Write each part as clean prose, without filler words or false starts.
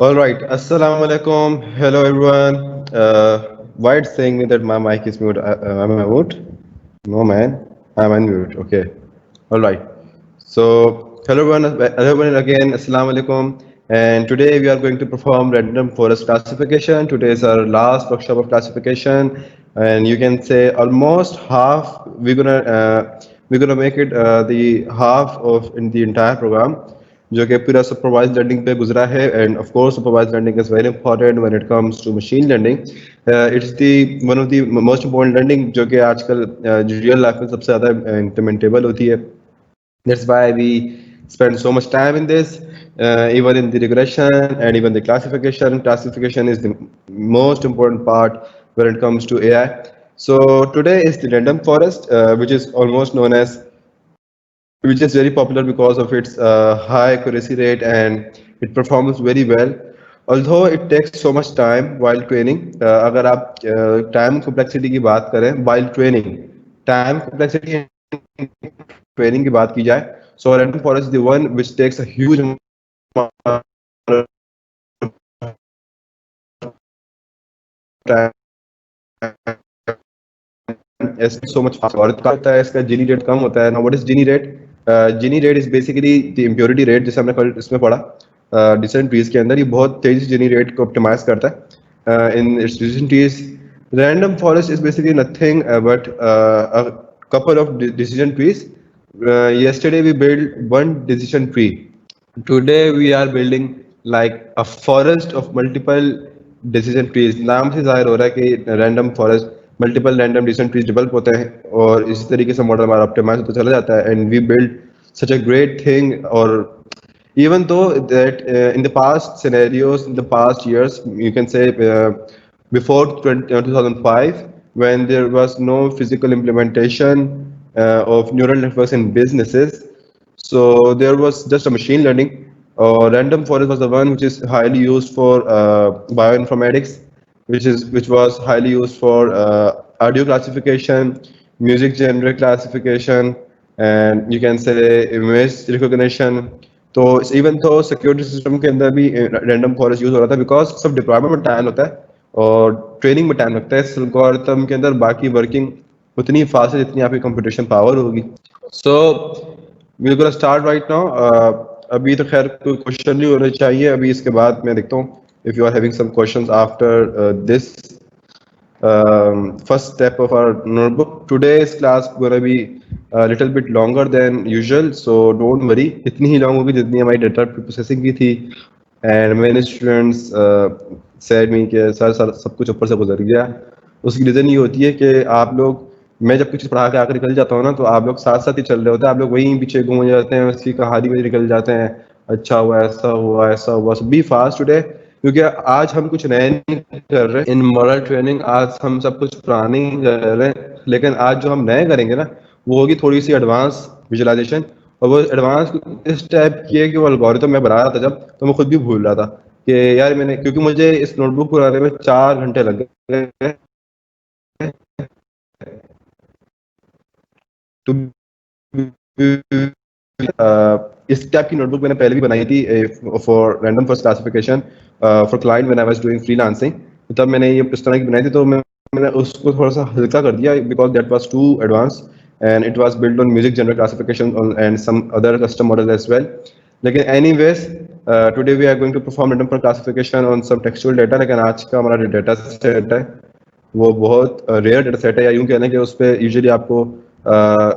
All right. Assalamu alaikum. Hello, everyone. Why it's saying me that my mic is mute? Am I mute? No, man. I'm unmute. Okay. All right. So, hello everyone again. Assalamu alaikum. And today we are going to perform random forest classification. Today is our last workshop of classification, and you can say almost half. We're gonna make it the half of in the entire program. जो कि पूरा supervise learning पे गुजरा है and of course supervise learning is very important when it comes to machine learning it's the one of the most important learning जो कि आजकल real life में सबसे ज़्यादा इम्प्लीमेंटेबल होती है. That's why we spend so much time in this, even in the regression and even the classification. Classification is the most important part when it comes to AI. So today is the random forest, which is almost known as which is very popular because of its high accuracy rate and it performs very well. Although it takes so much time while training, अगर आप time complexity की बात करें while training, time complexity training की बात की जाए, so random forest is the one which takes a huge amount of time. It's so much faster. और इसका होता है इसका Gini rate कम होता है. Now what is Gini rate? Gini rate is basically the impurity rate जैसे हमने कल इसमें पढ़ा डिसेंट ट्रीज के अंदर. ये बहुत तेजी से Gini rate को ऑप्टिमाइज करता है in its decision trees. Random forest is basically nothing but a couple of decision trees. Yesterday we built one decision tree. Today we are building like a forest of multiple decision trees. नाम से जाहिर हो रहा है कि random forest multiple random decision trees develop होते हैं और इसी तरीके से मॉडल हमारा ऑप्टिमाइज होता चला जाता है and we build such a great thing. Or even though that in the past scenarios, in the past years, you can say before 2005, when there was no physical implementation of neural networks in businesses, so there was just a machine learning. Random forest was the one which is highly used for bioinformatics, which was highly used for audio classification, music genre classification, and you can say image recognition. तो even तो security system के अंदर भी random forest use हो रहा था because सब deployment में टाइम लगता है और ट्रेनिंग में टाइम लगता है. इस एल्गोरिथम के अंदर बाकी वर्किंग उतनी फास्ट है जितनी आपकी कंप्यूटेशन पावर होगी. So we gonna start right now. अभी तो खैर कोई क्वेश्चन नहीं होने चाहिए. अभी इसके बाद मैं देखता हूँ if you are having some questions after this first step of our notebook. Today's class gonna be a little bit longer than usual, so don't worry. इतनी ही long होगी जितनी हमारी data processing की थी. And many students said me कि sir सब कुछ ऊपर से गुजर गया. उसकी रीज़न ये होती है कि आप लोग, मैं जब कुछ पढ़ा के आकर निकल जाता हूँ ना, तो आप लोग साथ साथ ही चल रहे होते हैं. आप लोग वहीं पीछे घूम जाते हैं, उसकी कहानी में निकल जाते हैं. अच्छा हुआ, ऐसा हुआ, ऐसा हुआ. सो बी फास्ट टुडे, क्योंकि आज हम कुछ नए नहीं कर रहे इन मॉडल ट्रेनिंग. आज हम सब कुछ पुराने ही कर रहे हैं, लेकिन आज जो हम नए करेंगे ना वो होगी थोड़ी सी एडवांस विजुअलाइजेशन. और वो एडवांस इस टाइप की है कि वो एल्गोरिथम मैं बना रहा था जब, तो मैं खुद भी भूल रहा था कि यार मैंने, क्योंकि मुझे इस नोटबुक को बनाने में 4 घंटे लग गए. तो इस टाइप की नोटबुक मैंने पहले भी बनाई थी for random forest classification for client when I was doing freelancing. तब मैंने ये इस तरह की बनाई थी, तो मैंने उसको थोड़ा सा हल्का कर दिया because that was too advance and it was build on music general classification and some other custom model as well. लेकिन anyways today we are going to perform random forest classification on some textual data. लेकिन आज का हमारा जो data set है वो बहुत rare data set है, या यूँ कहना कि उस पर यूजुअली आपको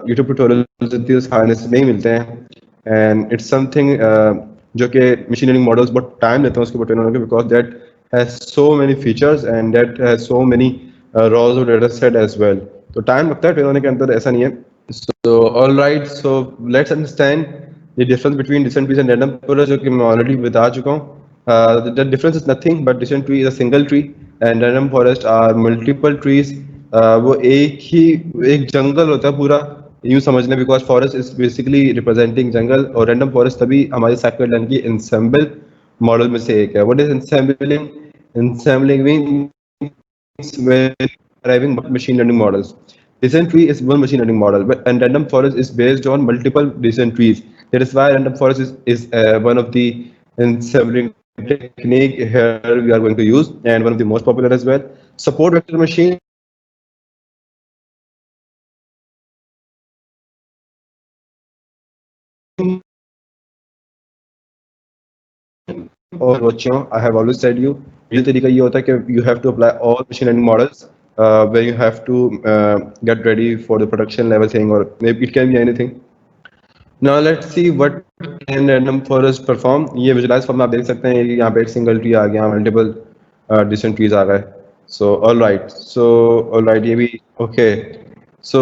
यूट्यूब ट्यूटोरियल्स नहीं मिलते हैं. एंड इट्स समथिंग जो कि मशीन लर्निंग मॉडल्स बहुत टाइम लेते हैं उसके ऊपर ट्रेन होने के, because that has so many features and that has so many rows of data set as well. तो टाइम लगता है ट्रेन होने के अंदर, ऐसा नहीं है. So all right, so let's understand the difference between decision trees and random forest, जो कि मैं ऑलरेडी बता चुका हूँ. The difference is nothing but decent tree is a single tree and random forest are multiple trees. वो एक जंगल होता है पूरा, यूँ समझना, because forest is basically representing जंगल. और रैंडम फॉरेस्ट तभी हमारी साइकिल लाइन की इंसेम्बल मॉडल में से एक है. What is ensembling? Ensembling means when arriving machine learning models. Decision tree is one machine learning model, but and random forest is based on multiple decision trees. That is why random forest is one of the ensembling technique here we are going to use, and one of the most popular as well. Support vector machine और बच्चों, I have always said you, ये तरीका ये होता है कि you have to apply all machine learning models where you have to get ready for the production level thing, or maybe it can be anything. Now let's see what can random forest perform. ये visualize form में आप देख सकते हैं, यहाँ पे एक single tree आ गया, multiple different trees आ गए. So all right, ये भी okay. So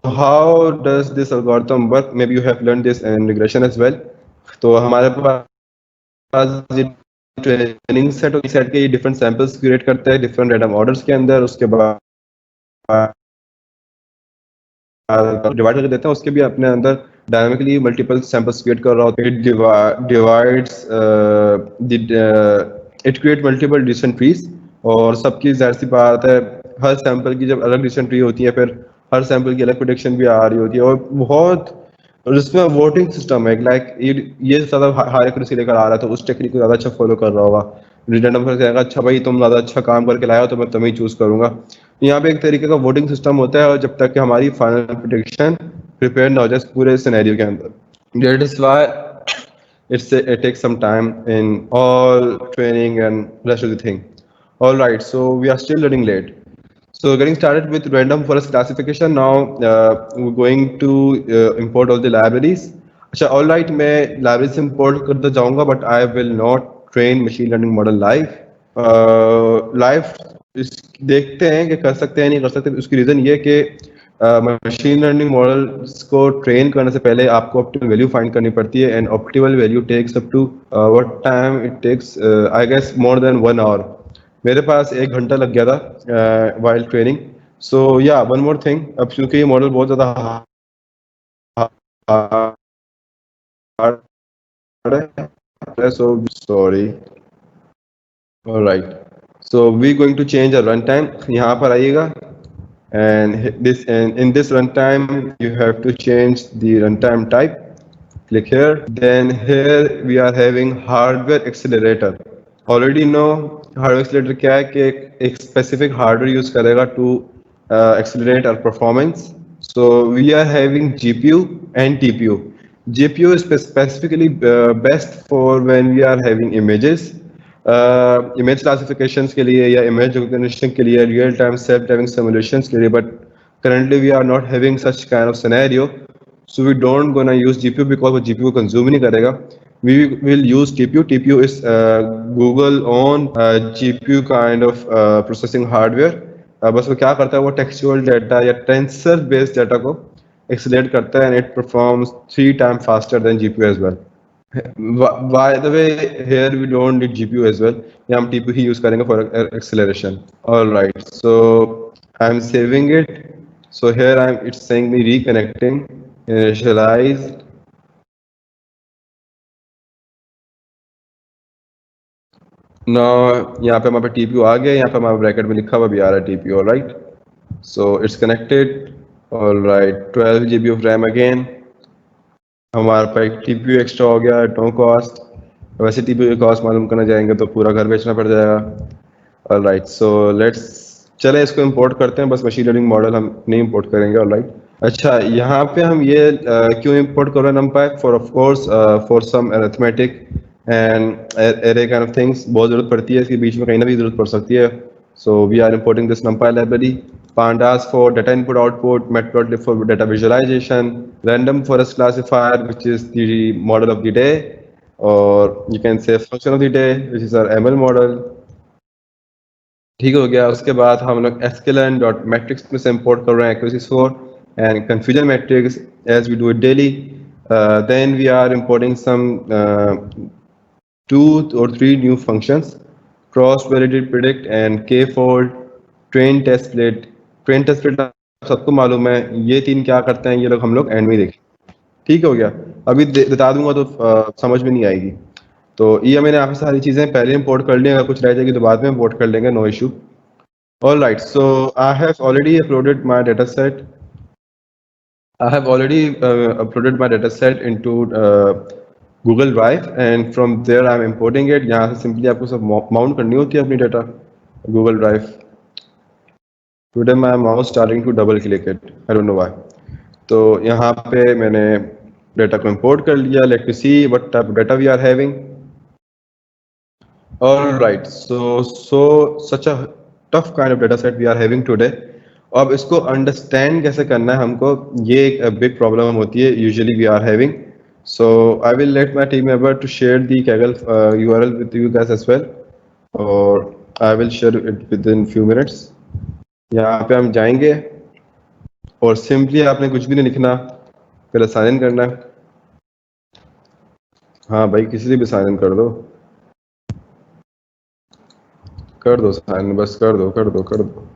how does this algorithm work? Maybe you have learned this in regression as well. तो हमारे पास ट्रेनिंग सेट के डिफरेंट सैंपल्स क्रिएट करते हैं डिफरेंट रैंडम ऑर्डर्स के अंदर, उसके बाद डिवाइड करके देते हैं, उसके भी अपने अंदर डायनामिकली मल्टीपल सैंपल्स क्रिएट कर रहा होता है. It divides it create multiple decision trees, और सबकी जाहिर सी बात है हर सैंपल की जब अलग डिसेंट ट्री होती है, फिर हर सैंपल की अलग प्रेडिक्शन भी आ रही होती है, और बहुत, और इसमें वोटिंग सिस्टम है, लाइक ये ज़्यादा हाई एक्यूरेसी लेकर आ रहा है तो उस टेक्निक को ज़्यादा अच्छा फॉलो कर रहा होगा. रिटर्न नंबर कहेगा अच्छा भाई तुम ज़्यादा अच्छा काम करके लाया हो तो मैं तुम्हें चूज़ करूंगा. यहाँ पे एक तरीके का वोटिंग सिस्टम होता है, और जब तक कि हमारी फाइनल प्रेडिक्शन प्रिपेयर ना हो जाए पूरे सिनेरियो के अंदर. That is why it takes some time in all training and rest of the thing. All right, so we are still running late. So getting started with random forest classification. Now we're going to import all the libraries. अच्छा, all right, मैं libraries import करता जाऊँगा, but I will not train machine learning model live. Live देखते हैं कि कर सकते हैं नहीं कर सकते. उसकी रीज़न ये कि मशीन लर्निंग मॉडल्स को ट्रेन करने से पहले आपको ऑप्टिमल वैल्यू फाइंड करनी पड़ती है, and optimal value takes up to what time it takes, I guess more than 1 hour. मेरे पास 1 घंटा लग गया था वाइल ट्रेनिंग. सो या वन मोर थिंग, अब क्योंकि ये मॉडल बहुत ज़्यादा हार्ड है, so sorry. Alright, so we going to change a run time. यहाँ पर आइएगा, and in this runtime you have to change the runtime type. Click here, then here we are having hardware accelerator. Already know hardware accelerator क्या है कि एक specific hardware use करेगा to accelerate our performance. So we are having GPU and TPU. GPU is specifically best for when we are having images, image classifications के लिए या image recognition के लिए, real time self driving simulations के लिए. But currently we are not having such kind of scenario, so we don't gonna use GPU because वो GPU consume नहीं करेगा. We will use TPU. TPU is Google own GPU kind of processing hardware. बस वो क्या करता है, वो textual data या टेंसर बेस्ड डाटा को एक्सीलरेट करता है, and it performs 3 times faster than GPU as well. By the way, here we don't need GPU as well. यहाँ हम TPU ही use करेंगे for acceleration. All right, so I'm saving it. So here it's saying me reconnecting, initialize. Now यहाँ पे हमारे TPU आ गया, यहाँ पे हमारे ब्रैकेट में लिखा हुआ भी आ रहा है TPU. All right, so it's connected. All right, 12 GB of RAM again. हमारे पास एक TPU एक्स्ट्रा हो गया, नो कॉस्ट. वैसे TPU की कॉस्ट मालूम करना जाएंगे तो पूरा घर बेचना पड़ जाएगा. ऑलराइट, सो लेट्स चले इसको इंपोर्ट करते हैं. बस मशीन लर्निंग मॉडल हम नहीं इंपोर्ट करेंगे. ऑलराइट, अच्छा यहाँ पे हम ये क्यों इंपोर्ट कर रहे हैं NumPy? For of course for some arithmetic and array kind of things. बहुत जरूरत पड़ती है इसके बीच में, कहीं ना भी जरूरत पड़ सकती है. So we are importing this NumPy library. Pandas for data input output, Matplotlib for data visualization, random forest classifier which is the model of the day, or you can say function of the day which is our ML model. ठीक हो गया. उसके बाद हम लोग sklearn.metrics में से import कर रहे हैं accuracy score and confusion metrics as we do it daily. Then we are importing some 2 or 3 new functions: cross validate predict and k-fold, train test split. Train test split सबको मालूम है. ये 3 क्या करते हैं ये लोग हम लोग एंड में देखें. ठीक हो गया. अभी बता दूंगा तो समझ में नहीं आएगी. तो ये मैंने यहाँ पे सारी चीज़ें पहले इंपोर्ट कर ली. अगर कुछ रह जाएगी तो बाद में इंपोर्ट कर लेंगे, no issue. Alright, so I have already uploaded my data set. I have already uploaded my data set into Google drive and from there I am importing it. यहाँ से सिंपली आपको सब माउंट करनी होती है अपनी data Google drive. Today my mouse starting to double click it, I don't know why. तो यहाँ पे मैंने डाटा को इंपोर्ट कर लिया। Let me see what type of data we are having. Alright, so such a tough kind of data set we are having today. अब इसको understand कैसे करना है हमको, ये एक बिग प्रॉब्लम होती है usually we are having. So I will let my team member to share the Kaggle URL with you guys as well, और I will share it within few minutes. यहाँ पे हम जाएंगे और simply आपने कुछ भी नहीं लिखना, पहले साइन इन करना है। हाँ भाई, किसी से भी साइन इन कर दो, कर दो साइन, बस कर दो कर दो कर दो,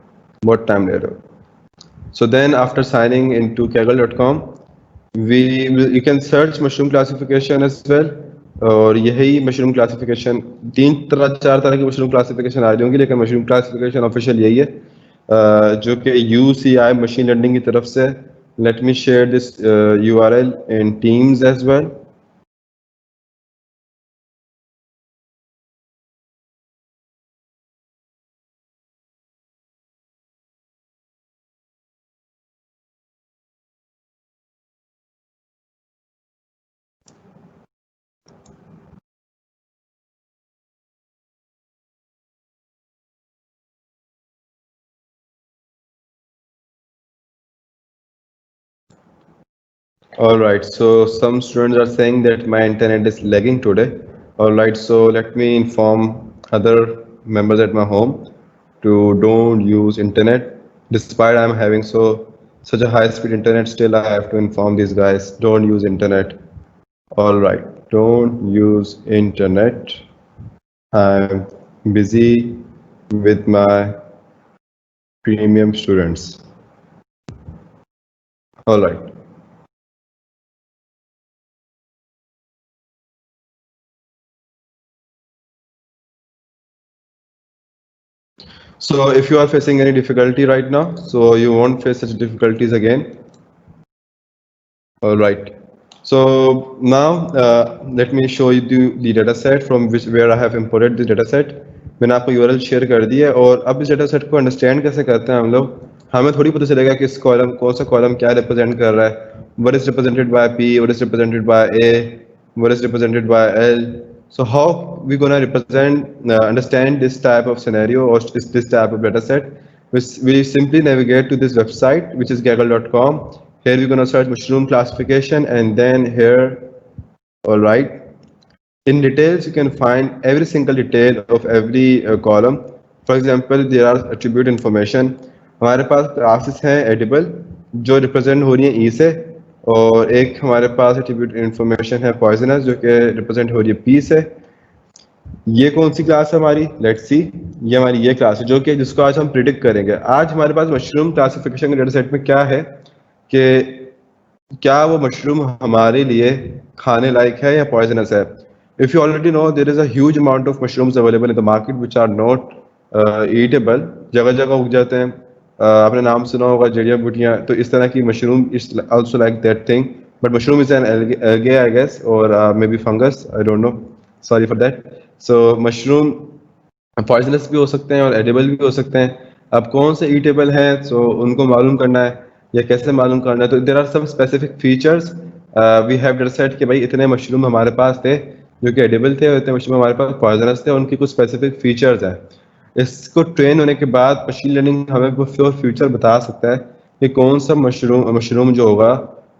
बहुत टाइम ले रहे हो। So then after signing into Kaggle.com, you can search mushroom classification as well। और यही मशरूम क्लासिफिकेशन, चार तरह की मशरूम क्लासिफिकेशन आ रही होंगी, लेकिन मशरूम क्लासिफिकेशन ऑफिशियल यही है, जो कि UCI मशीन लर्निंग की तरफ से। Let me share this URL in Teams as well। All right, so some students are saying that my internet is lagging today. All right, so let me inform other members at my home to don't use internet. Despite I'm having such a high speed internet, still I have to inform these guys, don't use internet. All right, don't use internet. I'm busy with my premium students. All right. So if you are facing any difficulty right now, so you won't face such difficulties again. All right. So now let me show you the data set from where I have imported the data set. मैंने आपको URL share कर दी है, और अब इस data set को understand कैसे करते हैं हम लोग, हमें थोड़ी पता चलेगा कि इस कॉलम, कौन सा कॉलम क्या रिप्रेजेंट कर रहा है। What is represented by P, what is represented by A, what is represented by L. So how we gonna understand this type of scenario or this type of data set? We simply navigate to this website, which is Kaggle.com. Here we're gonna search mushroom classification, and then here, all right, in details you can find every single detail of every column. For example, there are attribute information. हमारे पास classes हैं edible जो represent हो रही है E से, और एक हमारे पास attribute information है poisonous जो कि represent हो रही है P से। ये कौन सी क्लास है हमारी, लेट्स सी, ये हमारी ये क्लास है जो कि जिसको आज हम प्रिडिक्ट करेंगे। आज हमारे पास मशरूम क्लासिफिकेशन के डेटा सेट में क्या है कि क्या वो मशरूम हमारे लिए खाने लायक है या पॉइजनस है। If you already know there is a huge amount of mushrooms available in the market which are not eatable, जगह जगह उग जाते हैं। आपने नाम सुना होगा जड़ियाँ बूटियाँ, तो इस तरह की mushroom is also like that thing, but mushroom is an algae I guess, और maybe fungus, I don't know, sorry for that. So mushroom poisonous भी हो सकते हैं और एडिबल भी हो सकते हैं। अब कौन से ईटेबल हैं, सो उनको मालूम करना है या कैसे मालूम करना है। तो there are some specific features we have data set कि भाई इतने मशरूम हमारे पास थे जो कि एडिबल थे और इतने मशरूम हमारे पास पॉइजनस थे, उनकी कुछ स्पेसिफिक फीचर्स हैं। इसको ट्रेन होने के बाद मशीन लर्निंग हमें वो फ्यूचर बता सकता है कि कौन सा मशरूम जो होगा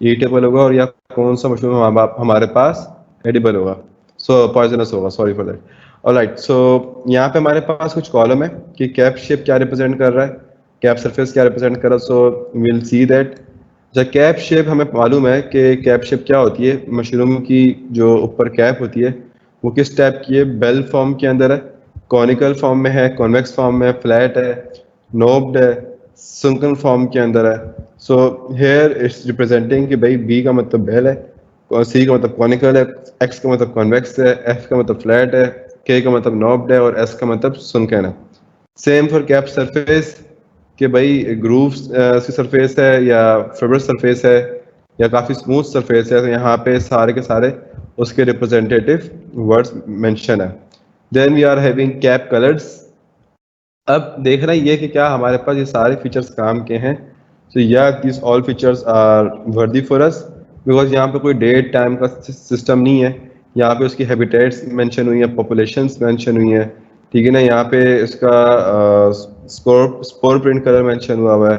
ईटेबल होगा, और या कौन सा मशरूम हमारे पास एडिबल होगा, सो पॉइजनस होगा, सॉरी फॉर दैट। ऑलराइट, सो यहाँ पे हमारे पास कुछ कॉलम है कि कैप शेप क्या रिप्रेजेंट कर रहा है, कैप सरफेस क्या रिप्रेजेंट कर रहा है। सो विल सी दैट जब कैप शेप, हमें मालूम है कि कैप शेप क्या होती है। मशरूम की जो ऊपर कैप होती है वो किस टाइप की है, बेल फॉर्म के अंदर है, कॉनिकल फॉर्म में है, कॉन्वेक्स फॉर्म में है, फ्लैट है, नोब्ड है, sunken फॉर्म के अंदर है। सो हेयर इट्स रिप्रेजेंटिंग कि भाई बी का मतलब बेल है, सी का मतलब कॉनिकल है, एक्स का मतलब कॉन्वेक्स है, एफ का मतलब फ्लैट है, के का मतलब नॉब्ड है, और एस का मतलब sunken है। सेम फॉर कैप सरफेस कि भाई ग्रूव्स की सरफेस है या फिब्रस सरफेस है या काफ़ी स्मूथ सरफेस है। तो यहाँ पे सारे के सारे उसके रिप्रेजेंटेटिव वर्ड्स मेंशन है। Then we are having cap colours. अब देखना ये कि क्या हमारे पास ये सारे फीचर्स काम के हैं। सो या this all features are worthy for us, because यहाँ पे कोई डेट टाइम का सिस्टम नहीं है। यहाँ पे उसकी हैबिटेट्स मेंशन हुई हैं, पॉपुलेशंस मेंशन हुई हैं, ठीक है ना। यहाँ पे इसका स्पोर प्रिंट कलर मेंशन हुआ है।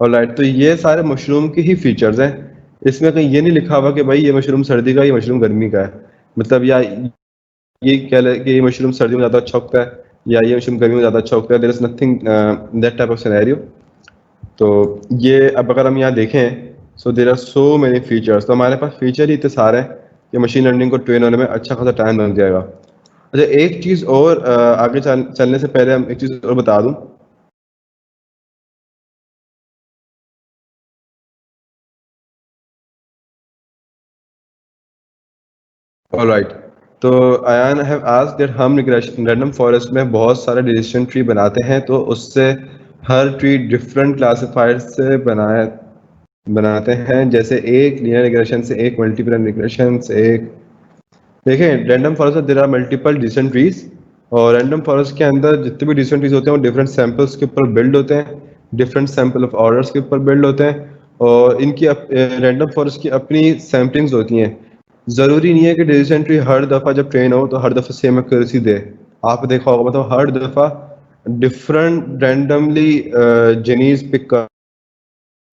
और लाइट तो ये सारे मशरूम के ही फीचर्स हैं। इसमें कहीं ये नहीं लिखा हुआ कि भाई ये मशरूम सर्दी का, ये मशरूम गर्मी का है। मतलब या ये कह ले कि ये मशरूम सर्दी में ज़्यादा अच्छा उगता है या ये मशरूम गर्मी में ज़्यादा अच्छा उगता है। There is nothing that type of scenario. तो ये अब अगर हम यहाँ देखें, so there are so many features. तो हमारे पास फीचर ही इतने सारे हैं कि मशीन लर्निंग को ट्रेन होने में अच्छा खासा टाइम लग जाएगा। अच्छा, एक चीज़ और आगे चलने से पहले हम एक चीज़ और बता दूं। ऑलराइट, तो आयान हैव आस्क्ड दैट हम रैंडम फॉरेस्ट में बहुत सारे डिसीजन ट्री बनाते हैं, तो उससे हर ट्री डिफरेंट क्लासिफायर से बनाते हैं। जैसे एक लीनियर रिग्रेशन से, एक मल्टीपल रिग्रेशन से, एक देखें रैंडम फॉरेस्ट में there are multiple decision trees. और रैंडम फॉरेस्ट के अंदर जितने भी डिसीजन ट्रीज होते हैं वो डिफरेंट सैंपल्स के ऊपर बिल्ड होते हैं, डिफरेंट सैंपल ऑफ ऑर्डर्स के ऊपर बिल्ड होते हैं। और इनकी रैंडम फॉरेस्ट की अपनी सैम्पलिंग्स होती हैं। ज़रूरी नहीं है कि डिसीजन ट्री हर दफ़ा जब ट्रेन हो तो हर दफ़ा सेम एक्यूरेसी दे। आप देखा होगा, मतलब हर दफ़ा डिफरेंट रैंडमली जेनीज पिक कर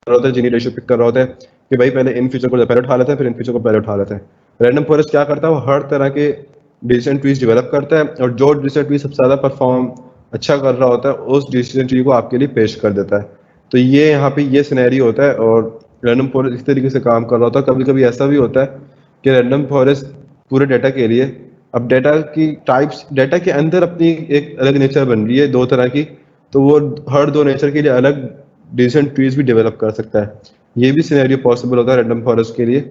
रहा होता है, जेनी रेशियो पिक कर रहा होता है कि भाई पहले इन फीचर को पहले उठा लेते हैं, फिर इन फीचर को पहले उठा लेते हैं। रैंडम फॉरेस्ट क्या करता है, वो हर तरह के डिसीजन ट्रीज डेवलप करता है और जो डिसीजन ट्री सबसे ज़्यादा परफॉर्म अच्छा कर रहा होता है उस डिसीजन ट्री को आपके लिए पेश कर देता है। तो ये यहाँ पे ये सिनेरियो होता है और रैंडम फॉरेस्ट इस तरीके से काम कर रहा होता है। कभी कभी ऐसा भी होता है कि रैंडम फॉरेस्ट पूरे डेटा के लिए, अब डेटा की टाइप्स, डेटा के अंदर अपनी एक अलग नेचर बन रही है दो तरह की, तो वो हर दो नेचर के लिए अलग डिसीजन ट्रीज भी डेवलप कर सकता है। ये भी सिनेरियो पॉसिबल होता है रैंडम फॉरेस्ट के लिए।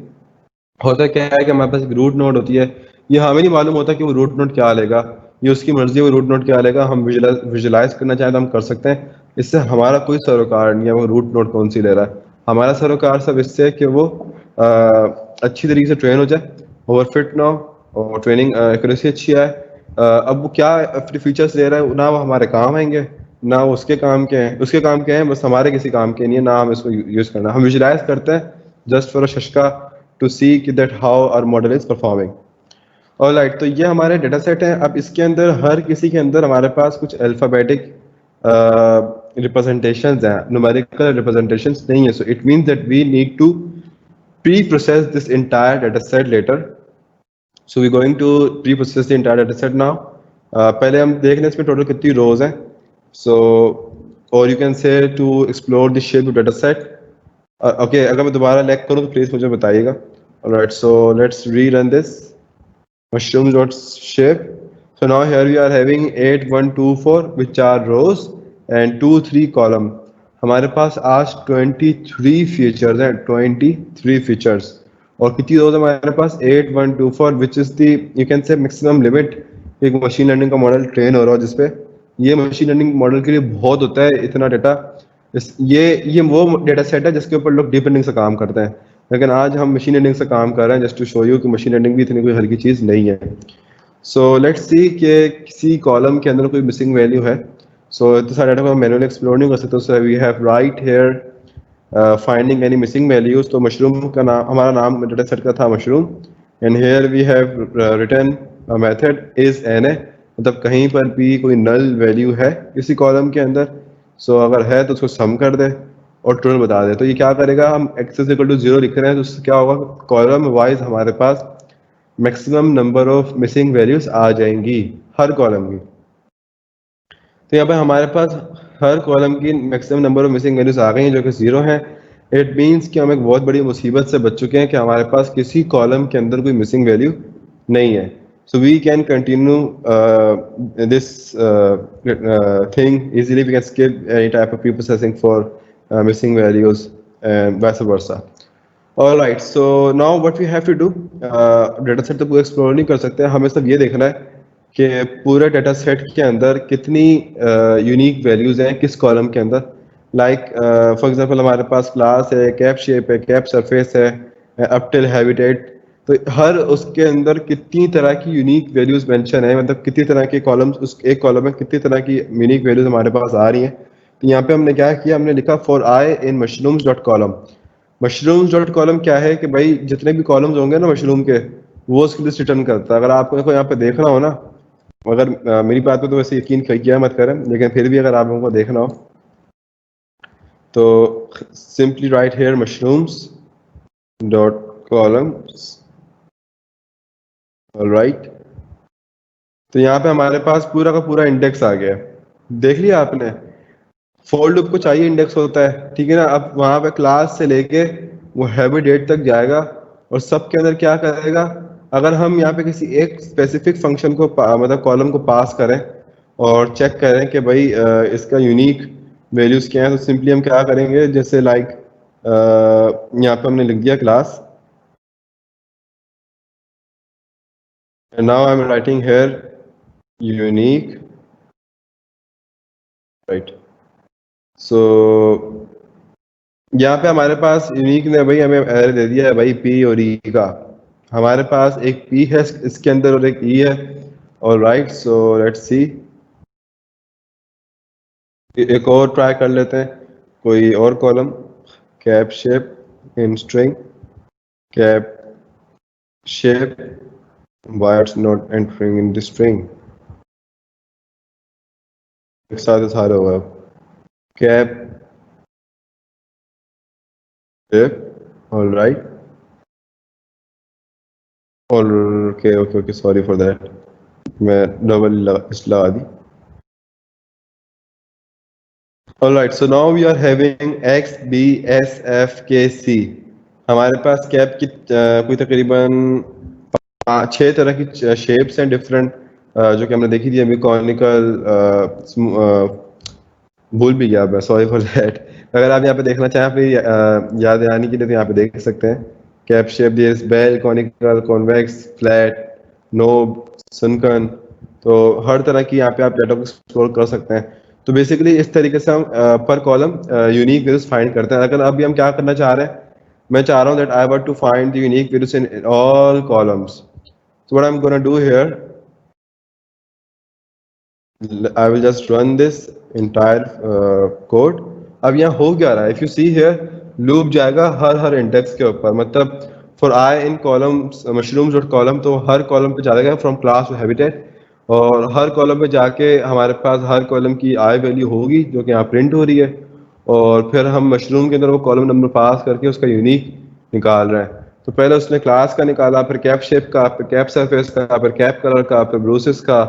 होता क्या है कि हमारे पास एक रूट नोड होती है, ये हमें नहीं मालूम होता कि वो रूट नोड क्या लेगा, ये उसकी मर्जी है वो रूट नोड क्या लेगा। हम विजुलाइज करना चाहें तो हम कर सकते हैं, इससे हमारा कोई सरोकार नहीं है वो रूट नोड कौन सी ले रहा है। हमारा सरोकार सब इससे है कि वो आ, अच्छी तरीके से ट्रेन हो जाए, ओवरफिट ना हो और ट्रेनिंग एक्यूरेसी अच्छी आए। अब वो क्या फीचर्स ले रहा है ना वो हमारे काम आएंगे ना वो उसके काम के हैं, उसके काम के हैं बस हमारे किसी काम के नहीं है ना हम इसको यूज करना। हम विजुलाइज करते हैं जस्ट फॉर अ शशका टू सी कि that how our model is performing. Alright, तो ये हमारे डेटा सेट हैं। अब इसके अंदर हर किसी के अंदर हमारे पास कुछ अल्फाबेटिक रिप्रेजेंटेशंस हैं, न्यूमेरिकल रिप्रेजेंटेशंस नहीं है। So it means that we need to pre process this entire data set later. So we going to pre process the entire data set now. पहले हम देख लें इसमें टोटल कितनी रोज हैं। सो और you can say to explore the shape of data set. Okay, अगर मैं दोबारा लैग करूँ तो प्लीज मुझे बताइएगा। Alright, so let's rerun this mushroom dot shape. So now here we are having 8 1 2 4 which are rows and 2 3 column. हमारे पास आज 23 features हैं, 23 फीचर्स। और कितनी रोज हमारे पास 8 1 2 4 which is the you can से मैक्सिमम लिमिट। एक मशीन लर्निंग का मॉडल ट्रेन हो रहा है जिसपे ये मशीन लर्निंग मॉडल के लिए बहुत होता है इतना डेटा। ये वो डेटा सेट है जिसके ऊपर लोग डीप लर्निंग से काम करते हैं, लेकिन आज हम मशीन लर्निंग से काम कर रहे हैं जस्ट टू शो यू कि मशीन लर्निंग भी इतनी कोई हल्की चीज़ नहीं है। सो लेट्स सी कि किसी कॉलम के अंदर कोई मिसिंग वैल्यू है। सो इतना सारा डाटा को हम मैनुअली एक्सप्लोर नहीं कर सकते। So we have right here finding any missing values. तो मशरूम का नाम, हमारा नाम डेटा सेट का था mushroom, and here we have written method is an a, मतलब कहीं पर भी कोई नल वैल्यू है किसी कॉलम के अंदर, सो अगर है तो उसको सम कर दे और टोटल बता दे। तो ये क्या करेगा, हम एक्स इज इक्वल टू 0 लिख रहे हैं तो उससे क्या होगा, कॉलम वाइज हमारे पास maximum number of missing values आ जाएंगी हर कॉलम की। तो यहाँ पे हमारे पास हर कॉलम की maximum number of missing values आ गई हैं जो कि 0 हैं। इट मीन्स कि हम एक बहुत बड़ी मुसीबत से बच चुके हैं कि हमारे पास किसी कॉलम के अंदर कोई मिसिंग वैल्यू नहीं है। So we can continue this thing easily, we can skip any type of pre processing for missing values and vice versa. All right, so now what we have to do, data set तो पूरा explore नहीं कर सकते, हमें सिर्फ ये देखना है कि पूरे डेटा सेट के अंदर कितनी यूनिक वैल्यूज हैं किस कॉलम के अंदर। लाइक फॉर एग्जांपल हमारे पास क्लास है, कैप शेप है, कैप सरफेस है, अप टिल हैबिटेट, तो हर उसके अंदर कितनी तरह की यूनिक वैल्यूज मेंशन है, मतलब कितनी तरह के कॉलम्स, उस एक कॉलम में कितनी तरह की यूनिक वैल्यूज हमारे पास आ रही हैं। तो यहाँ पे हमने क्या किया, हमने लिखा for I in mushrooms dot column. Mushrooms dot column क्या है कि भाई जितने भी कॉलम्स होंगे ना मशरूम के, वो उसकी लिस्ट रिटर्न करता है। अगर आपको यहाँ पे देखना हो ना, अगर मेरी बात पे तो वैसे यकीन किया मत करें, लेकिन फिर भी अगर आप लोगों को देखना हो तो simply right here mushrooms dot columns, alright. तो यहाँ पे हमारे पास पूरा का पूरा इंडेक्स आ गया है। देख लिया आपने, फॉर लूप को चाहिए इंडेक्स होता है, ठीक है ना। अब वहां पे क्लास से लेके वो हैवी डेट तक जाएगा और सबके अंदर क्या करेगा, अगर हम यहाँ पे किसी एक स्पेसिफिक फंक्शन को मतलब कॉलम को पास करें और चेक करें कि भाई इसका यूनिक वैल्यूज क्या है, तो सिंपली हम क्या करेंगे, जैसे लाइक यहाँ पे हमने लिख दिया class, now I am writing here unique, right. So यहाँ पे हमारे पास यूनिक ने भाई हमें एरर दे दिया है भाई पी और ई का। हमारे पास एक पी है इसके अंदर और एक ई है। और राइट, सो लेट्स सी, एक और ट्राई कर लेते हैं, कोई और column, cap shape in string, cap shape why it's not entering in the string, एक साथ सारे हुआ कैप शेप, ऑल राइट, और okay okay okay, sorry for that, मैं डबल लगा दी। Alright, so now we are having X, B, S, F, K, C। हमारे पास cap की कोई तकरीबन 6 तरह की शेप्स हैं डिफरेंट, जो कि हमने देखी थी अभी, कॉनिकल, भूल भी गया मैं, सॉरी फॉर दैट। अगर आप यहाँ पे देखना चाहें फिर याद आने के लिए तो यहाँ पे देख सकते हैं। Cap shape this bell, conical, convex, flat, knob, sunken. तो हर तरह की यहाँ पे आप डाटा को एक्सप्लोर कर सकते हैं। तो बेसिकली इस तरीके से हम पर कॉलम यूनिक वैल्यूज फाइंड करते हैं। अगर अभी हम क्या करना चाह रहे हैं, मैं चाह रहा हूँ that I want to find the unique values in all columns. So what I am gonna do here, I will just run this entire code। अब यहाँ हो क्या रहा है, if you see here, loop जाएगा हर हर इंडेक्स के ऊपर, मतलब for I in column mushrooms dot column, तो हर कॉलम पे जाएगा फ्रॉम क्लास टू हैबिटेट, और हर कॉलम पे जाके हमारे पास हर कॉलम की आई वैल्यू होगी जो कि यहाँ प्रिंट हो रही है, और फिर हम मशरूम के अंदर वो कॉलम नंबर पास करके उसका यूनिक निकाल रहे हैं। तो पहले उसने क्लास का निकाला, फिर कैप शेप का, फिर कैप सरफेस का, फिर कैप कलर का, फिर ब्रूसेस का,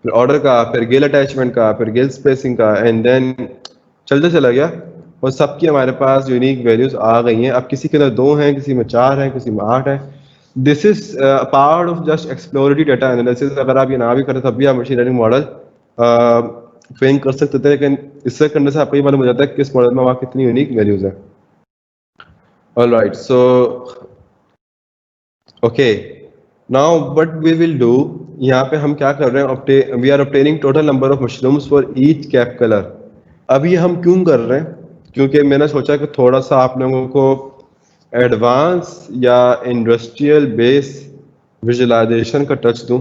फिर ऑर्डर का, फिर गिल अटैचमेंट का, फिर गिल स्पेसिंग का, एंड देन चलते चला गया और सबकी हमारे पास यूनिक वैल्यूज आ गई हैं। अब किसी के अंदर 2 हैं, किसी में 4 हैं, किसी में 8 हैं। This is part of just exploratory data analysis. अगर आप ये ना भी करें तब भी आप मशीन लर्निंग मॉडल ट्रेन कर सकते थे, लेकिन इससे करने से आपको ये मालूम हो जाता है कि किस मॉडल में वहाँ कितनी यूनिक वैल्यूज हैं। Alright, so okay, now what we will do, यहाँ पे हम क्या कर रहे हैं, we are obtaining total number of mushrooms for each cap colour. अब ये हम क्यों कर रहे हैं, क्योंकि मैंने सोचा कि थोड़ा सा आप लोगों को एडवांस या इंडस्ट्रियल बेस विजुअलाइजेशन का टच दूं,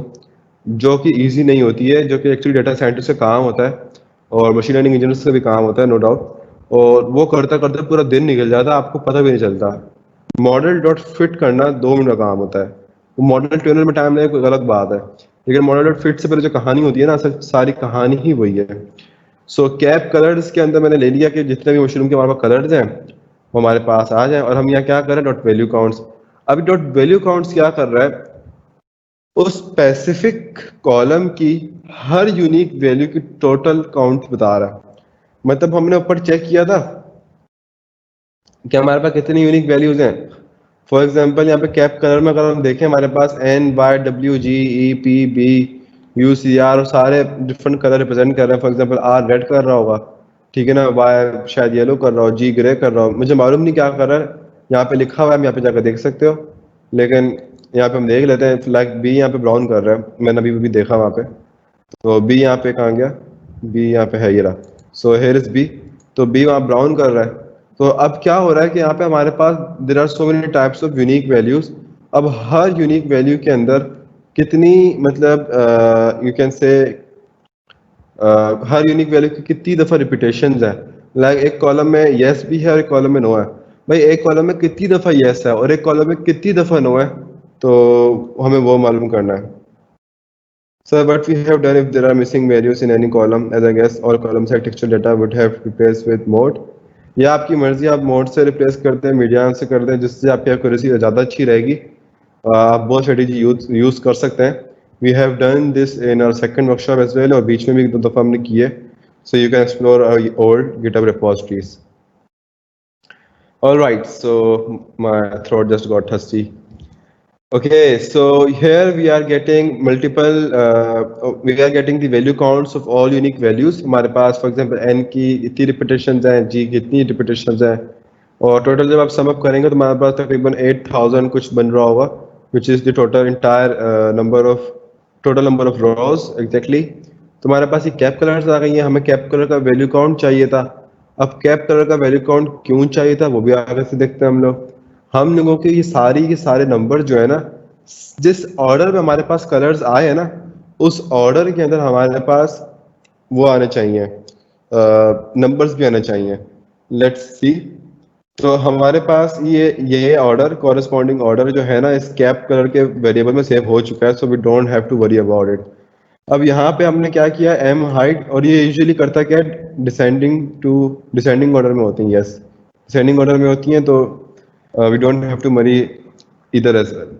जो कि इजी नहीं होती है, जो कि एक्चुअली डेटा साइंटिस्ट का काम होता है और मशीन लर्निंग इंजीनियर्स का भी काम होता है, नो डाउट। और वो करते करते पूरा दिन निकल जाता है, आपको पता भी नहीं चलता। मॉडल डॉट फिट करना 2 मिनट का काम होता है। वो मॉडल ट्रेनर में टाइम लगे कोई गलत बात है, लेकिन मॉडल डॉट फिट से पहले जो कहानी होती है ना, असल सारी कहानी ही वही है। सो कैप कलर्स के अंदर मैंने ले लिया कि जितने भी मशरूम के हमारे पास कलर्स हैं वो हमारे पास आ जाए, और हम यहाँ क्या कर रहे हैं, डॉट वैल्यू काउंट्स। अभी डॉट वैल्यू काउंट्स क्या कर रहा है, उस स्पेसिफिक कॉलम की हर यूनिक वैल्यू की टोटल काउंट बता रहा है। मतलब हमने ऊपर चेक किया था कि हमारे पास कितनी यूनिक वैल्यूज हैं। फॉर एग्जांपल यहाँ पे कैप कलर में अगर हम देखें, हमारे पास N Y W G E P B U C R, और सारे डिफरेंट कलर रिप्रेजेंट कर रहे हैं। फॉर एग्जांपल आर रेड कर रहा होगा, ठीक है ना, वाई शायद येलो कर रहा हो, जी ग्रे कर रहा हो, मुझे मालूम नहीं क्या कर रहा है। यहाँ पे लिखा हुआ है, हम यहाँ पे जाकर देख सकते हो, लेकिन यहाँ पे हम देख लेते हैं। लाइक बी यहाँ पे ब्राउन कर रहा है, मैंने अभी भी देखा वहाँ पे। तो बी यहाँ पे कहाँ गया, बी यहाँ पे है, ये रहा। So here is B. तो बी वहाँ ब्राउन कर रहा है। तो अब क्या हो रहा है कि यहाँ पे हमारे पास there are so many types of unique values. अब हर यूनिक वैल्यू के अंदर कितनी मतलब यू कैन से हर यूनिक वैल्यू की कितनी दफ़ा रिपीटेशंस है। लाइक एक कॉलम में यस भी है और एक कॉलम में नो है। भाई एक कॉलम में कितनी दफ़ा यस है और एक कॉलम में कितनी दफ़ा नो है, तो हमें वो मालूम करना है। So what we have done, if there are missing values in any column, as I guess all columns have textual data would have replaced with mode. या आपकी मर्जी, आप मोड से रिप्लेस करते हैं, मीडियन से करते हैं, जिससे आपकी एक्यूरेसी ज़्यादा अच्छी रहेगी। आप वो स्ट्रेटेजी यूज़ कर सकते हैं। We have done this in our second workshop as well, और बीच में भी एक दो दफ़ा हमने किए। So you can explore old GitHub repositories. All right, so my throat just got thirsty. Okay, so here we are getting multiple, we are getting the value counts of all unique values. हमारे पास for example n की इतनी repetitions हैं, g की इतनी repetitions हैं, और total जब आप sum up करेंगे तो हमारे पास तकरीबन 8000 कुछ बन रहा होगा, which is the total entire total number of rows exactly. तो हमारे पास ये कैप कलर्स आ गई हैं, हमें कैप कलर का वैल्यू काउंट चाहिए था। अब कैप कलर का वैल्यू काउंट क्यों चाहिए था वो भी आगे से देखते हैं हम लोग। हम लोगों के ये के सारे नंबर जो है ना, जिस ऑर्डर में हमारे पास कलर्स आए हैं ना, उस ऑर्डर के अंदर हमारे पास वो आने चाहिए, नंबर्स भी आने चाहिए। Let's see. तो हमारे पास ये ऑर्डर, कॉरेस्पॉन्डिंग ऑर्डर जो है ना, इस कैप कलर के वेरिएबल में सेव हो चुका है, so we don't have to worry about it. अब यहाँ पे हमने क्या किया, एम हाइट, और ये यूजुअली करता क्या है, डिसेंडिंग ऑर्डर में होती हैं। यस, डिसेंडिंग ऑर्डर में होती हैं, तो वी डोंट हैव टू मरी इधर एज वेल।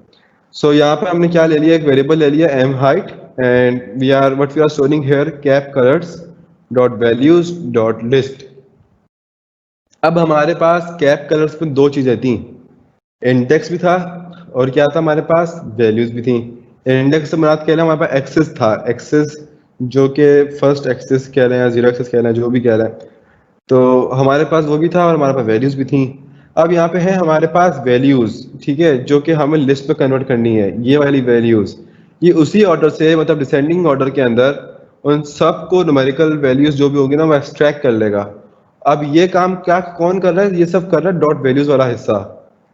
सो यहाँ पे हमने क्या ले लिया, एक वेरिएबल ले लिया M height, and we are storing here cap colours dot values dot list. अब हमारे पास कैप कलर्स में दो चीजें थी, इंडेक्स भी था और क्या था हमारे पास, वैल्यूज भी थी। इंडेक्स से मुराद कह रहे हैं हमारे पास एक्सेस था, एक्सेस जो कि फर्स्ट एक्सेस कह रहे हैं, जीरो एक्सेस कह रहे हैं, जो भी कह रहे हैं, तो हमारे पास वो भी था और हमारे पास वैल्यूज भी थी। अब यहाँ पे है हमारे पास वैल्यूज, ठीक है, जो कि हमें लिस्ट में कन्वर्ट करनी है, ये वाली वैल्यूज। ये उसी ऑर्डर से, मतलब डिसेंडिंग ऑर्डर के अंदर उन सबको न्यूमेरिकल वैल्यूज जो भी होगी ना, वो एक्सट्रैक्ट कर लेगा। अब ये काम क्या कौन कर रहा है, ये सब कर रहा है डॉट वैल्यूज वाला हिस्सा।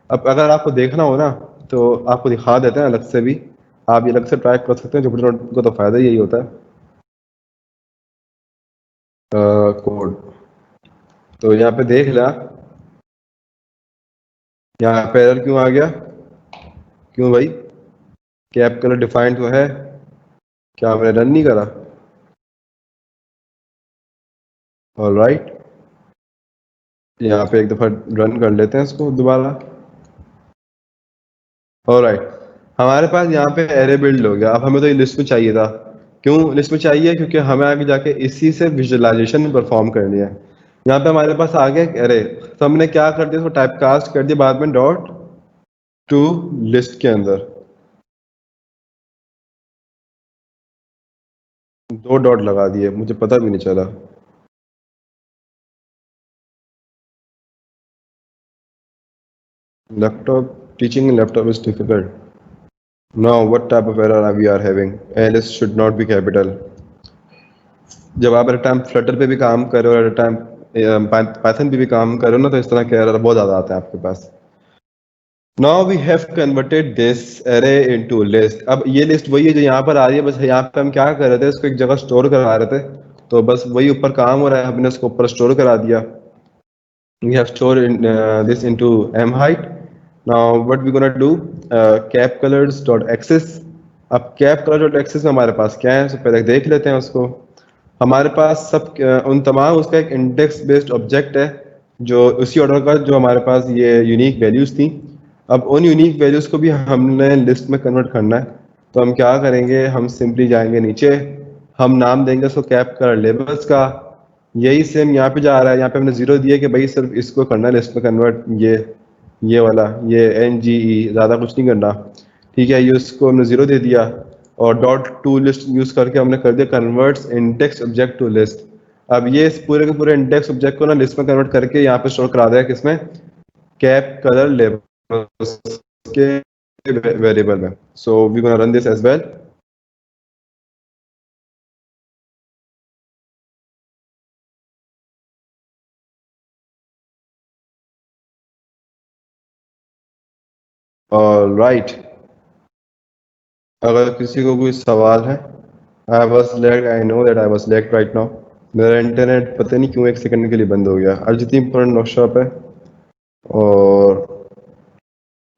अब अगर आपको देखना हो ना, तो आपको दिखा देते हैं अलग से भी, आप ये अलग से ट्राई कर सकते हैं, जुपिटर नोटबुक का तो फायदा यही होता है। कोड तो यहाँ पे देख लिया, यहाँ पे एरर क्यों आ गया, क्यों भाई, कैप कलर डिफाइंड तो है, क्या मैंने रन नहीं करा। ऑलराइट, यहाँ पे एक दफ़ा रन कर लेते हैं इसको दोबारा। ऑलराइट, हमारे पास यहाँ पे एरे बिल्ड हो गया। अब हमें तो ये लिस्ट में चाहिए था। क्यों लिस्ट में चाहिए, क्योंकि हमें आगे जाके इसी से विजुअलाइजेशन परफॉर्म करनी है। यहाँ पे हमारे पास आ गया एरे, तो हमने क्या कर दिया, इसको टाइप कास्ट कर दिया बाद में डॉट टू लिस्ट के अंदर। दो डॉट लगा दिए, मुझे पता भी नहीं चला। Laptop, teaching in laptop is difficult. Now what type of error we are having, else should not be capital. जब आप एट टाइम फ्लटर पे भी काम कर रहे हो, एट टाइम पाइथन पे भी काम कर रहे हो ना, तो इस तरह के एरर बहुत ज़्यादा आते हैं आपके पास। Now we have converted this array into list. अब ये लिस्ट वही है जो यहाँ पर आ रही है, बस यहाँ पे हम क्या कर रहे थे, इसको एक जगह स्टोर करा रहे थे, तो बस वही ऊपर काम हो रहा है, हमने इसको ऊपर स्टोर करा दिया। We have stored this into m height. Now what we're gonna do, cap colors dot access. अब cap color dot access में हमारे पास क्या है, तो पहले देख लेते हैं उसको। हमारे पास सब उन तमाम, उसका एक इंडेक्स बेस्ड ऑब्जेक्ट है, जो उसी ऑर्डर का, जो हमारे पास ये यूनिक वैल्यूज थी। अब उन यूनिक वैल्यूज को भी हमने लिस्ट में कन्वर्ट करना है, तो हम क्या करेंगे, हम सिंपली जाएंगे नीचे, हम नाम देंगे उसको कैप कलर लेबल्स का। यही सेम यहाँ पे जा रहा है, यहाँ पे हमने जीरो दिया कि भाई सिर्फ इसको करना है लिस्ट में कन्वर्ट, ये वाला, ये NGE, ज़्यादा कुछ नहीं करना। ठीक है, ये उसको हमने जीरो दे दिया, और डॉट टू लिस्ट यूज करके हमने कर दिया converts index object to list. अब ये इस पूरे के पूरे इंडेक्स ऑब्जेक्ट को ना लिस्ट में कन्वर्ट करके यहाँ पे स्टोर करा देगा, किसमें, कैप कलर लेबल के वेरिएबल में। So we gonna run this as well. Alright, अगर किसी को कोई सवाल है। I was late, I know that I was late right now. मेरा इंटरनेट पता नहीं क्यों 1 सेकंड के लिए बंद हो गया। अर्जित इंपॉर्टेंट वर्कशॉप है। और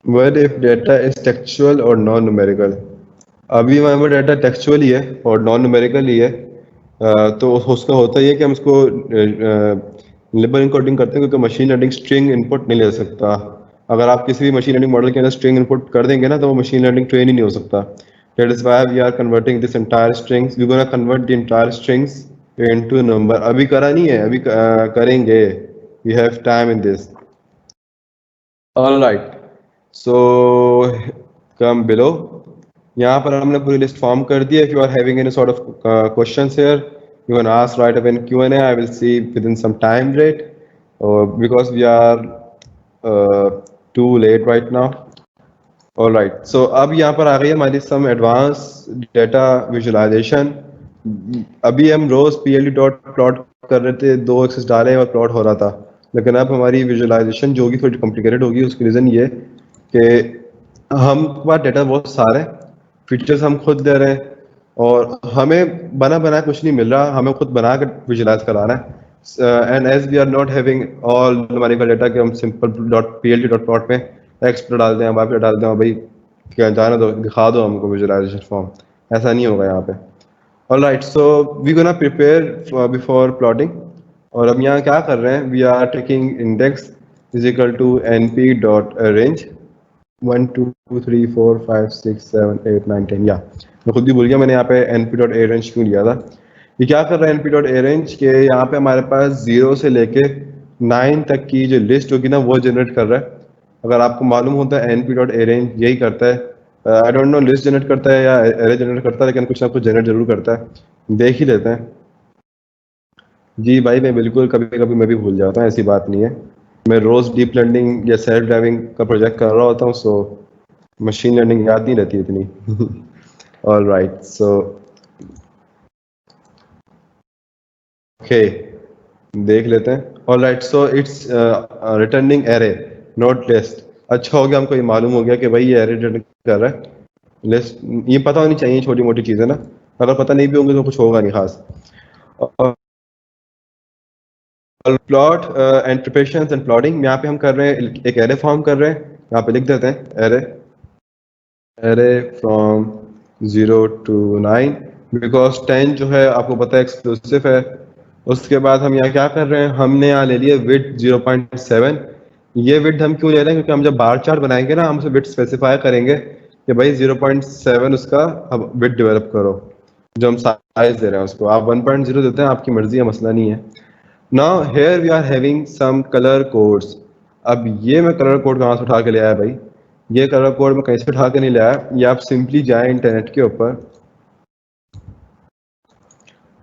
where if data is textual और नॉन न्यूमेरिकल। अभी हमारे पास डाटा टेक्सचुअल ही है और नॉन न्यूमेरिकल ही है। तो उसका होता ही है कि हम इसको लेबल इनकोडिंग करते हैं, क्योंकि मशीन लर्निंग स्ट्रिंग इनपुट नहीं ले सकता। अगर आप किसी भी मशीन लर्निंग मॉडल के अंदर स्ट्रिंग इनपुट कर देंगे ना, तो वो मशीन लर्निंग ट्रेन ही नहीं हो सकता। That is why we are converting this entire strings, we gonna convert the entire strings into number. अभी करा नहीं है, अभी करेंगे। We have time in this. Alright, so come below. यहाँ पर हमने पूरी लिस्ट फॉर्म कर दी है। If you are having any sort of questions here, you can ask write up in Q&A. I will see within some time rate, because we are too late right now. Alright, so अब यहाँ पर आ गई हमारी सम advance data visualisation. अभी हम रोज PLD dot plot कर रहे थे, 2 एक्सेस डाले और प्लॉट हो रहा था। लेकिन अब हमारी विजुअलाइजेशन जो होगी थोड़ी कॉम्प्लिकेटेड होगी। उसकी रीज़न ये कि हम पास डेटा बहुत सारे हैं, फीचर्स हम खुद दे रहे हैं, और हमें बना बना कुछ नहीं मिल रहा, हमें खुद बना कर विजुलाइज कराना है। And as we are not having all numerical data कि हम simple dot PLD dot plot में टेक्स्ट डाल दें, वाई डाल दें, और भाई क्या जाने दो, दिखा दो हमको विजुअलाइजेशन फॉर्म। ऐसा नहीं होगा यहाँ पे। Alright, so we gonna prepare before plotting. और हम यहाँ क्या कर रहे हैं, we are taking index is equal to NP dot arrange 1 2 3 4 5 6 7 8 9 10। या मैं खुद भी भूल गया मैंने यहाँ पे NP डॉट अरेंज क्यों लिया था। ये क्या कर रहा है NP डॉट अरेंज के, यहाँ पे हमारे पास 0 से लेके 9 तक की जो लिस्ट होगी ना, वो जनरेट कर रहा है। अगर आपको मालूम होता है NP डॉट अरेंज यही करता है। आई डोंट नो लिस्ट जनरेट करता है या एरे जनरेट करता है, लेकिन कुछ ना कुछ जनरेट जरूर करता है। देख ही लेते हैं। जी भाई, मैं बिल्कुल कभी कभी मैं भी भूल जाता हूँ, ऐसी बात नहीं है। मैं रोज डीप लर्निंग या सेल्फ ड्राइविंग का प्रोजेक्ट कर रहा होता हूँ, सो मशीन लर्निंग याद नहीं रहती इतनी। ऑल राइट, सो ओके, देख लेते हैं। All right, so it's returning array not list. अच्छा हो गया, हमको ये मालूम हो गया कि भाई ये एरे रिटर्न कर रहा है, लिस्ट ये पता होनी चाहिए, छोटी मोटी चीज़ें ना। अगर पता नहीं भी होंगे तो कुछ होगा नहीं खास। Plot and preparation and plotting, यहाँ पे हम कर रहे हैं एक एरे फॉर्म कर रहे हैं। यहाँ पे लिख देते हैं array, array from 0 to 9, because 10 जो है आपको पता है एक्सक्लूसिव है। उसके बाद हम यहाँ क्या कर रहे हैं, हमने यहाँ ले लिया विड्थ 0.7। ये विड्थ हम क्यों ले रहे हैं, क्योंकि हम जब बार चार्ट बनाएंगे ना, हम उसे विड्थ स्पेसिफाई करेंगे कि भाई 0.7 उसका अब विड्थ डेवलप करो। जो हम साइज दे रहे हैं उसको आप 1.0 देते हैं, आपकी मर्जी है, मसला नहीं है। Now here we are having some colour codes. अब ये मैं कलर कोड कहाँ से उठा के ले आया भाई, ये कलर कोड मैं कहीं से उठा के नहीं लाया। ये आप सिंपली जाएं इंटरनेट के ऊपर,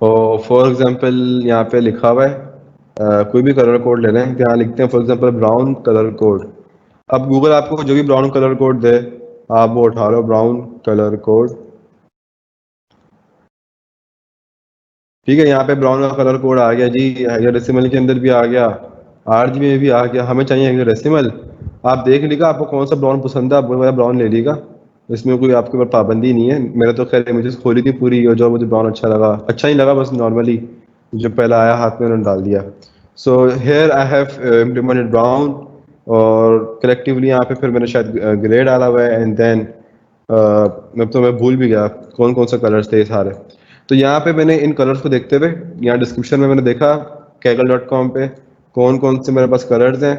और फॉर एग्जांपल यहाँ पे लिखा हुआ है कोई भी कलर कोड ले लें, यहाँ लिखते हैं for example brown colour code. अब गूगल आपको जो भी ब्राउन कलर कोड दे, आप वो उठा लो, ब्राउन कलर कोड। ठीक है, यहाँ पे ब्राउन का कलर कोड आ गया जी, हेक्साडेसिमल के अंदर भी आ गया, RGB में भी आ गया। हमें चाहिए हेक्साडेसिमल। आप देख लीजिएगा आपको कौन सा ब्राउन पसंद है, आप वो वाला ब्राउन ले लीजिएगा। इसमें कोई आपके ऊपर पाबंदी नहीं है। मेरा तो खैर इमेजेस खोली थी पूरी, और जो मुझे ब्राउन अच्छा लगा, अच्छा ही लगा, बस नॉर्मली जो पहला आया हाथ में उन्होंने डाल दिया। So here I have implemented brown, और कलेक्टिवली यहाँ पे फिर मैंने शायद ग्रे डाला हुआ है, एंड देन अब तो मैं भूल भी गया कौन कौन सा कलर्स थे ये सारे। तो यहाँ पे मैंने इन कलर्स को देखते हुए, यहाँ डिस्क्रिप्शन में मैंने देखा kaggle.com पे कौन कौन से मेरे पास कलर्स हैं,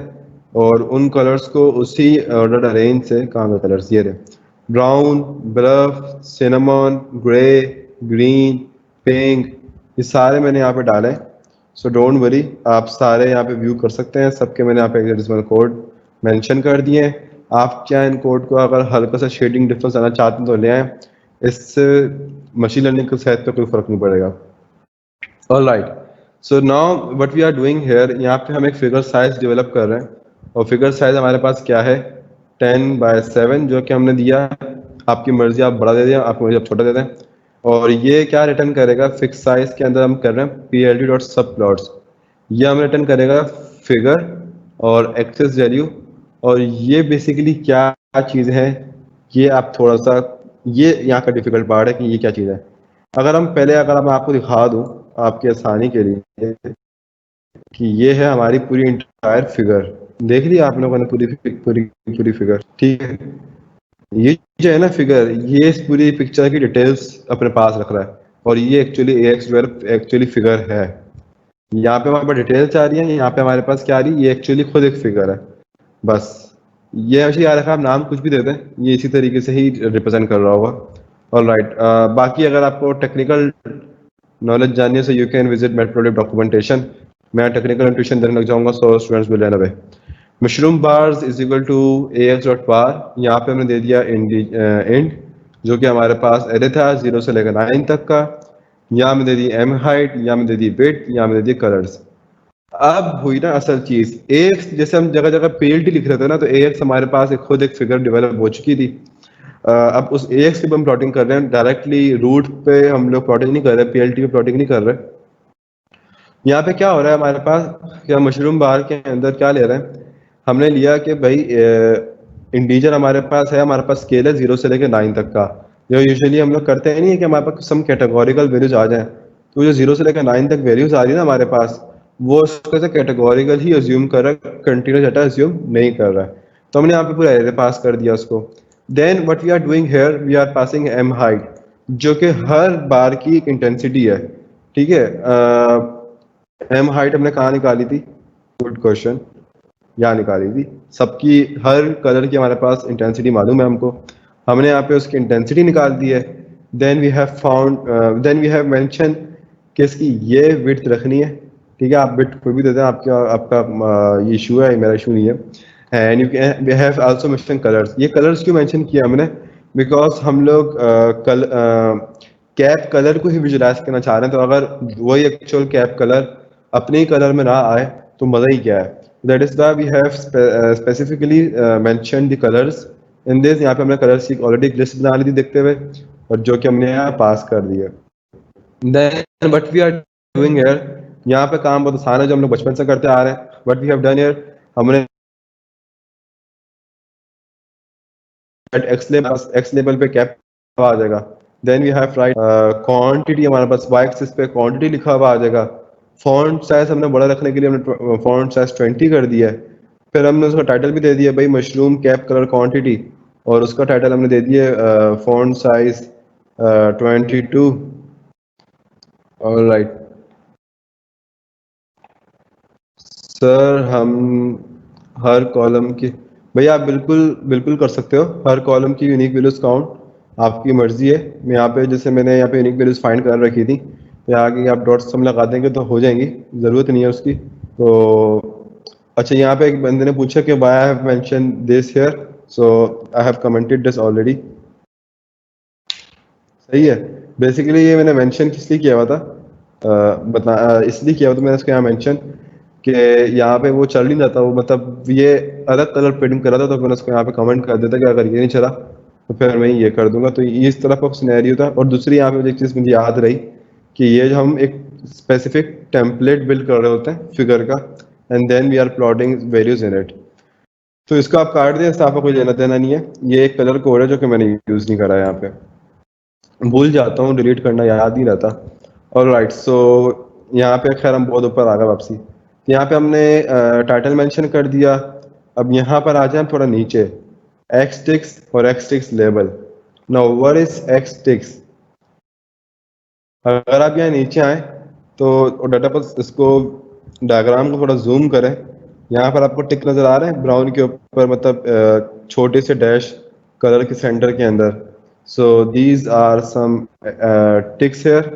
और उन कलर्स को उसी ऑर्डर अरेंज से, कहाँ पे कलर्स ये रहे, brown, bluff, cinnamon, grey, green, pink, ये सारे मैंने यहाँ पे डाले। सो डोंट वरी, आप सारे यहाँ पे व्यू कर सकते हैं। सबके मैंने यहाँ पे हेक्साडेसिमल कोड मेंशन कर दिए हैं। आप क्या इन कोड को अगर हल्का सा शेडिंग डिफरेंस आना चाहते हैं तो ले आए, इससे मशीन लर्निंग के सेहत पे कोई फर्क नहीं पड़ेगा। All right, so now what we are doing here, यहाँ पे हम एक फिगर साइज डेवलप कर रहे हैं, और फिगर साइज हमारे पास क्या है, 10/7 जो कि हमने दिया। आपकी मर्जी, आप बड़ा दे दें, आपकी मर्जी आप छोटा दे दें। और ये क्या रिटर्न करेगा, फिक्स साइज के अंदर हम कर रहे हैं PLD डॉट सब प्लॉट्स। ये हम रिटर्न करेगा फिगर और एक्सेस वैल्यू। और ये बेसिकली क्या चीज़ है, ये आप थोड़ा सा ये यहाँ का डिफिकल्ट पार्ट है कि ये क्या चीज़ है। अगर मैं आपको दिखा दूँ आपकी आसानी के लिए कि ये है हमारी पूरी इंटायर फिगर, देख लिया आप लोगों ने पूरी पूरी पूरी फिगर, ठीक है। ये जो है ना फिगर, ये इस पूरी पिक्चर की डिटेल्स अपने पास रख रहा है, और ये एक्चुअली AX12 एक्चुअली फिगर है। यहाँ पे हमारे पास डिटेल्स आ रही है, यहाँ पे हमारे पास क्या आ रही है, ये एक्चुअली खुद एक फिगर है। बस ये ऐसे याद रखा, आप नाम कुछ भी दे दें, ये इसी तरीके से ही रिप्रेजेंट कर रहा होगा। ऑल राइट, बाकी अगर आपको टेक्निकल नॉलेज जाननी है, so you can visit matplotlib documentation. मैं टेक्निकल इंट्यूशन देने लग जाऊंगा, so students will learn away. Mushroom bars is equal to AX dot bar, यहाँ पे हमने दे दिया इंड जो कि हमारे पास एरे था 0 से लेकर 9 तक का। यहाँ में दे दी एम हाइट, यहाँ में दे दी विड्थ, यहाँ में दे दी कलर्स। अब हुई ना असल चीज, AX जैसे हम जगह जगह PLT लिख रहे थे ना, तो AX हमारे पास एक खुद एक फिगर डेवलप हो चुकी थी। अब उस AX की हम प्लॉटिंग कर रहे हैं डायरेक्टली रूट पे, हम लोग प्लॉटिंग नहीं कर रहे, PLT पे प्लॉटिंग नहीं कर रहे। यहाँ पे क्या हो रहा है हमारे पास, क्या मशरूम बार के अंदर क्या ले रहे हैं, हमने लिया कि भाई इंटीजर हमारे पास है, हमारे पास स्केल है 0 से लेकर 9 तक का। जो यूजुअली हम लोग करते हैं नहीं है कि हमारे पास सम कैटेगोरिकल वैल्यूज आ जाए, तो जो 0 से लेकर 9 तक वैल्यूज आ रही है ना हमारे पास, वो उसको से कैटेगोरिकल ही अज्यूम कर रहा है, कंटिन्यूस डाटा अज्यूम नहीं कर रहा है। तो हमने यहाँ पे पूरा एरे पास कर दिया उसको। Then what we are doing here, we are passing M height, जो कि हर बार की एक इंटेंसिटी है, ठीक है। एम हाइट हमने कहाँ निकाली थी, गुड क्वेश्चन, यहाँ निकाली थी। सबकी हर कलर की हमारे पास इंटेंसिटी मालूम है हमको, हमने यहाँ पे उसकी इंटेंसिटी निकाल दी है। देन वी हैव मेंशन कि इसकी ये विड्थ रखनी है, ठीक है। आप विड्थ कोई भी दे दें, आपका आपका ये इशू है, मेरा इशू नहीं है। And we have also mention colours. ये कलर्स क्यों मेंशन किया हमने, बिकॉज हम लोग कैप कलर को ही विजुलाइज करना चाह रहे हैं, तो अगर वही एक्चुअल कैप कलर अपने ही कलर में ना आए तो मजा ही क्या है। That is the we have specifically mention the colours in this. यहाँ पे हमने कलर्स की ऑलरेडी एक लिस्ट बना ली थी देखते हुए, और जो कि हमने यहाँ पास कर दी है। Then what we are doing here, यहाँ पे काम बहुत आसान है जो हम लोग बचपन से करते आ रहे हैं। What we have done here, हमने एक्स लेवल पे कैप आ जाएगा। Then we have write quantity, हमारे पास y एक्सिस पे क्वांटिटी लिखा हुआ आ जाएगा। फॉन्ट साइज हमने बड़ा रखने के लिए हमने फॉन्ट साइज 20 कर दिया है। फिर हमने उसका टाइटल भी दे दिया भाई, मशरूम कैप कलर क्वांटिटी, और उसका टाइटल हमने दे दिया फॉन्ट साइज 22। ऑलराइट सर, हम हर कॉलम की, भैया आप बिल्कुल बिल्कुल कर सकते हो, हर कॉलम की यूनिक वैल्यूज काउंट आपकी मर्जी है। मैं यहाँ पे जैसे मैंने यहाँ पे यूनिक वैल्यूज फाइंड कर रखी थी, तो यहाँ आगे आप डॉट्स हम लगा देंगे तो हो जाएंगी, ज़रूरत नहीं है उसकी। तो अच्छा, यहाँ पे एक बंदे ने पूछा कि why I have mention this here, so I have commented this already. सही है। बेसिकली ये मैंने मेंशन किस लिए किया हुआ था, इसलिए किया हुआ था मैंने इसको यहाँ मेंशन कि यहाँ पे वो चल नहीं जाता, वो मतलब ये अलग कलर प्रिंट कर रहा था, तो मैंने उसको यहाँ पे कमेंट कर देता कि अगर ये नहीं चला तो फिर मैं ये कर दूंगा। तो ये इस तरह का सिनेरियो था। और दूसरी यहाँ पे एक चीज़ मुझे याद रही कि ये जो हम एक स्पेसिफिक टेम्पलेट बिल्ड कर रहे होते हैं फिगर का, and then we are plotting values in it. तो इसको आप काट दें, इससे आपका कोई लेना देना नहीं है। ये एक कलर कोड है जो कि मैंने यूज़ नहीं करा है यहाँ पे, भूल जाता हूँ, डिलीट करना याद नहीं रहता। और राइट, सो यहाँ पे खैर हम बहुत ऊपर आ गए वापसी। तो यहाँ पे हमने टाइटल मेंशन कर दिया। अब यहाँ पर आ जाए थोड़ा नीचे, एक्सटिक्स और एक्सटिक्स लेबल। नाउ व्हाट इज एक्सटिक्स, अगर आप यहाँ नीचे आए तो डाटा पर इसको डायग्राम को थोड़ा जूम करें, यहाँ पर आपको टिक नजर आ रहे हैं ब्राउन के ऊपर, मतलब छोटे से डैश कलर के सेंटर के अंदर। So these are some ticks here,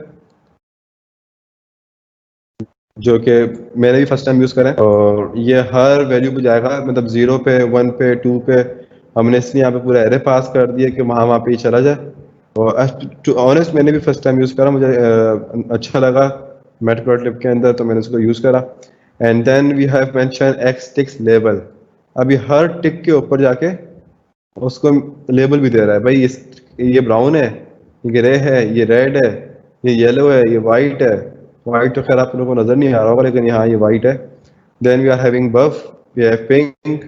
जो कि मैंने भी फर्स्ट टाइम यूज़ करें, और ये हर वैल्यू पे जाएगा, मतलब 0 पे 1 पे 2 पे। हमने इसलिए यहाँ पे पूरा एरे पास कर दिया कि वहाँ वहाँ पे ही चला जाए। और टू ऑनेस्ट मैंने भी फर्स्ट टाइम यूज़ करा, मुझे अच्छा लगा मैटप्लॉटलिब के अंदर, तो मैंने उसको यूज़ करा। And then we have mention X ticks label. अभी हर टिक के ऊपर जाके उसको लेबल भी दे रहा है, भाई ये ब्राउन है, ये ग्रे है, ये रेड है, ये येलो है, ये वाइट है। वाइट तो खैर आप लोगों को नजर नहीं आ रहा होगा, लेकिन यहाँ ये वाइट है। Then we are having buff, we have pink,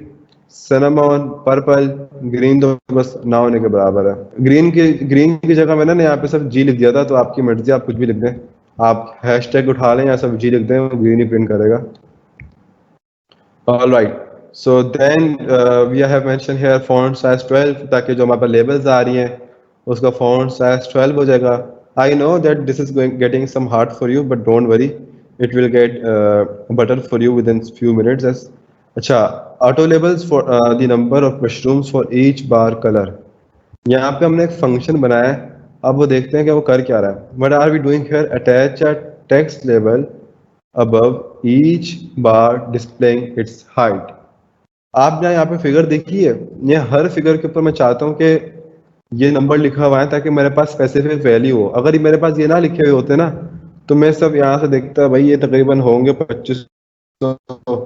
cinnamon, purple, green तो बस ना होने के बराबर है। ग्रीन की जगह मैंने ना यहाँ पे सिर्फ जी लिख दिया था, तो आपकी मर्जी, आप कुछ भी लिख दें। आप हैशटैग उठा लें या सब जी लिख दें, वो ग्रीन ही प्रिंट करेगा। All right. So then we have mentioned here font size 12, ताकि जो हमारे पास labels आ रही हैं उसका font size 12 हो जाएगा। I know that this is getting some hard for you, but don't worry, it will get better for you within few minutes. अच्छा, auto labels for the number of mushrooms for each bar color. यहाँ पे हमने एक function बनाया है। अब वो देखते हैं कि वो कर क्या रहा है। What are we doing here? Attach a text label above each bar displaying its height. आपने यहाँ पे फिगर देखी है, ये हर फिगर के ऊपर मैं चाहता हूँ कि ये नंबर लिखा हुआ है ताकि मेरे पास स्पेसिफिक वैल्यू हो। अगर ये मेरे पास ये ना लिखे हुए होते ना, तो मैं सब यहाँ से देखता भाई ये तकरीबन होंगे 2500,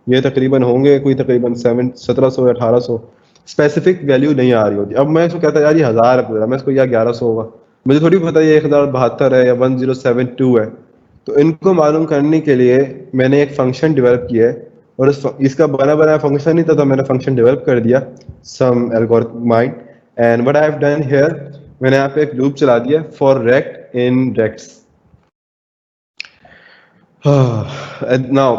ये तकरीबन होंगे कोई तकरीबन 1700 या 1800, स्पेसिफिक वैल्यू नहीं आ रही होती। अब मैं इसको कहता यार ये 1000 है पूरा, मैं इसको यार 1100 होगा, मुझे थोड़ी पता ये 1072 है या 1072 है। तो इनको मालूम करने के लिए मैंने एक फंक्शन डेवलप किया है, और इसका बना बनाया फंक्शन नहीं था, तो मैंने फंक्शन डेवलप कर दिया some algorithm mind. And what I have done here, मैंने यहाँ पे एक लूप चला दिया for rect in rects. Now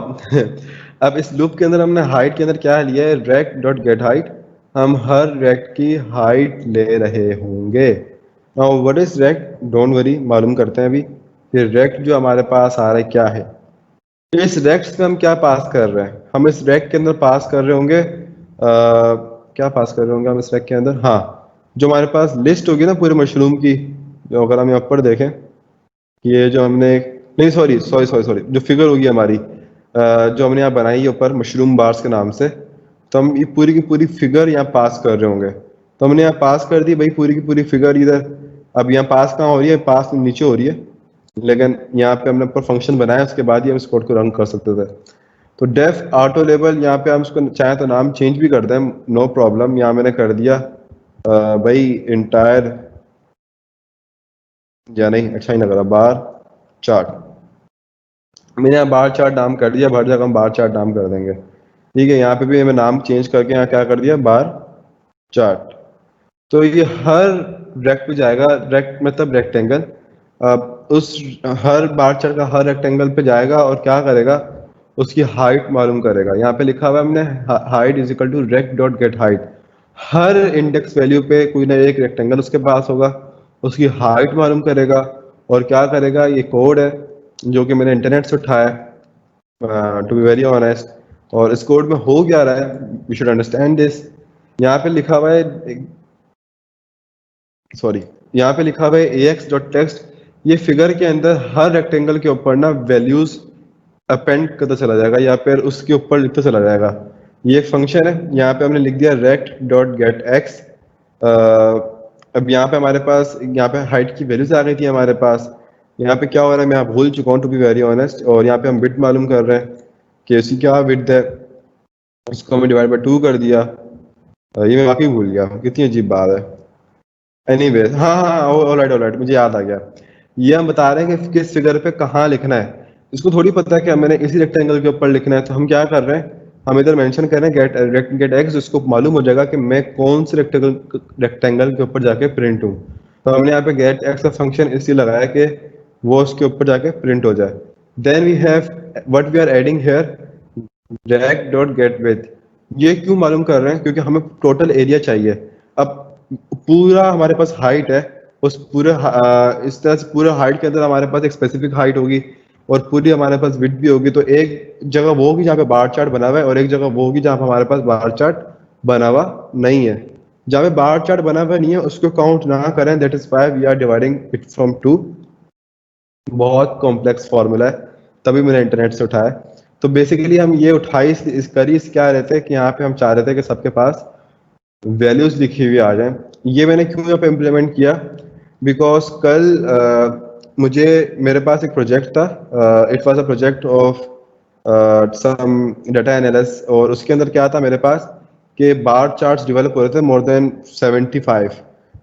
अब इस लूप के अंदर हमने हाइट के अंदर क्या लिया है, रेक्ट डॉट गेट हाइट। हम हर रेक्ट की हाइट ले रहे होंगे। Now what is rect, don't worry, मालूम करते हैं अभी कि रेक्ट जो हमारे पास आ रहा है क्या है। इस रेक्ट में हम क्या पास कर रहे हैं, हम इस रेक्ट के अंदर पास कर रहे होंगे क्या पास कर रहे होंगे हम इस रेक्ट के अंदर, हाँ, जो हमारे पास लिस्ट होगी ना पूरे मशरूम की, जो अगर हम यहाँ पर देखें, ये जो हमने, नहीं सॉरी सॉरी सॉरी सॉरी, जो फिगर होगी हमारी जो हमने यहाँ बनाई है ऊपर मशरूम बार्स के नाम से, तो हम ये पूरी की पूरी फिगर यहाँ पास कर रहे होंगे। तो हमने यहाँ पास कर दी भाई पूरी की पूरी फिगर इधर। अब यहाँ पास कहाँ हो रही है, पास नीचे हो रही है, लेकिन यहाँ पे हमने ऊपर फंक्शन बनाया, उसके बाद ही हम इस कोड को रन कर सकते थे। तो डेफ ऑटो लेबल, यहाँ पे हम इसको चाहे तो नाम चेंज भी कर दें, नो प्रॉब्लम। यहाँ मैंने कर दिया भाई इंटायर, या नहीं अच्छा ही ना करा, बार चार्ट। मैंने यहाँ बार चार्ट नाम कर दिया, हर जगह हम बार चार्ट नाम कर देंगे, ठीक है। यहाँ पे भी मैं नाम चेंज करके यहाँ क्या कर दिया, बार चार्ट। तो ये हर रेक्ट पे जाएगा, रेक्ट मतलब रेक्टेंगल, उस हर बार चार्ट का हर रेक्टेंगल पे जाएगा और क्या करेगा, उसकी हाइट मालूम करेगा। यहाँ पे लिखा हुआ है हमने height is equal to rect dot get height. हर इंडेक्स वैल्यू पे कोई ना एक रेक्टेंगल उसके पास होगा, उसकी हाइट मालूम करेगा और क्या करेगा। ये कोड है जो कि मैंने इंटरनेट से उठाया, टू बी वेरी ऑनेस्ट। और इस कोड में हो क्या रहा है, वी शुड अंडरस्टैंड दिस। यहाँ पे लिखा हुआ है, सॉरी, यहाँ पे लिखा हुआ है ax डॉट टेक्स्ट। ये फिगर के अंदर हर रेक्टेंगल के ऊपर ना वैल्यूज अपेंड करता चला जाएगा या फिर उसके ऊपर लिखता चला जाएगा। ये एक फंक्शन है, यहाँ पे हमने लिख दिया रेक्ट डॉट गेट एक्स। अब यहाँ पे हमारे पास, यहाँ पे हाइट की वैल्यूज आ गई थी हमारे पास। यहाँ पे क्या हो रहा है मैं भूल चुका हूँ, टू बी वेरी ऑनेस्ट। और यहाँ पे हम विड्थ मालूम कर रहे हैं कि इसकी क्या विड्थ है, उसको हमने डिवाइड बाय 2 कर दिया। ये मैं वाकई भूल गया, कितनी अजीब बात है। एनीवेज, हाँ हाँ, ऑलराइट, मुझे याद आ गया। ये हम बता रहे हैं कि किस फिगर पे कहाँ लिखना है। इसको थोड़ी पता है कि मैंने इसी रेक्टेंगल के ऊपर लिखना है, तो हम क्या कर रहे हैं, हम इधर मेंशन कर रहे हैं गेट एक्स। उसको मालूम हो जाएगा कि मैं कौन से रेक्टेंगल के ऊपर जाके प्रिंट हूँ। तो हमने यहाँ पे गेट एक्स का फंक्शन इसलिए लगाया कि वो उसके ऊपर जाके प्रिंट हो जाए। Then we have what we are adding here, rect dot get width. ये क्यों मालूम कर रहे हैं, क्योंकि हमें टोटल एरिया चाहिए। अब पूरा हमारे पास हाइट है, उस पूरे इस तरह से पूरे हाइट के अंदर हमारे पास एक स्पेसिफिक हाइट होगी और पूरी हमारे पास विड्थ भी होगी। तो एक जगह वो होगी जहाँ पे बार चार्ट बना हुआ है और एक जगह वो होगी जहाँ पे हमारे पास बार चार्ट बना हुआ नहीं है। जहाँ पे बार चार्ट बना हुआ नहीं है उसको काउंट ना करें, that is why we are dividing it from 2। बहुत कॉम्प्लेक्स फॉर्मूला है, तभी मैंने इंटरनेट से उठाया। तो बेसिकली हम ये उठाई इस करी क्या रहते हैं कि यहाँ पे हम चाह रहे थे कि सबके पास वैल्यूज लिखी हुई आ जाए। ये मैंने क्यों यहाँ पे इम्प्लीमेंट किया, बिकॉज कल मुझे मेरे पास एक प्रोजेक्ट था, it was a project of some data analysis. और उसके अंदर क्या था मेरे पास कि बार चार्ट्स डेवलप हो रहे थे मोर देन 75।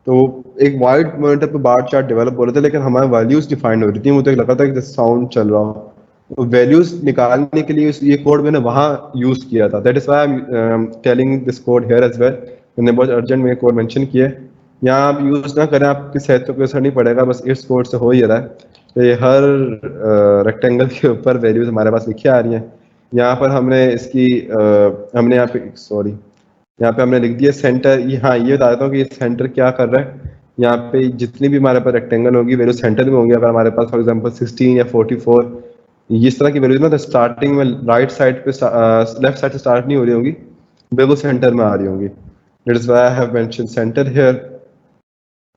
तो एक वाइड मॉनिटर पे बार चार्ट डेवलप हो रहे थे, लेकिन हमारे वैल्यूज डिफाइंड हो रही थी। मुझे लगा था कि साउंड चल रहा हो, वैल्यूज निकालने के लिए ये कोड मैंने वहाँ यूज किया था. That is why I am telling this code here as well. मैंने बहुत अर्जेंट में कोड मेंशन किया है. यहाँ आप यूज ना करें, आपकी सेहत पे कोई असर नहीं पड़ेगा, बस इस कोड से हो ही रहा है. तो ये हर रेक्टेंगल के ऊपर वैल्यूज हमारे पास लिखी आ रही हैं. यहाँ पर हमने इसकी हमने यहाँ पे सॉरी यहाँ पे हमने लिख दिया सेंटर. हाँ, ये बता देता हूँ कि ये सेंटर क्या कर रहा है. यहाँ पे जितनी भी हमारे पास रेक्टेंगल होगी वैल्यू सेंटर में होंगी. अगर हमारे पास फॉर एग्जांपल 16 या 44 इस तरह की वैल्यूज ना, तो स्टार्टिंग में राइट साइड पे लेफ्ट साइड से स्टार्ट नहीं हो रही होंगी, बिल्कुल सेंटर में आ रही होंगी. That is why I have mention centre here.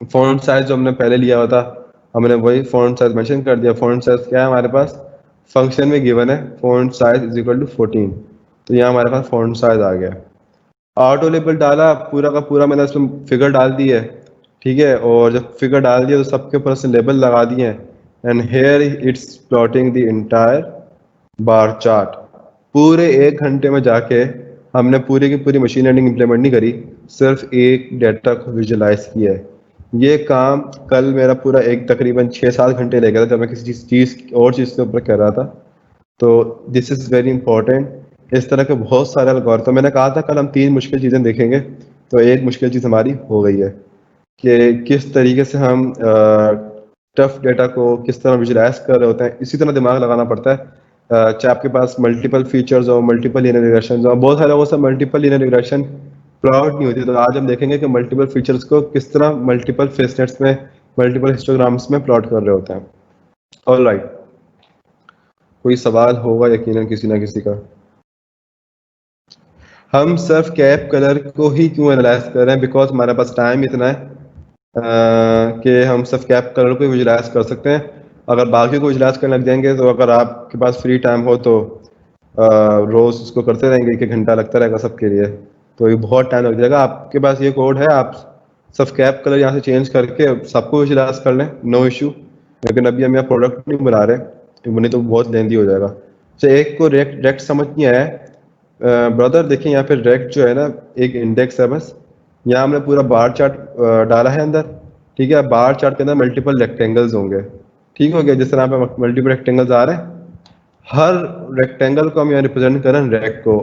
Font size जो हमने पहले लिया हुआ था, हमने वही फॉन्ट साइज मेंशन कर दिया. फॉन्ट साइज क्या है हमारे पास, फंक्शन में गिवन है font size is equal to 14. तो यहाँ हमारे पास फॉन्ट साइज आ गया. ऑटो लेबल डाला, पूरा का पूरा मैंने इसमें फिगर डाल दी है. ठीक है, और जब फिगर डाल दिया तो सबके ऊपर से लेबल लगा दिए हैं. And here it's plotting the entire bar chart. पूरे 1 घंटे में जाके हमने पूरी की पूरी मशीन लर्निंग इंप्लीमेंट नहीं करी, सिर्फ एक डाटा को विजुलाइज किया है. ये काम कल मेरा पूरा एक तकरीबन 6-7 घंटे लग गया था, जब मैं किसी चीज़ और चीज़ के ऊपर कर रहा था. तो दिस इज़ वेरी इंपॉर्टेंट. इस तरह के बहुत सारे अलगोरिथम, मैंने कहा था कल हम 3 मुश्किल चीज़ें देखेंगे, तो एक मुश्किल चीज़ हमारी हो गई है कि किस तरीके से हम टफ डेटा को किस तरह विजुलाइज कर रहे होते हैं. इसी तरह दिमाग लगाना पड़ता है. चाहे आपके पास मल्टीपल फीचर्स हो, मल्टीपल लीनियर रिग्रेशन हो, बहुत सारे वो सब मल्टीपल लीनियर रिग्रेशन प्लॉट नहीं होती. तो आज हम देखेंगे कि मल्टीपल फीचर्स को किस तरह मल्टीपल फेसनेट्स में, मल्टीपल हिस्टोग्राम्स में प्लॉट कर रहे होते हैं. ऑलराइट, कोई सवाल होगा यकीनन किसी ना किसी का. हम सिर्फ कैप कलर को ही क्यों एनालाइज कर रहे हैं, बिकॉज हमारे पास टाइम इतना है कि हम सिर्फ कैप कलर को विजुलाइज कर सकते हैं. अगर बाकी को विजुलाइज करने लग जाएंगे तो अगर आपके पास फ्री टाइम हो तो रोज उसको करते रहेंगे, 1-1 घंटा लगता रहेगा सबके लिए, तो ये बहुत टाइम लग जाएगा. आपके पास ये कोड है, आप सिर्फ कैप कलर यहाँ से चेंज करके सबको विजुलाइज कर लें, नो इशू. लेकिन अभी हम यहाँ प्रोडक्ट नहीं बना रहे, तो नहीं तो बहुत लेंदी हो जाएगा. तो एक को रेक्ट समझ नहीं आया ब्रदर, देखिए यहाँ पे रेक्ट जो है ना, एक इंडेक्स है बस. यहाँ हमने पूरा बार चार्ट डाला है अंदर. ठीक है, बार चार्ट के अंदर मल्टीपल रेक्टेंगल्स होंगे. ठीक हो गया, जिस तरह पे मल्टीपल रेक्टेंगल्स आ रहे हैं, हर रेक्टेंगल को हम यहाँ रिप्रेजेंट कर रहे हैं रेक्ट को.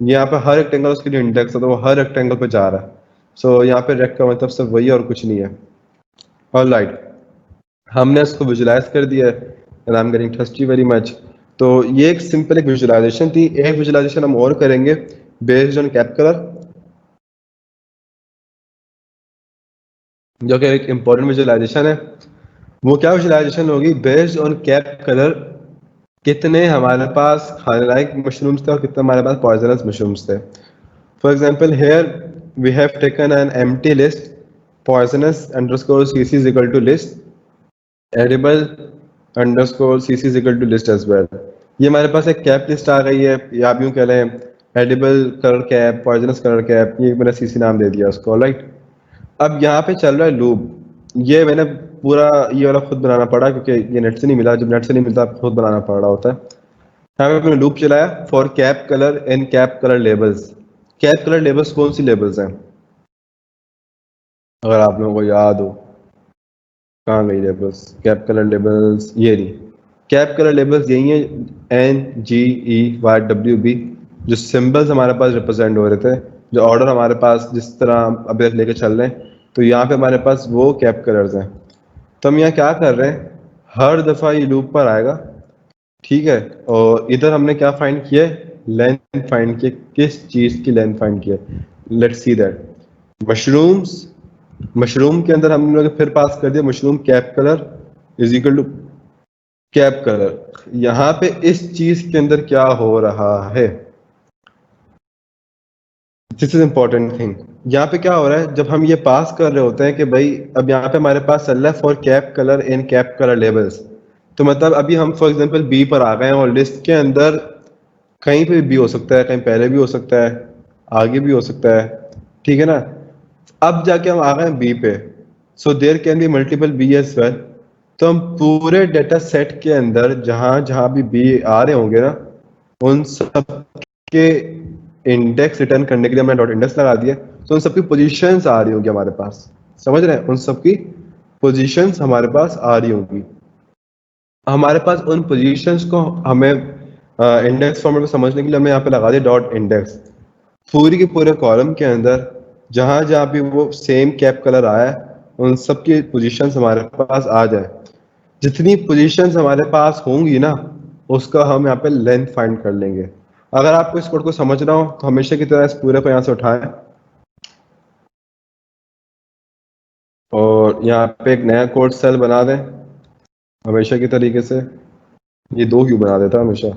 यहाँ पे हर रेक्टेंगल उसके लिए इंडेक्स है, तो वो हर रेक्टेंगल पे जा रहा है. सो यहाँ पे रेक्ट का मतलब सिर्फ वही है और कुछ नहीं है. ऑलराइट, हमने इसको विजुलाइज कर दिया है. And I am getting thirsty very much. तो ये एक सिंपल एक विजुलाइजेशन थी. एक विजुलाइजेशन हम और करेंगे बेस्ड ऑन कैप कलर, जो कि एक इंपॉर्टेंट विजुलाइजेशन है. वो क्या विजुलाइजेशन होगी, बेस्ड ऑन कैप कलर कितने हमारे पास खाने लायक मशरूम्स थे और कितने हमारे पास पॉइजनस मशरूम्स थे. For example here we have taken an empty list, poisonous underscore cc is equal to list, edible underscore cc is equal to list as well. ये हमारे पास एक कैप लिस्ट आ गई है, या आप यूँ कह लें edible colour cap, poisonous colour cap, ये मैंने cc नाम दे दिया उसको. राइट, अब यहाँ पे चल रहा है लूप. ये मैंने पूरा ये वाला खुद बनाना पड़ा क्योंकि ये नेट से नहीं मिला. जब नेट से नहीं मिलता खुद बनाना पड़ रहा होता है. यहाँ पे मैंने लूप चलाया for cap colour and cap colour labels. Cap colour labels कौन सी लेबल्स हैं, अगर आप लोगों को याद हो, कहाँ गई लेबल्स, कैप कलर लेबल्स, ये नहीं. कैप कलर लेबल्स यही है, NGEYWB, जो सिंबल्स हमारे पास रिप्रेजेंट हो रहे थे, जो ऑर्डर हमारे पास जिस तरह अभी तक लेके चल रहे हैं. तो यहाँ पे हमारे पास वो कैप कलर्स हैं. तो हम यहाँ क्या कर रहे हैं, हर दफ़ा ये लूप पर आएगा. ठीक है, और इधर हमने क्या फाइंड किया है, लेंथ फाइंड किया. किस चीज़ की लेंथ फाइंड किया, let's see that. Mushrooms, mushroom के अंदर हम लोग फिर पास कर दिया mushroom cap colour is equal to cap colour. यहाँ पे इस चीज के अंदर क्या हो रहा है, दिस इज इंपॉर्टेंट थिंग. यहाँ पे क्या हो रहा है, जब हम ये पास कर रहे होते हैं कि भाई अब यहाँ पे हमारे पास चल रहा है for cap colour in cap colour labels, तो मतलब अभी हम फॉर एग्जांपल बी पर आ गए हैं, और लिस्ट के अंदर कहीं पे भी हो सकता है, कहीं पहले भी हो सकता है, आगे भी हो सकता है. ठीक है ना. अब जाके हम आ गए हैं बी पे, so there can be multiple B as well. तो हम पूरे डेटा सेट के अंदर जहां जहां भी बी आ रहे होंगे ना, उन सब के इंडेक्स रिटर्न करने के लिए हमने डॉट इंडेक्स लगा दिया. तो उन सबकी पोजीशंस आ रही होंगी हमारे पास, समझ रहे हैं, उन सबकी पोजीशंस हमारे पास आ रही होंगी. हमारे पास उन पोजीशंस को हमें इंडेक्स फॉर्मेट में समझने के लिए हमने यहाँ पे लगा दिया डॉट इंडेक्स। पूरी के पूरे कॉलम के अंदर जहां जहां भी वो सेम कैप कलर आया है उन सब की पोजीशंस हमारे पास आ जाए। जितनी पोजीशंस हमारे पास होंगी ना उसका हम यहाँ पे लेंथ फाइंड कर लेंगे। अगर आपको इस कोड को समझना हो तो हमेशा की तरह इस पूरे को यहाँ से उठाएं और यहाँ पे एक नया कोड सेल बना दें हमेशा की तरीके से। ये दो क्यों बना देता हमेशा।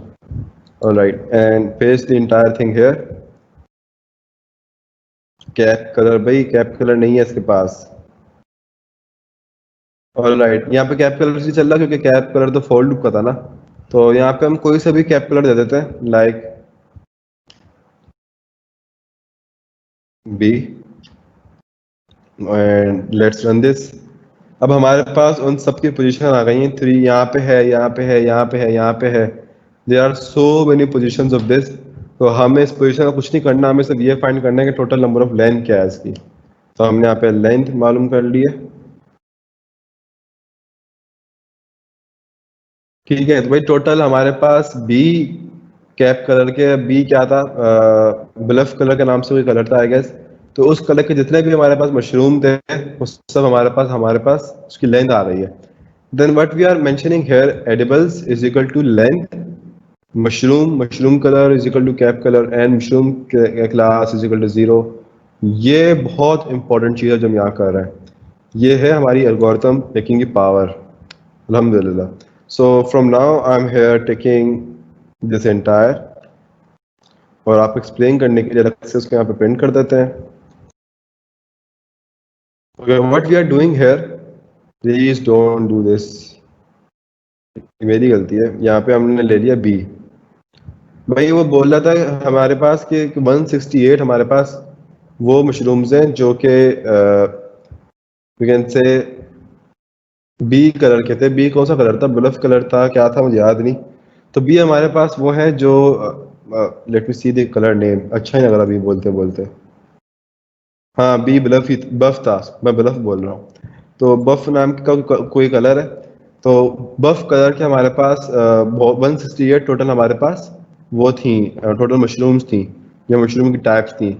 Alright and paste the entire thing here. Cap colour भाई कैप कलर नहीं है इसके पास। ऑलराइट यहाँ पे कैप कलर से चल रहा क्योंकि कैप कलर तो फोल्ड लुक का था ना। तो यहाँ पे हम कोई सा भी कैप कलर दे देते हैं like B and let's run this. अब हमारे पास उन सब की पोजीशन आ गई हैं। 3 यहाँ पे है यहाँ पे है यहाँ पे है यहाँ पे है। There are so many positions of this. तो हमें इस पोजीशन का कुछ नहीं करना हमें सिर्फ ये फाइंड करना है कि टोटल नंबर ऑफ लेंथ क्या है इसकी। तो हमने यहाँ पे लेंथ मालूम कर ली है। ठीक है तो भाई टोटल हमारे पास बी कैप कलर के बी क्या था ब्लफ कलर के नाम से कोई कलर था आई गेस। तो उस कलर के जितने भी हमारे पास मशरूम थे वो सब हमारे पास उसकी लेंथ आ रही है। Then what we are mentioning here edibles is equal to length mushroom colour is equal to cap colour and mushroom class is equal to 0। ये बहुत इंपॉर्टेंट चीज़ है जो हम यहाँ कर रहे हैं। ये है हमारी एल्गोरिथम टेकिंग की power. Alhamdulillah. So from now I'm here taking this entire और आप एक्सप्लेन करने के लिए अलग से उसको यहाँ पे प्रिंट कर देते हैं। Okay, what we are doing here, please don't do this. मेरी गलती है यहाँ पे हमने ले लिया बी। भाई वो बोल रहा था हमारे पास कि 168 हमारे पास वो मशरूम्स हैं जो कि we can say B colour के थे। बी कौन सा कलर था ब्लफ कलर था क्या था मुझे याद नहीं। तो बी हमारे पास वो है जो late me see the colour name अच्छा ही लग रहा बी बोलते बोलते। हाँ बी ब्लफ ही बफ था मैं ब्लफ बोल रहा हूँ। तो बफ नाम का कोई कलर है। तो बफ कलर के हमारे पास 168 टोटल हमारे पास वो थी टोटल मशरूम्स थी जो मशरूम की टाइप्स थी।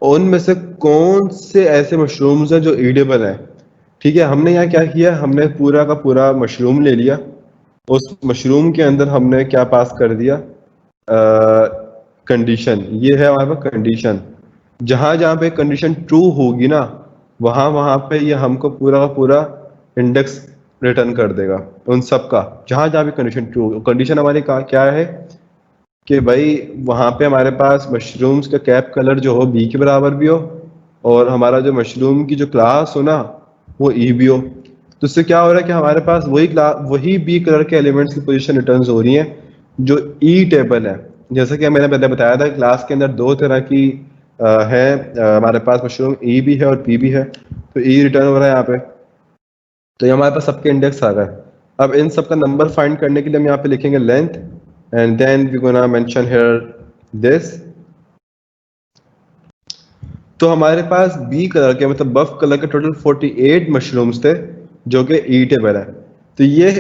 उनमें से कौन से ऐसे मशरूम्स हैं जो ईडेबल हैं। ठीक है हमने यहाँ क्या किया हमने पूरा का पूरा मशरूम ले लिया। उस मशरूम के अंदर हमने क्या पास कर दिया कंडीशन। ये है हमारे पास कंडीशन। जहां जहां पे कंडीशन ट्रू होगी ना वहां वहां पे ये हमको पूरा का पूरा इंडेक्स रिटर्न कर देगा उन सब का। जहां जहां भी कंडीशन ट्रू कंडीशन हमारी क्या है कि भाई वहां पे हमारे पास मशरूम्स का कैप कलर जो हो बी के बराबर भी हो और हमारा जो मशरूम की जो क्लास हो ना वो ई भी हो। तो इससे क्या हो रहा है कि हमारे पास वही बी कलर के एलिमेंट्स की पोजीशन रिटर्न हो रही हैं जो ई टेबल है। जैसा कि मैंने पहले बताया था क्लास के अंदर दो तरह की है हमारे पास मशरूम ई भी है और पी भी है। तो ई रिटर्न हो रहा है यहाँ पे। तो ये हमारे पास सबके इंडेक्स आ गए। अब इन सब का नंबर फाइंड करने के लिए हम यहाँ पे लिखेंगे length and then we gonna mention here this. तो हमारे पास बी कलर के मतलब बफ कलर के टोटल 48 मशरूम्स थे जो कि ईटेबल है। तो ये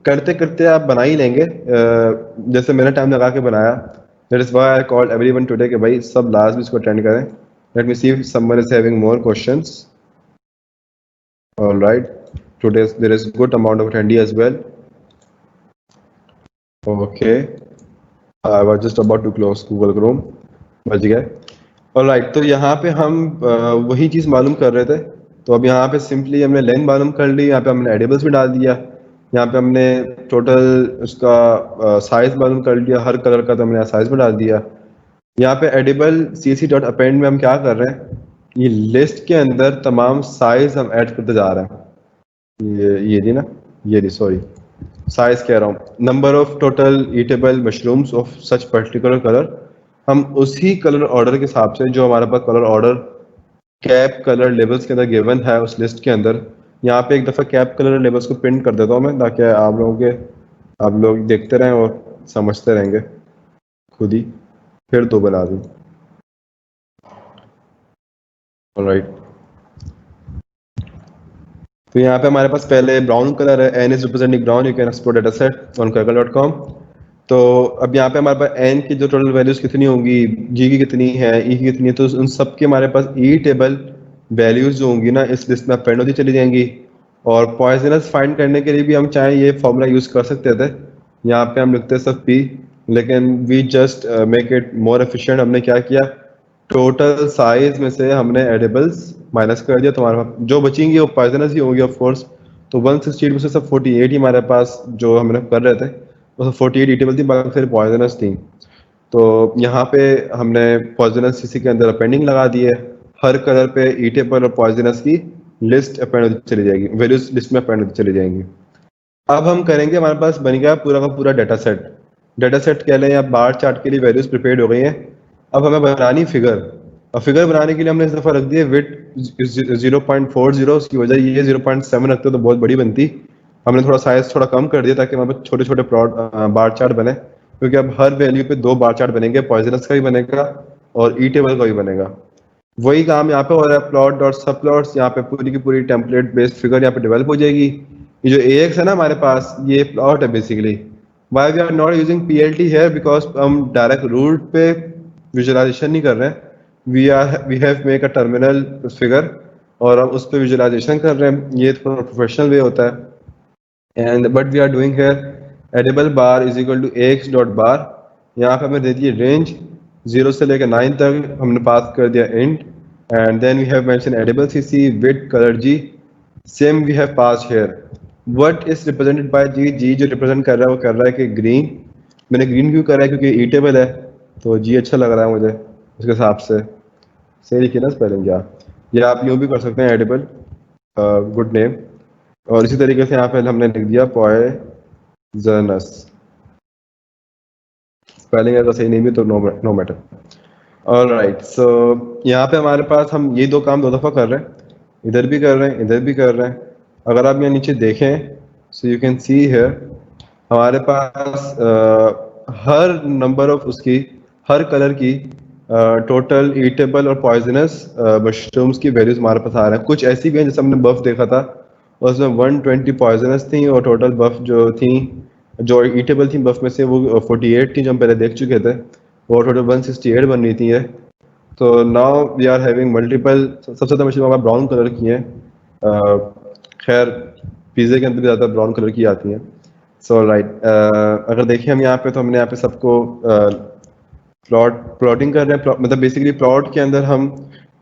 करते करते आप बना ही लेंगे जैसे मैंने टाइम लगा के बनाया। That is why I called everyone today कि भाई सब लास्ट भी इसको अटेंड करें। Let me see if someone is having more questions. Alright today there is good amount of attendee as well. Okay I was just about to close Google Chrome बच गए। Alright तो यहाँ पे हम वही चीज़ मालूम कर रहे थे। तो अब यहाँ पे सिंपली हमने लेंथ मालूम कर ली। यहाँ पे हमने एडिबल्स भी डाल दिया। यहाँ पे हमने टोटल उसका साइज मालूम कर लिया हर कलर का। तो हमने साइज में डाल दिया। यहाँ पे एडिबल सी सी डॉट अपेंड में हम क्या कर रहे हैं ये लिस्ट के अंदर तमाम साइज हम ऐड करते जा रहे हैं। ये थी ना ये थी सॉरी साइज कह रहा हूँ number of total eatable mushrooms of such particular colour. हम उसी कलर ऑर्डर के हिसाब से जो हमारे पास colour order cap colour labels के अंदर गिवन है उस लिस्ट के अंदर यहाँ पे एक दफ़ा कैप कलर लेबल्स को प्रिंट कर देता हूँ मैं ताकि आप लोग देखते रहें और समझते रहेंगे खुद ही। फिर तो बना दूँ। ऑलराइट तो यहाँ पे हमारे पास पहले ब्राउन कलर है, n is representing brown, you can explore data set on kaggle.com। तो अब यहाँ पे हमारे पास n की जो टोटल वैल्यूज कितनी होंगी, g की कितनी है, e की कितनी है, तो उन सब के हमारे पास e टेबल वैल्यूज जो होंगी ना इस लिस्ट में अपेंड होती चली जाएंगी। और पॉइजनस फाइंड करने के लिए भी हम चाहे ये फॉर्मूला यूज कर सकते थे, यहाँ पे हम लिखते हैं सब p, लेकिन we just make it more efficient. हमने क्या किया, टोटल साइज में से हमने एडिबल्स माइनस कर दिया, तो हमारे पास जो बचेंगी वो पॉइजनस ही होंगी ऑफ कोर्स। तो 168 में से सब 48 ही हमारे पास जो हमने कर रहे थे वो 48 ईटेबल थी, बाकी फिर पॉइजनस थी। तो यहाँ पे हमने पॉइजनस सीसी के अंदर अपेंडिंग लगा दी है, हर कलर पे ईटेबल और पॉइजनस की लिस्ट अपेंड होती चली जाएगी, वैल्यूज लिस्ट में अपेंड होती चली जाएंगी। अब हम करेंगे, हमारे पास बन गया पूरा का पूरा डेटा सेट कह लें या बार चार्ट के लिए वैल्यूज प्रिपेयर्ड हो गई हैं। अब हमें बनानी फिगर, और फिगर बनाने के लिए हमने इस दफा रख दिया विड्थ 0.40, उसकी वजह ये 0.7 रखते तो बहुत बड़ी बनती, हमने थोड़ा साइज थोड़ा कम कर दिया ताकि हमारे पास छोटे छोटे प्लॉट बार चार्ट बने, क्योंकि अब हर वैल्यू पे 2 बार चार्ट बनेंगे, पॉइजनस का भी बनेगा और ई टेबल का भी बनेगा। वही काम यहाँ पे हो रहा है, प्लॉट डॉट सब प्लॉट्स, यहाँ पे पूरी की पूरी टेम्पलेट बेस्ड फिगर यहाँ पे डेवलप हो जाएगी। ये जो AX है ना हमारे पास, ये प्लॉट है basically. Why we are not using PLT है, बिकॉज हम डायरेक्ट रूट पे विजुअलाइजेशन नहीं कर रहे हैं, we have make a terminal figure और हम उस पर विजुअलाइजेशन कर रहे हैं, ये थोड़ा प्रोफेशनल वे होता है। And but we are doing here edible bar is equal to AX dot bar, यहाँ पे हमें दे दिए रेंज 0 से लेकर 9 तक, हमने पास कर दिया int, and then we have mention edible CC width colour G, same we have pass here what is represented by G जो रिप्रेजेंट कर रहा है वो कर रहा है कि ग्रीन, मैंने ग्रीन क्यों करा है क्योंकि ईटेबल है, तो G अच्छा लग रहा है मुझे उसके हिसाब से। सही लिखिए ना स्पेलिंग, या आप यूँ भी कर सकते हैं एडिबल, गुड नेम। और इसी तरीके से यहाँ पे हमने लिख दिया पॉइजनस, स्पेलिंग अगर सही नहीं भी तो नो मैटर। ऑलराइट, सो यहाँ पे हमारे पास हम ये 2 काम 2 दफ़ा कर रहे हैं, इधर भी कर रहे हैं इधर भी कर रहे हैं। अगर आप यहाँ नीचे देखें, सो यू कैन सी हियर हमारे पास हर नंबर ऑफ उसकी, हर कलर की टोटल ईटेबल और पॉइजनस मशरूम्स की वैल्यूज हमारे पास आ रहे हैं। कुछ ऐसी भी हैं जैसे हमने बफ देखा था, उसमें 120 पॉइजनस थी और टोटल बफ जो थी, जो ईटेबल थी बफ में से वो 48 थी जो हम पहले देख चुके थे, वो टोटल 168 बन रही थी है। तो now we are having multiple, सबसे ज़्यादा मछली हमारा ब्राउन कलर की हैं, खैर पिज़्ज़े के अंदर भी ज़्यादा ब्राउन कलर की आती हैं। सो राइट, अगर देखें हम यहाँ पे तो हमने यहाँ पे सबको प्लॉटिंग कर रहे हैं, मतलब बेसिकली प्लॉट के अंदर हम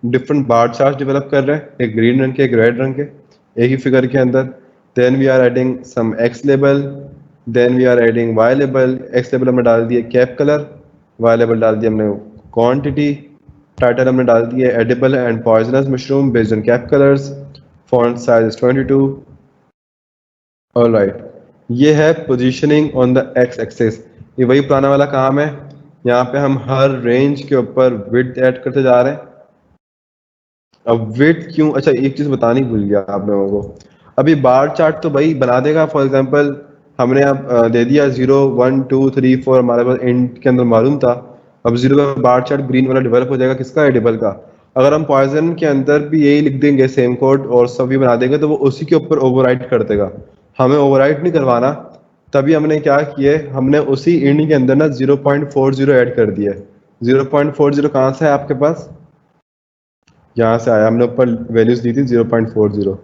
डिफरेंट बार चार्ट डेवलप कर रहे हैं, एक ग्रीन रंग के एक रेड रंग के, एक ही फिगर के अंदर। Then we are adding some X label, then we are adding Y label, X label हमने डाल दिए कैप कलर, वाई लेबल डाल दिया हमने क्वांटिटी, टाइटल हमने डाल दिया edible and poisonous mushroom based on cap colours, font size 22। Alright, ये है positioning on the x axis, ये वही पुराना वाला काम है, यहाँ पे हम हर रेंज के ऊपर विड्थ ऐड करते जा रहे हैं। अब विड्थ क्यों, अच्छा एक चीज बतानी भूल गया आप लोगों को, अभी बार चार्ट तो भाई बना देगा, फॉर एग्जांपल हमने अब दे दिया 0 1 2 3 4 हमारे पास एंड के अंदर मालूम था, अब 0 का बार चार्ट ग्रीन वाला डेवलप हो जाएगा, किसका, एडिबल का। अगर हम पॉइजन के अंदर भी यही लिख देंगे सेम कोड और सभी बना देंगे तो वो उसी के ऊपर ओवरराइट कर देगा, हमें ओवरराइट नहीं करवाना। तभी हमने क्या किया, हमने उसी इंड के अंदर ना 0.40 ऐड कर दिया। 0.40 कहाँ से है आपके पास, यहाँ से आया, हमने ऊपर वैल्यूज दी थी 0.40,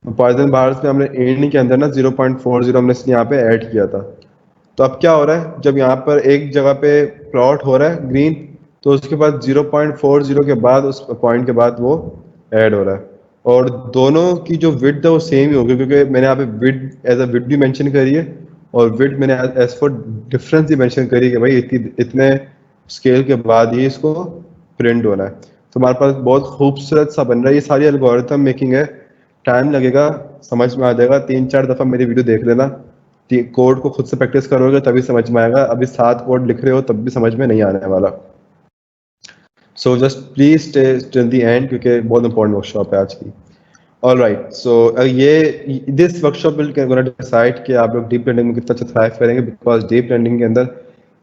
पॉइजन बार्स में हमने इंड के अंदर ना 0.40 हमने यहाँ पे ऐड किया था। तो अब क्या हो रहा है, जब यहाँ पर एक जगह पे प्लॉट हो रहा है ग्रीन, तो उसके बाद 0.40 के बाद उस पॉइंट के बाद वो ऐड हो रहा है, और दोनों की जो विड्थ है वो सेम ही होगी, क्योंकि मैंने यहाँ पे विड्थ एज अ विड्थ भी मेंशन करी है और विड्थ मैंने एज फॉर डिफरेंस भी मेंशन करी है कि भाई इतने स्केल के बाद ही इसको प्रिंट होना है। तो हमारे पास बहुत खूबसूरत सा बन रहा है, ये सारी एल्गोरिथम मेकिंग है, टाइम लगेगा, समझ में आ जाएगा, 3-4 दफ़ा मेरी वीडियो देख लेना, कोड को खुद से प्रैक्टिस करोगे तभी समझ में आएगा, अभी 7 कोड लिख रहे हो तब भी समझ में नहीं आने वाला। So just please stay till the end, क्योंकि बहुत इंपॉर्टेंट वर्कशॉप है आज की। ऑलराइट, सो ये this workshop will gonna decide कि आप लोग डीप लर्निंग में कितना अच्छा थ्राइव करेंगे, बिकॉज डीप लर्निंग के अंदर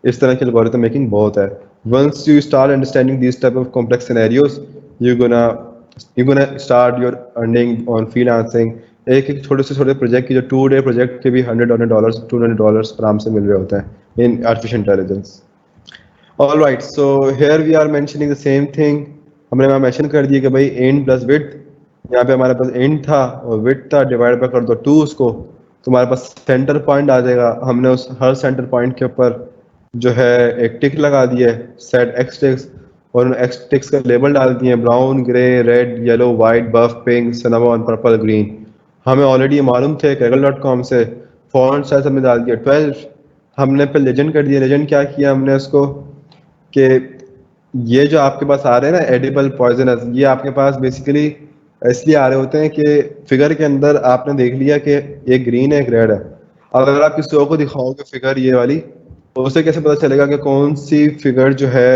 इस तरह की एल्गोरिथम मेकिंग बहुत है। Once you start understanding this type of complex scenarios, you're gonna start your earning on freelancing, एक एक छोटे से छोटे प्रोजेक्ट की जो 2 डे प्रोजेक्ट के भी $100 $200 आराम से मिल रहे होते हैं in artificial intelligence. All right, so here we are mentioning the same thing. हमने वहाँ मेंशन कर दिया कि भाई एंड प्लस विड्थ, यहाँ पे हमारे पास एंड था और विड्थ था, डिवाइड बाय कर दो 2 उसको, तो हमारे पास सेंटर पॉइंट आ जाएगा। हमने उस हर सेंटर पॉइंट के ऊपर जो है एक टिक लगा दिया है, सेट एक्स टिक्स, और उन एक्स टिक्स का लेबल डाल दिए brown, grey, red, yellow, white, buff, pink, cinnamon, purple, green. हमें ऑलरेडी मालूम थे Kaggle.com से। फॉन्ट साइज हमने डाल दिया 12। हमने पे लेजेंड कर दिया। लेजेंड क्या किया हमने उसको कि ये जो आपके पास आ रहे हैं ना एडिबल पॉइजनस, ये आपके पास बेसिकली इसलिए आ रहे होते हैं कि फिगर के अंदर आपने देख लिया कि एक ग्रीन है एक रेड है। अब अगर आप किसी और को दिखाओगे फिगर ये वाली, तो उसे कैसे पता चलेगा कि कौन सी फिगर जो है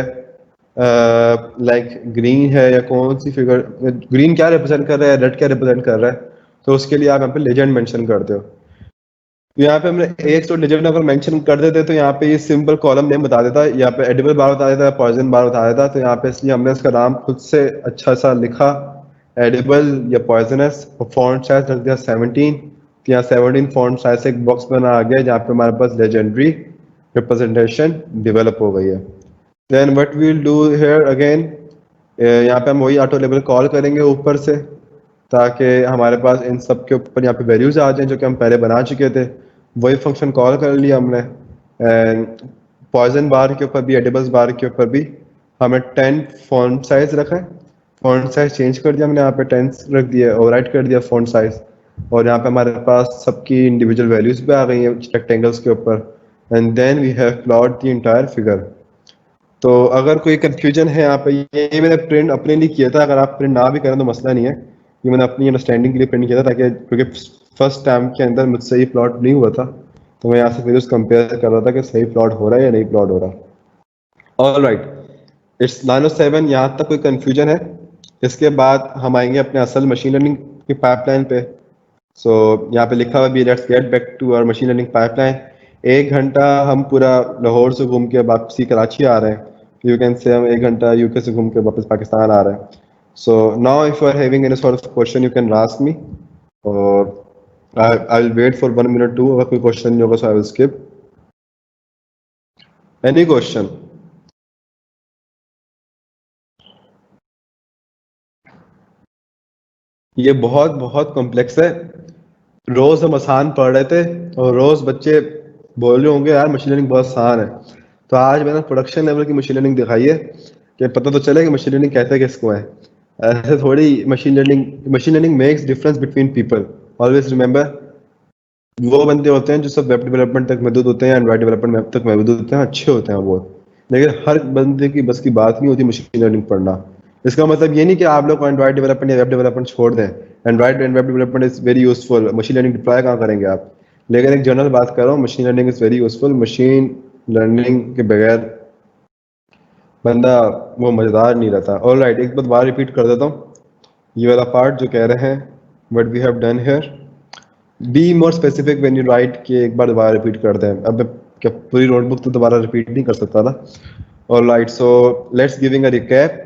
लाइक ग्रीन है या कौन सी फिगर, ग्रीन क्या रिप्रेजेंट कर रहा है, रेड क्या रिप्रेजेंट कर रहा है। तो उसके लिए आप यहाँ पे लेजेंड मेंशन करते हो। तो यहाँ पे हमने एक तो लेजेंड अगर मेंशन कर देते तो यहाँ पे ये सिंपल कॉलम नेम बता देता, यहाँ पे एडिबल बार बता देता, पॉइजन बार बता देता। तो यहाँ पे इसलिए हमने इसका नाम खुद से अच्छा सा लिखा, एडिबल या पॉइजनस, और फॉन्ट साइज रख दिया 17। तो यहाँ 17 फॉन्ट साइज से एक बॉक्स बना आ गया जहाँ पे हमारे पास लेजेंडरी रिप्रेजेंटेशन डेवलप हो गई है। Then what we will do here again, यहाँ पे हम वही ऑटो लेबल कॉल करेंगे ऊपर से, ताकि हमारे पास इन सब के ऊपर यहाँ पे वैल्यूज आ जाएं जो कि हम पहले बना चुके थे। वही फंक्शन कॉल कर लिया हमने। एंड पॉइजन बार के ऊपर भी, एडिबल्स बार के ऊपर भी हमें 10 फॉन्ट साइज रखा है। फॉन्ट साइज चेंज कर दिया हमने, यहाँ पे 10 रख दिया, ओवरराइट कर दिया फॉन्ट साइज। और यहाँ पे हमारे पास सबकी इंडिविजुअल वैल्यूज भी आ गई हैं रेक्टेंगल्स के ऊपर। And then we have plot the entire figure. तो अगर कोई कंफ्यूजन है यहाँ पे, ये मैंने प्रिंट अपने लिए किया था, अगर आप प्रिंट ना भी करें तो मसला नहीं है। ये मैंने अपनी अंडरस्टैंडिंग के लिए प्रिंट किया था, ताकि क्योंकि फर्स्ट टाइम के अंदर मुझसे ये प्लॉट नहीं हुआ था, तो मैं यहाँ से फिर उस कंपेयर कर रहा था कि सही प्लॉट हो रहा है या नहीं प्लॉट हो रहा। All right, it's 9:07। यहाँ तक कोई कंफ्यूजन है? इसके बाद हम आएंगे अपने असल मशीन लर्निंग की पाइपलाइन पे। सो यहाँ पे लिखा हुआ भी let's get back to our machine learning pipeline. 1 घंटा हम पूरा लाहौर से घूम के वापसी कराची आ रहे हैं। यू कैन से हम 1 घंटा यूके से घूम के वापस पाकिस्तान आ रहे हैं। So now if you are having any sort of question you can ask me, और I will wait for 1 minute 2। अगर कोई क्वेश्चन नहीं होगा so I will skip. Any question? ये बहुत बहुत कॉम्प्लेक्स है। रोज हम आसान पढ़ रहे थे और रोज बच्चे बोल रहे होंगे यार मशीन लर्निंग बहुत आसान है। तो आज मैंने प्रोडक्शन लेवल की मशीन लर्निंग दिखाई है कि पता तो चले कि मशीन लर्निंग कहते किसको है। ऐसे थोड़ी machine learning makes difference between people. Always remember, वो बंदे होते हैं जो सब वेब डेवलपमेंट तक महदूद होते हैं, एंड्रॉइड डेवलपमेंट तक महदूद होते हैं, अच्छे होते हैं बहुत, लेकिन हर बंदे की बस की बात नहीं होती मशीन लर्निंग पढ़ना। इसका मतलब ये नहीं कि आप लोग एंड्रॉइड डेवलपमेंट या वेब डेवलपमेंट छोड़ दें। Android and web development is very useful, machine learning deploy कहाँ करेंगे आप? लेकिन एक जनरल बात कर रहा हूँ, machine learning is very useful. Machine learning के बगैर बंदा वो मजेदार नहीं रहता। ऑल राइट, एक बार दोबारा रिपीट कर देता हूँ ये वाला पार्ट जो कह रहे हैं, what we have done here. Be more specific when you write, कि एक बार दोबारा रिपीट कर दें। अब मैं क्या पूरी नोटबुक तो दोबारा रिपीट नहीं कर सकता था। All right, so let's giving a recap.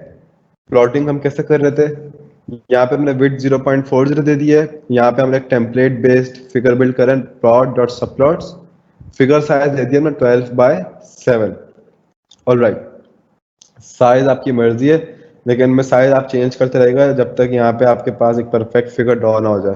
Plotting हम कैसे कर रहे थे? यहाँ पे हमने विड्थ 0.40 दे दिया है। यहाँ पे हमने एक टेम्पलेट बेस्ड फिगर बिल्ड करें, प्लॉट डॉट सब प्लॉट्स। फिगर साइज दे दिया हमने 12/7। ऑल राइट, साइज आपकी मर्जी है, लेकिन मैं साइज आप चेंज करते रहेगा जब तक यहाँ पे आपके पास एक परफेक्ट फिगर ड्रॉ ना हो जाए।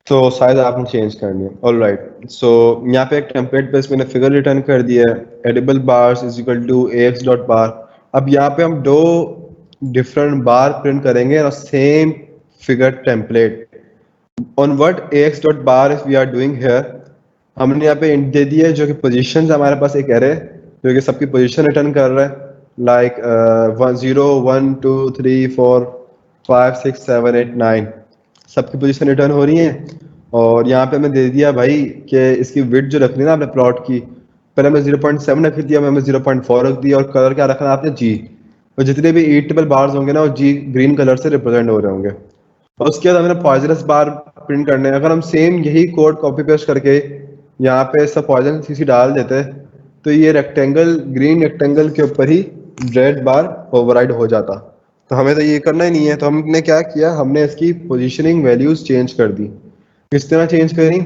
तो साइज आपने चेंज करनी है। ऑल राइट, सो यहाँ पे एक टेम्पलेट बेस मैंने फिगर रिटर्न कर दिया है, edible bars is equal to ax dot bar. अब यहाँ पे हम 2 डिफरेंट बार प्रिंट करेंगे और same figure template on what ax dot bar if we are doing here. हमने यहाँ पे इंट दे दिया है जो कि पोजीशन हमारे पास एक एरे जो कि सबकी पोजीशन रिटर्न कर रहा है, लाइक 0 1 2 3 4 5 6 7 8 9 सबकी पोजीशन रिटर्न हो रही है। और यहाँ पे हमें दे दिया भाई कि इसकी विड्थ जो रखनी है ना आपने प्लॉट की, पहले हमने 0.7 रख दिया, हमने 0.4 रख दिया, और कलर क्या रखना है आपने जी। और जितने भी ईटेबल बार्स होंगे ना वो जी ग्रीन कलर से रिप्रेजेंट हो रहे होंगे। और उसके बाद हमें पॉइजनस बार प्रिंट करने हैं। अगर हम सेम यही कोड कॉपी पेस्ट करके यहाँ पे सब पॉइजन सीसी डाल देते तो ये रेक्टेंगल, ग्रीन रेक्टेंगल के ऊपर ही रेड बार ओवरराइड हो जाता। तो हमें तो ये करना ही नहीं है, तो हमने क्या किया, हमने इसकी पोजीशनिंग वैल्यूज चेंज कर दी। किस तरह चेंज करें?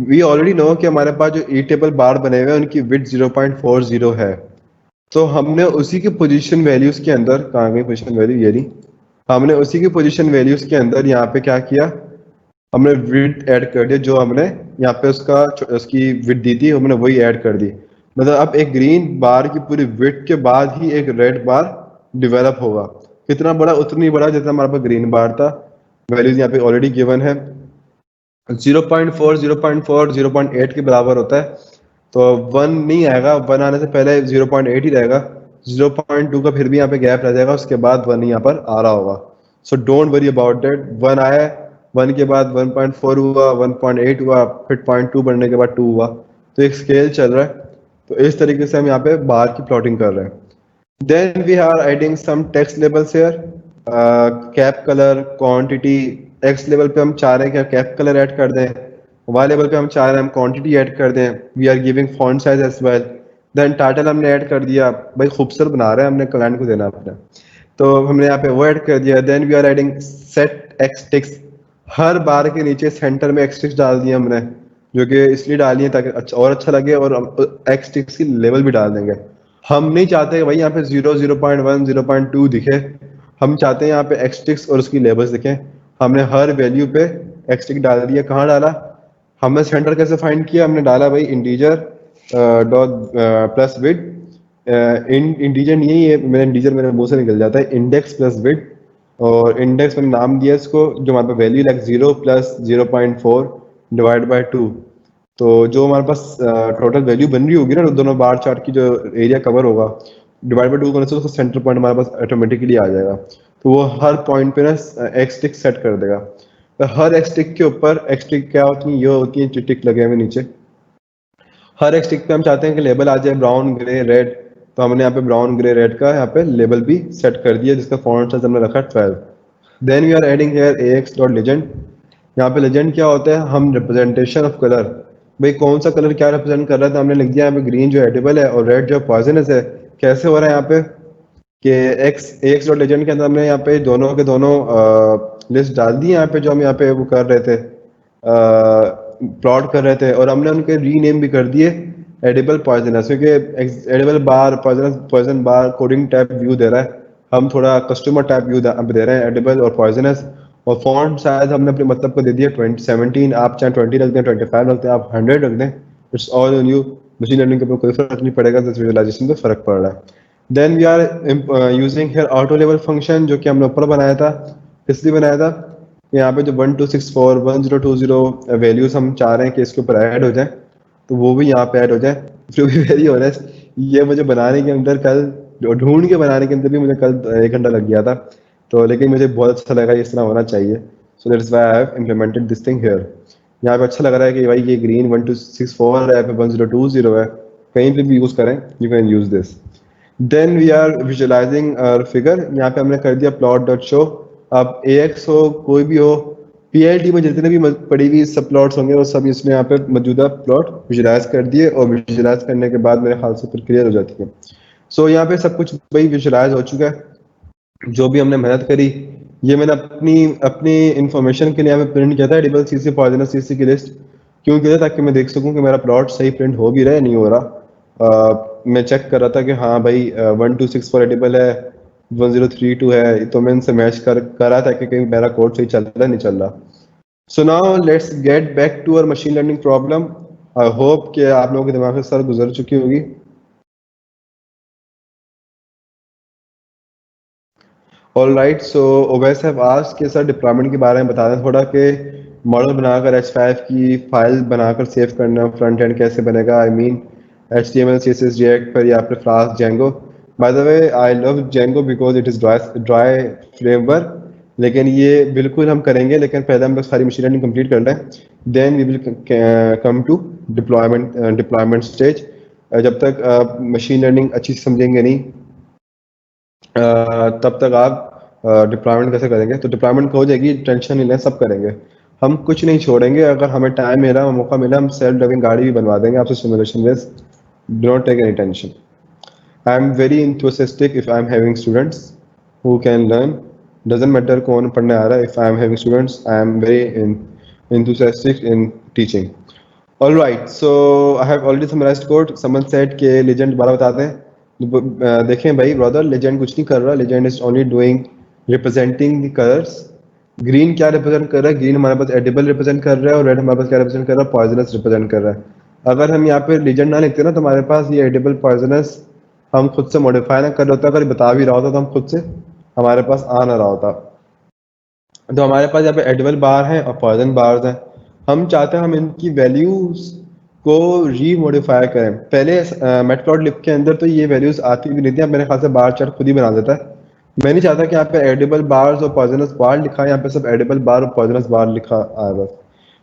वी ऑलरेडी नो कि हमारे पास जो ई टेबल बार बने हुए हैं उनकी विड्थ 0.40 है, तो हमने उसी की पोजीशन वैल्यूज के अंदर, कहाँ गई पोजीशन वैल्यू, ये रही, हमने उसी की पोजीशन वैल्यूज के अंदर यहाँ पे क्या किया, हमने विड्थ ऐड कर दिया, जो हमने यहाँ पे उसकी विड्थ दी थी हमने वही ऐड कर दी। मतलब अब एक ग्रीन बार की पूरी विड्थ के बाद ही एक रेड बार डिवेलप होगा। कितना बड़ा? उतनी बड़ा जितना हमारे पास ग्रीन बार था। वैल्यूज यहाँ पे ऑलरेडी गिवन है, 0.4 0.4 0.8 के बराबर होता है, तो 1 नहीं आएगा, 1 आने से पहले 0.8 ही रहेगा। 0.2 का फिर भी यहाँ पे गैप रह जाएगा, उसके बाद 1 यहाँ पर आ रहा होगा। So don't worry about that. 1 आया, 1 के बाद 1.4 हुआ, 1.8 हुआ, फिर 0.2 बढ़ने के बाद 2 हुआ, तो एक स्केल चल रहा है। तो इस तरीके से हम यहाँ पे बार की प्लॉटिंग कर रहे हैं। Then we are adding some text labels here. Cap colour, quantity. X level पे हम चाह रहे हैं कि कैप कलर ऐड कर दें, वाई लेवल पे हम चाह रहे हैं हम क्वांटिटी ऐड कर दें। We are giving font size as well. Then title हमने ऐड कर दिया, भाई खूबसूरत बना रहे हैं हमने, क्लाइंट को देना अपना, तो हमने यहाँ पे वो ऐड कर दिया। Then we are adding set x ticks. हर बार के नीचे सेंटर में एक्स टिक्स डाल दिए हमने, जो कि इसलिए डाली है ताकि अच्छा और अच्छा लगे, और एक्स टिक्स की लेवल भी डाल देंगे। हम नहीं चाहते कि भाई यहाँ पे 0 0.1 0.2 दिखे, हम चाहते हैं यहाँ पे एक्सटिक्स और उसकी लेबल्स दिखें। हमने हर वैल्यू पे एक्सटिक डाल दिया। कहाँ डाला? हमने सेंटर कैसे फाइंड किया? हमने डाला भाई इंटीजर डॉट प्लस विड। इंटीजर नहीं है, मेरा इंटीजर मेरे मुंह से निकल जाता है, इंडेक्स प्लस विड, और इंडेक्स मैंने नाम दिया इसको, जो हमारे पास value like 0 plus 0.4 divide by 2। तो जो हमारे पास टोटल वैल्यू बन रही होगी ना दोनों बार चार्ट की, जो एरिया कवर होगा, डिवाइड बाई 2 करने से उसका सेंटर पॉइंट हमारे पास ऑटोमेटिकली आ जाएगा। तो वो हर पॉइंट पे ना एक्स टिक सेट कर देगा। तो हर एक्स टिक के ऊपर, एक्स टिक क्या होती है, ये होती है टिक लगे हुए नीचे। हर एक स्टिक पे हम चाहते हैं कि लेबल आ जाए ब्राउन ग्रे रेड, तो हमने यहाँ पे ब्राउन ग्रे रेड का यहाँ पे लेबल भी सेट कर दिया, जिसका फॉन्ट साइज हमने रखा 12। Then we are adding here ax dot legend. यहाँ पे लेजेंड क्या होता है? हम रिप्रेजेंटेशन ऑफ कलर, भाई कौन सा कलर क्या रिप्रेजेंट कर रहा है, तो हमने लिख दिया यहाँ पे ग्रीन जो एडिबल है और रेड जो पॉइजनस है। कैसे हो रहा है यहाँ पे कि एक्स डॉट लेजेंड के अंदर हमने यहाँ पे दोनों के दोनों लिस्ट डाल दी यहाँ पे, जो हम यहाँ पे वो कर रहे थे, प्लॉट कर रहे थे, और हमने उनके रीनेम भी कर दिए एडिबल पॉइजनस, क्योंकि एडिबल बार पॉइजनस पॉइजन बार कोडिंग टाइप व्यू दे रहा है, हम थोड़ा कस्टमर टाइप व्यू दे रहे हैं एडिबल और पॉइजनस। और फॉन्ट शायद हमने अपने मतलब को दे दिया 2017, आप चाहे 20 रख दें, 25 रख दें, आप 100 रख दें, it's all on you. Machine learning के ऊपर कोई फर्क नहीं पड़ेगा, विजुअलाइजेशन पे फर्क पड़ रहा है। Then we are using here auto level function, जो कि हमने ऊपर बनाया था। इसलिए बनाया था, यहाँ पे जो 1264 1020 वैल्यूज हम चाह रहे हैं कि इसके ऊपर ऐड हो जाए, तो वो भी यहाँ पे ऐड हो जाए। टू बी वेरी ऑनेस्ट, ये मुझे बनाने के अंदर कल, ढूंढ के बनाने के अंदर भी मुझे कल 1 घंटा लग गया था, तो लेकिन मुझे बहुत अच्छा लगा, इस तरह होना चाहिए। So that's why I have implemented this thing here. यहाँ पे अच्छा लग रहा है कि भाई ये ग्रीन 1264 है, 1020 है, कहीं पे भी यूज करें, you can use this. Then we are visualizing figure. यहाँ पे हमने कर दिया प्लॉट डॉट शो। अब AX हो कोई भी हो, PLT में जितने भी पड़ी हुई सब प्लॉट्स होंगे वो सब इसमें यहाँ पे मौजूदा प्लॉट विजुअलाइज कर दिए, और विजुअलाइज करने के बाद मेरे ख्याल से फिर क्लियर हो जाती है। सो यहाँ पे सब कुछ भाई विजुअलाइज हो चुका है। जो भी हमने मेहनत करी, ये मैंने अपनी अपनी इंफॉर्मेशन के लिए यहाँ पे प्रिंट किया था एडिबल CC पॉइजनस CC की लिस्ट। क्यों किया था? ताकि मैं देख सकूं कि मेरा प्लॉट सही प्रिंट हो भी रहा है नहीं हो रहा। मैं चेक कर रहा था कि हाँ भाई 1264 एडिबल है, 1032 है, तो मैं इनसे मैच कर रहा था कि कहीं मेरा कोड सही चल रहा है नहीं चल रहा। So now let's get back to our machine learning problem. I hope कि आप लोगों के दिमाग से सर गुजर चुकी होगी। All right, so Owais have asked कि सर डिप्लॉयमेंट के बारे में बता दें थोड़ा, कि मॉडल बनाकर H5 की फाइल बनाकर सेव करना, फ्रंट एंड कैसे बनेगा, I mean HTML CSS React पर या फिर Flask Django। By the way I love Django because it is dry framework, लेकिन ये बिल्कुल हम करेंगे, लेकिन पहले हम बस सारी मशीन लर्निंग कंप्लीट कर लें, then we will come to deployment stage. जब तक मशीन लर्निंग अच्छी से समझेंगे नहीं, तब तक आप डिप्लॉयमेंट कैसे करेंगे? तो डिप्लॉयमेंट हो जाएगी, टेंशन नहीं लें, सब करेंगे, हम कुछ नहीं छोड़ेंगे। अगर हमें टाइम मिला, मौका मिला, हम सेल्फ ड्राइविंग गाड़ी भी बनवा देंगे आपसे simulation base. Do not take any tension. I am very enthusiastic if I am having students who can learn, doesn't matter कौन पढ़ने आ रहा है, if I am having students I am very in enthusiastic in teaching. All right, so I have already summarized quote. Someone said कि legend दोबारा बताते हैं. देखें भाई brother, legend कुछ नहीं कर रहा. Legend is only doing representing the colors. Green क्या रिप्रेजेंट कर रहा है? ग्रीन हमारे पास एडिबल रिप्रेजेंट कर रहा है, और रेड हमारे पास क्या रिप्रेजेंट कर रहा है? पॉइजनस रिप्रेजेंट कर रहा है. अगर हम यहाँ पे लीजेंड ना लिखते ना, तो हमारे पास ये एडिबल पॉइजनस हम खुद से मॉडिफाई ना कर रहे होता. अगर ये बता भी रहा होता तो हम खुद से हमारे पास आ ना रहा होता. तो हमारे पास यहाँ पे एडिबल बार हैं और पॉइजन बार्स हैं. हम चाहते हैं हम इनकी वैल्यूज को रीमोडिफाई करें. पहले मैटप्लॉटलिब के अंदर तो ये वैल्यूज आती भी नहीं थी. अब मेरे ख्याल से बार चार्ट खुद ही बना देता है. मैं नहीं चाहता कि यहाँ पे एडिबल बार्स और पॉइजनस बार लिखा है. यहाँ पे सब एडिबल बार और पॉइजनस बार लिखा आया बस.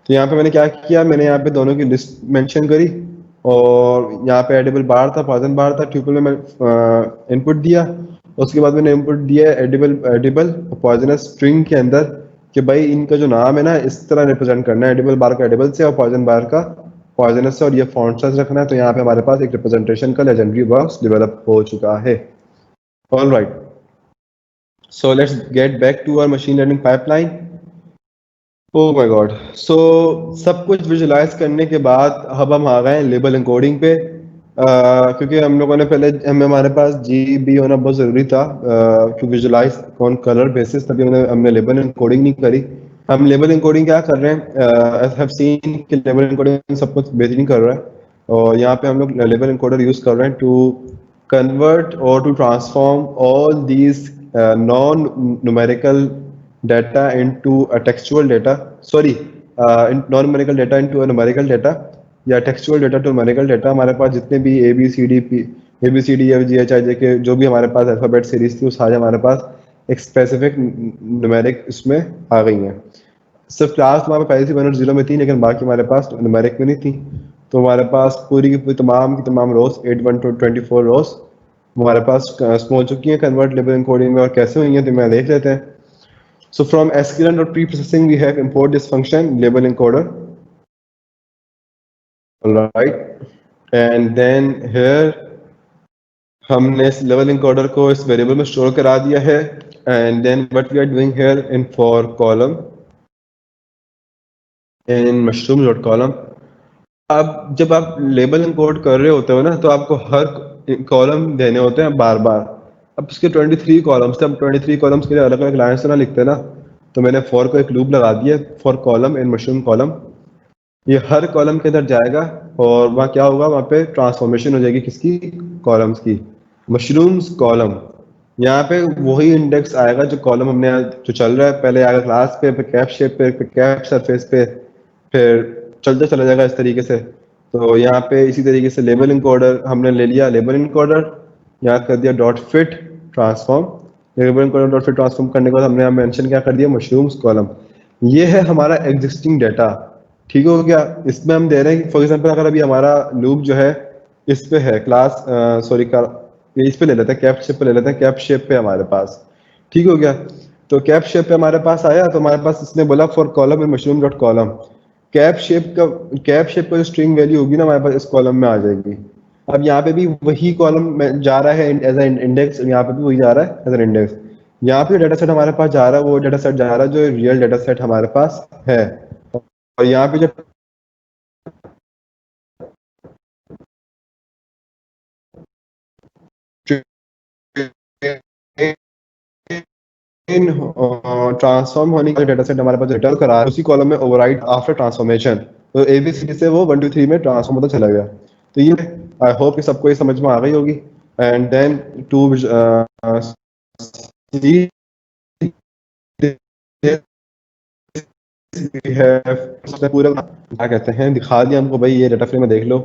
तो यहाँ पे मैंने क्या किया, मैंने यहाँ पे दोनों की लिस्ट मेंशन करी, और यहाँ पे एडिबल बार था, पॉइजन बार था. ट्यूपल में मैं इनपुट दिया. उसके बाद मैंने इनपुट दिया एडिबल एडिबल पॉइजनस स्ट्रिंग के अंदर, कि भाई इनका जो नाम है ना इस तरह रिप्रेजेंट करना है, एडिबल बार का एडिबल से और पॉइजन बार का पॉइजनस से, और ये फॉन्ट साइज रखना है. तो यहाँ पे हमारे पास एक रिप्रेजेंटेशन का लेजेंडरी बॉक्स डेवलप हो चुका है. All right, so let's get back to our machine learning pipeline. Oh my God. So सब कुछ विजुलाइज करने के बाद अब हम आ गए लेबल एनकोडिंग पे. क्योंकि हम लोगों ने पहले हमारे पास जीबी होना बहुत ज़रूरी था to visualize on colour basis, तभी हमने लेबल एनकोडिंग नहीं करी. हम लेबल एनकोडिंग क्या कर रहे हैं, आई हैव सीन कि लेबल एनकोडिंग सब कुछ बेहतरीन कर रहा है. और यहाँ पे हम लोग लेबल एनकोडर यूज़ कर रहे हैं to convert or to transform all these non-numerical data into a textual data, sorry, non-numerical data into a numerical data, या textual data to numerical data. हमारे पास जितने भी A B C D P A B C D F G H I J K जो भी हमारे पास alphabet series थी, वो सारे हमारे पास एक स्पेसिफिक न्यूमेरिक इसमें आ गई हैं. सिर्फ क्लास हमारे पहले से 1 और 0 में थी, लेकिन बाकी हमारे पास न्यूमेरिक में नहीं थी. तो हमारे पास पूरी की पूरी तमाम की तमाम रोज 8 1 to 24 रोज हमारे पास हो चुकी हैं कन्वर्ट लेबल एनकोडिंग में. और कैसे हुई हैं तो मैं देख लेते हैं. सो फ्रॉम sklearn और preprocessing we have import this function label encoder. Alright, and then here हमने इस लेवल एनकोडर को इस वेरिएबल में स्टोर करा दिया है. And then what we are doing here in for column in mushroom dot column. अब जब आप लेबल इंपोर्ट कर रहे होते हो ना, तो आपको हर कॉलम देने होते हैं बार बार. अब इसके 23 कॉलम्स थे. अब 23 कॉलम्स के लिए अलग अलग लाइन से ना लिखते ना, तो मैंने फॉर को एक लूप लगा दिया for column in mushroom column. ये हर कॉलम के अंदर जाएगा, और वहाँ क्या होगा, वहाँ पे ट्रांसफॉर्मेशन हो जाएगी किसकी, कॉलम्स की. मशरूम्स कॉलम, यहाँ पे वही इंडेक्स आएगा जो कॉलम हमने जो चल रहा है. पहले आएगा क्लास पे, फिर कैप शेप पे, फिर कैप सरफेस पे, फिर चलते चला जाएगा इस तरीके से. तो यहाँ पे इसी तरीके से लेबल इनकोडर हमने ले लिया. लेबल इनकोडर यहाँ कर दिया dot fit transform. Label encoder dot fit transform करने के बाद हमने यहाँ मेंशन क्या कर दिया, मशरूम्स कॉलम. ये है हमारा एग्जिस्टिंग डाटा. ठीक हो गया. इसमें हम दे रहे हैं कि फॉर एग्जांपल अगर अभी हमारा लूप जो है इस पे है क्लास सॉरी का, इस पे ले लेते हैं, कैप शेप पे ले लेते हैं. कैप शेप पे हमारे पास ठीक हो गया. तो कैप शेप पे हमारे पास आया, तो हमारे पास इसने बोला for column in mushroom dot column. Cap shape का जो स्ट्रिंग वैल्यू होगी ना हमारे पास इस कॉलम में आ जाएगी. अब यहाँ पे भी वही कॉलम में जा रहा है एज एन इंडेक्स, यहाँ पे भी वही जा रहा है एज एन इंडेक्स. यहाँ पे डाटा सेट हमारे पास जा रहा है, वो डाटा सेट जा रहा है जो रियल डाटा सेट हमारे पास है. और यहाँ पे जो इन ट्रांसफॉर्म होने का डाटा सेट हमारे पास रिटर्न करा है, उसी कॉलम में ओवरराइट आफ्टर ट्रांसफॉर्मेशन. तो एबीसीडी से वो 1 2 3 में ट्रांसफॉर्म होता चला गया. तो ये आई होप कि सबको ये समझ में आ गई होगी. एंड देन टू सी पूरा क्या कहते हैं दिखा दिया हमको, भाई ये डाटा फ्रेम में देख लो.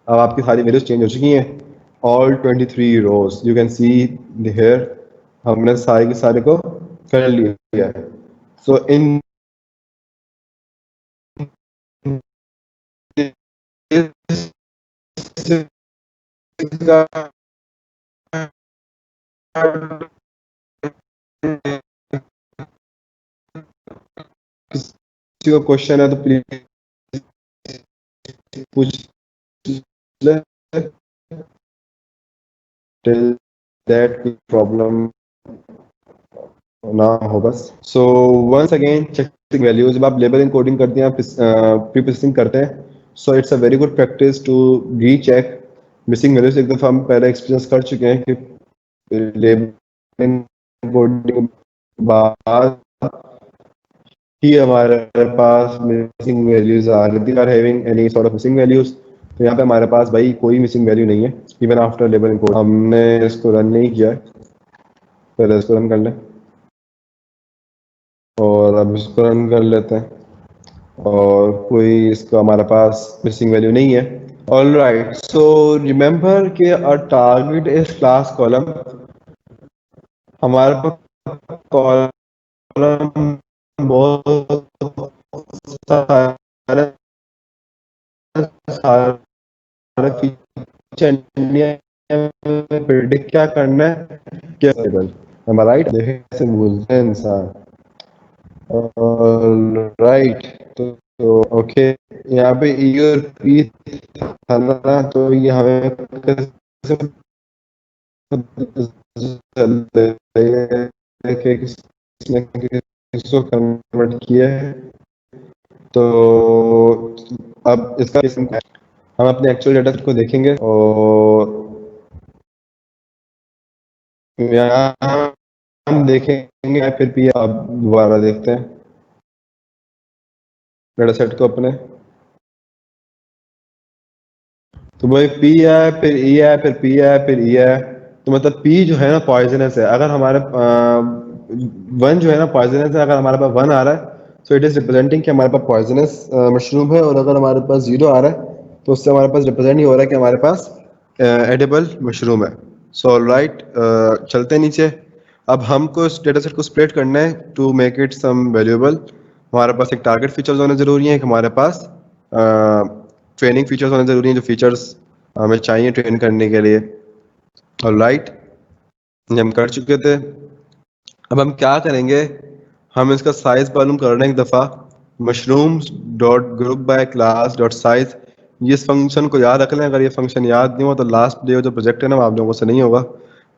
अब आपकी सारी वैल्यूज चेंज हो चुकी हैं. All 23 rows you can see here. हमने सारे के सारे को कर लिया है. सो इन किसी को क्वेश्चन है तो प्लीज पूछ ले. टिल दैट प्रॉब्लम ना हो बस। So once again checking values, जब आप लेबल इनकोडिंग करते हैं, प्री प्रोसेसिंग करते हैं, so it's a very good practice to recheck missing values. एक दफ़ा हम पहले एक्सपीरियंस कर चुके हैं कि लेबल इनकोडिंग बाद ही हमारे पास मिसिंग वैल्यूज आ रही थी, are having any sort of missing values. तो यहाँ पे हमारे पास भाई कोई मिसिंग वैल्यू नहीं है इवन आफ्टर लेबल इनकोड। हमने इसको रन नहीं किया है, पहले इसको रन कर लें और अब इसको रन कर लेते हैं और कोई इसका हमारे पास मिसिंग वैल्यू नहीं है। ऑल राइट, सो रिमेंबर कि a target is class column. हमारे पास कॉलम बहुत सारे सारे फीचर प्रिडिक्ट क्या करना है, क्या राइट, देखे से भूलते हैं इंसान। राइट, तो ओके, यहाँ पे ई और पी था ना, तो ये हमें कैसे पता चले कि किसने किसको कन्वर्ट किया है। तो अब इसका हम अपने एक्चुअल डेटा को देखेंगे और यहाँ हम देखेंगे, फिर भी अब दोबारा देखते हैं डेटा सेट को अपने। तो भाई पी है, फिर ई है, फिर पी है, फिर ई है। तो मतलब पी जो है ना पॉइजनस है। अगर हमारे वन जो है ना पॉइजनस है, अगर हमारे पास वन आ रहा है तो इट इज रिप्रेजेंटिंग कि हमारे पास पॉइजनस मशरूम है, और अगर हमारे पास जीरो आ रहा है तो उससे हमारे पास रिप्रेजेंट ही हो रहा है कि हमारे पास एडिबल मशरूम है। सो राइट, चलते हैं नीचे। अब हमको इस डेटा सेट को स्प्लिट करना है to make it some valuable. हमारे पास एक टारगेट फीचर्स होने जरूरी है, एक हमारे पास ट्रेनिंग फीचर्स होने जरूरी हैं, जो फीचर्स हमें चाहिए ट्रेन करने के लिए। और राइट, ये हम कर चुके थे। अब हम क्या करेंगे, हम इसका साइज मालूम कर रहे हैं एक दफ़ा। Mushrooms dot group by class dot size, ये इस फंक्शन को याद रख लें। अगर ये फंक्शन याद नहीं हो तो लास्ट डे जो प्रोजेक्ट है ना, वो आप लोगों से नहीं होगा।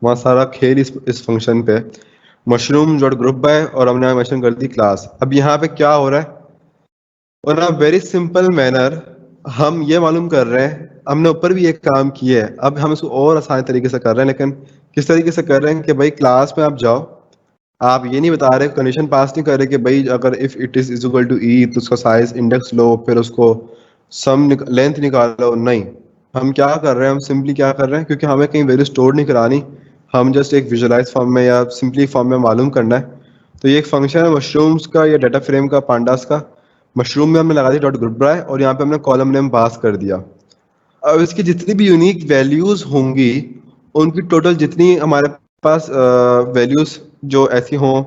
वहाँ सारा खेल इस फंक्शन पे। मशरूम डॉट ग्रुप बाय, और हमने मेंशन कर दी क्लास। अब यहाँ पे क्या हो रहा है, और अ वेरी सिंपल मैनर हम ये मालूम कर रहे हैं, हमने ऊपर भी एक काम किया है, अब हम इसको और आसान तरीके से कर रहे हैं। लेकिन किस तरीके से कर रहे हैं कि भाई क्लास में आप जाओ, आप ये नहीं बता रहे, कंडीशन पास नहीं कर रहे कि भाई अगर if it is equal to E तो उसका साइज इंडेक्स लो, फिर उसको सम लेंथ निकालो। नहीं, हम क्या कर रहे हैं, हम सिंपली क्या कर रहे हैं, क्योंकि हमें कहीं वैल्यू स्टोर नहीं करानी, हम जस्ट एक विजुअलाइज फॉर्म में या सिंपली फॉर्म में मालूम करना है। तो ये एक फंक्शन है मशरूम्स का या डाटा फ्रेम का, पांडास का। मशरूम में हमने लगा दी डॉट ग्रुप बाय, और यहाँ पे हमने कॉलम नेम पास कर दिया। अब इसकी जितनी भी यूनिक वैल्यूज होंगी, उनकी टोटल जितनी हमारे पास वैल्यूज जो ऐसी हों,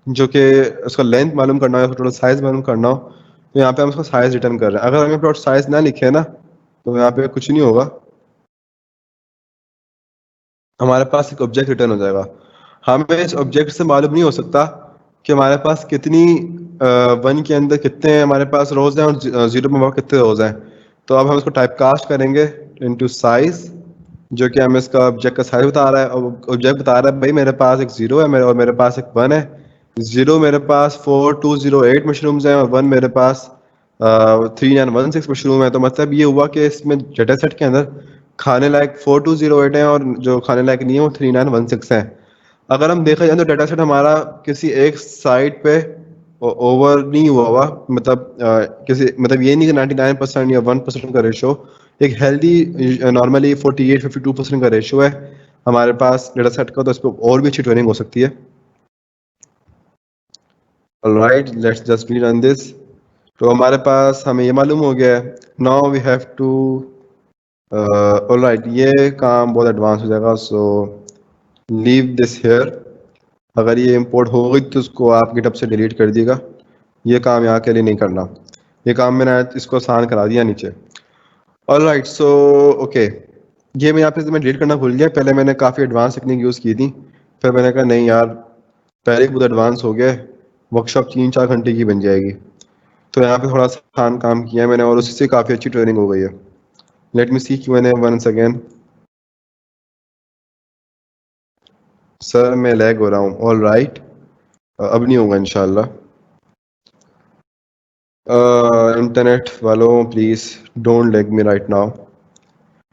जो कि उसका लेंथ मालूम करना हो, टोटल साइज मालूम करना हो, तो यहाँ पे हम उसका साइज रिटर्न कर रहे हैं। अगर हमें डॉट साइज ना लिखे ना, तो यहाँ पे कुछ नहीं होगा, हमारे पास एक ऑब्जेक्ट रिटर्न हो जाएगा। हमें इस ऑब्जेक्ट से मालूम नहीं हो सकता कि हमारे पास कितनी वन के अंदर कितने हमारे पास रोज हैं और जीरो में कितने रोज हैं। तो अब हम इसको टाइप कास्ट करेंगे इनटू साइज, जो कि हमें इसका ऑब्जेक्ट का साइज बता रहा है। और ऑब्जेक्ट बता रहा है भाई मेरे पास एक जीरो है, मेरे और मेरे पास एक वन है। जीरो मेरे पास 4208 मशरूम्स हैं, और वन मेरे पास 3916 मशरूम है। तो मतलब ये हुआ कि इसमें डेटा सेट के अंदर खाने लायक 4208 है, और जो खाने लायक नहीं है वो 3916 है। अगर हम देखा जाए तो डाटा सेट हमारा किसी एक साइड पे ओवर नहीं हुआ मतलब किसी मतलब ये नहीं कि 99% या 1% का रेशो, एक हेल्दी नॉर्मली 48-52% का रेशो है हमारे पास डेटा सेट का। तो इस पर और भी अच्छी ट्रेनिंग हो सकती है। Alright, let's just run this. तो हमारे पास हमें ये मालूम हो गया है। Now we have to alright, ये काम बहुत एडवांस हो जाएगा, सो लीव दिस हेयर। अगर ये इंपोर्ट हो गई तो उसको आप गिटहब से डिलीट कर दिएगा, ये काम यहाँ के लिए नहीं करना। ये काम मैंने इसको आसान करा दिया नीचे। ऑलराइट, सो ओके, ये मैं यहाँ पे मैं डिलीट करना भूल गया। पहले मैंने काफ़ी एडवांस टेक्निक यूज़ की थी, फिर मैंने कहा नहीं यार, पहले ही बहुत एडवांस हो गया, वर्कशॉप 3-4 घंटे की बन जाएगी। तो यहाँ पे थोड़ा सा आसान काम किया है मैंने, और उसी से काफ़ी अच्छी ट्रेनिंग हो गई है। Let me see Q N A once again. Sir मैं लैग हो रहा हूँ। ऑल राइट, अब नहीं होगा इंशाल्लाह। इंटरनेट वालों please don't leg me right now.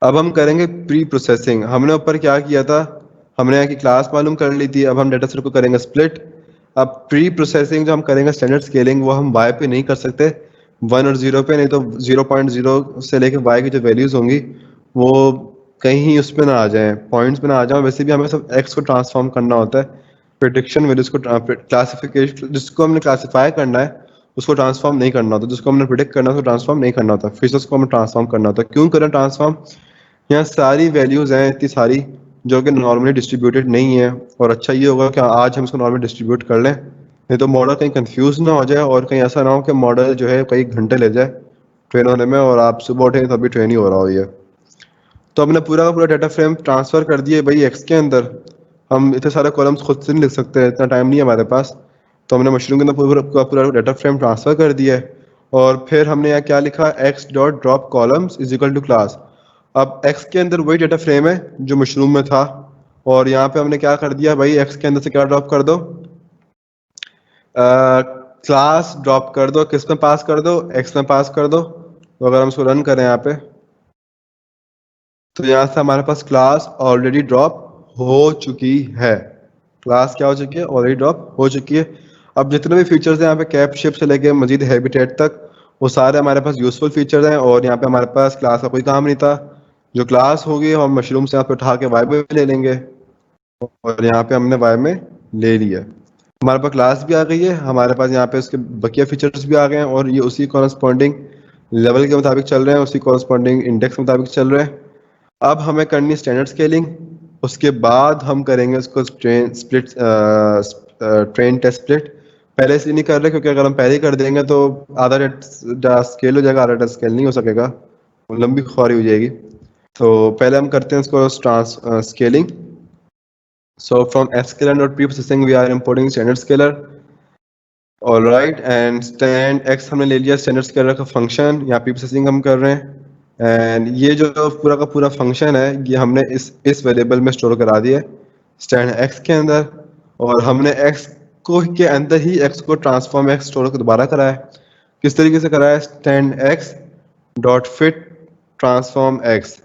अब हम करेंगे प्री प्रोसेसिंग। हमने ऊपर क्या किया था, हमने यहाँ की क्लास मालूम कर ली थी, अब हम डेटा सेट को करेंगे स्प्लिट। अब प्री प्रोसेसिंग जो हम करेंगे स्टैंडर्ड स्केलिंग वो हम वाई पे नहीं कर सकते, वन और जीरो पे, नहीं तो 0.0 से लेके वाई की जो वैल्यूज होंगी वो कहीं उस पे ना आ जाए, पॉइंट्स पे ना आ जाए। वैसे भी हमें सब एक्स को ट्रांसफॉर्म करना होता है, प्रिडिक्शन वैल्यूज को क्लासिफिकेशन जिसको हमने क्लासिफाई करना है उसको ट्रांसफॉर्म नहीं करना होता, जिसको हमने प्रिडिक्ट करना है उसको ट्रांसफॉर्म नहीं करना होता, फीचर्स को हमें ट्रांसफॉर्म करना होता है। क्यों करें ट्रांसफॉर्म? यहाँ सारी वैल्यूज हैं इतनी सारी जो कि नॉर्मली डिस्ट्रीब्यूटेड नहीं है, और अच्छा ये होगा कि आज हम इसको नॉर्मली डिस्ट्रीब्यूट कर लें, नहीं तो मॉडल कहीं कंफ्यूज ना हो जाए और कहीं ऐसा ना हो कि मॉडल जो है कई घंटे ले जाए ट्रेन होने में और आप सुबह उठे तभी ट्रेन ही हो रहा हो ये। तो हमने पूरा का पूरा डाटा फ्रेम ट्रांसफर कर दिए भाई एक्स के अंदर। हम इतने सारे कॉलम्स खुद से नहीं लिख सकते, इतना टाइम नहीं है हमारे पास। तो हमने मशरूम के अंदर पूरा पूरा पूरा डाटा फ्रेम ट्रांसफर कर दिया है। और फिर हमने यहाँ क्या लिखा, X dot drop columns is equal to class. अब एक्स के अंदर वही डाटा फ्रेम है जो मशरूम में था, और यहाँ पे हमने क्या कर दिया भाई, एक्स के अंदर से क्या ड्रॉप कर दो, क्लास ड्रॉप कर दो, किस में पास कर दो, एक्स में पास कर दो। तो अगर हम इसको रन करें यहाँ पे, तो यहाँ से हमारे पास क्लास ऑलरेडी ड्रॉप हो चुकी है। क्लास क्या हो चुकी है, ऑलरेडी ड्रॉप हो चुकी है। अब जितने भी फीचर्स हैं यहाँ पे कैप शिप से लेके मजीद हैबिटेट तक, वो सारे हमारे पास यूजफुल फीचर्स हैं, और यहाँ पे हमारे पास क्लास का कोई काम नहीं था। जो क्लास होगी हम मशरूम से यहाँ पे उठा के वाई में ले लेंगे, और यहाँ पे हमने वाई में ले लिया। हमारे पास क्लास भी आ गई है, हमारे पास यहाँ पे उसके बकिया फीचर्स भी आ गए हैं, और ये उसी कॉरस्पॉन्डिंग लेवल के मुताबिक चल रहे हैं, उसी कॉरस्पॉन्डिंग इंडेक्स के मुताबिक चल रहे हैं। अब हमें करनी स्टैंडर्ड स्केलिंग, उसके बाद हम करेंगे उसको train split, train test split. पहले इसलिए नहीं कर रहे क्योंकि अगर हम पहले ही कर देंगे तो आधा डेटा स्केल हो जाएगा, आधा डेटा स्केल नहीं हो सकेगा, वो लंबी ख्वारी हो जाएगी। तो पहले हम करते हैं इसको trans scaling. So from scalar dot pre-processing we are importing standard scalar. All right, and stand x हमने ले लिया standard scalar का फंक्शन, यहाँ pre-processing हम कर रहे हैं, एंड ये जो पूरा का पूरा फंक्शन है ये हमने इस वेरिएबल में स्टोर करा दिया है stand x के अंदर, और हमने x को के अंदर ही x को ट्रांसफॉर्म x स्टोर को दोबारा कराया है। किस तरीके से कराया है, stand x dot fit transform x।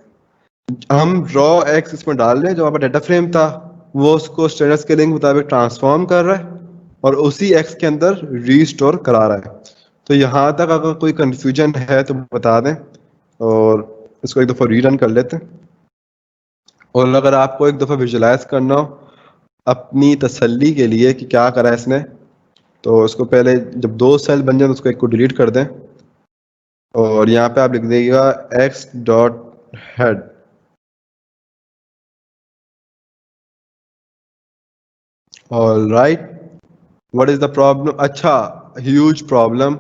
हम रॉ एक्स इसमें डाल रहे हैं, जो हमारा डाटा फ्रेम था वो उसको स्टेटस स्केलिंग के मुताबिक ट्रांसफॉर्म कर रहा है और उसी एक्स के अंदर रीस्टोर करा रहा है। तो यहाँ तक अगर कोई कंफ्यूजन है तो बता दें, और इसको एक दफ़ा रीरन कर लेते हैं। और अगर आपको एक दफ़ा विजुलाइज करना हो अपनी तसल्ली के लिए कि क्या करा है इसने, तो उसको पहले जब दो सेल बन जाए तो उसको एक को डिलीट कर दें, और यहाँ पे आप लिख दीजिएगा x dot head. All right, what is the problem? अच्छा, ह्यूज प्रॉब्लम।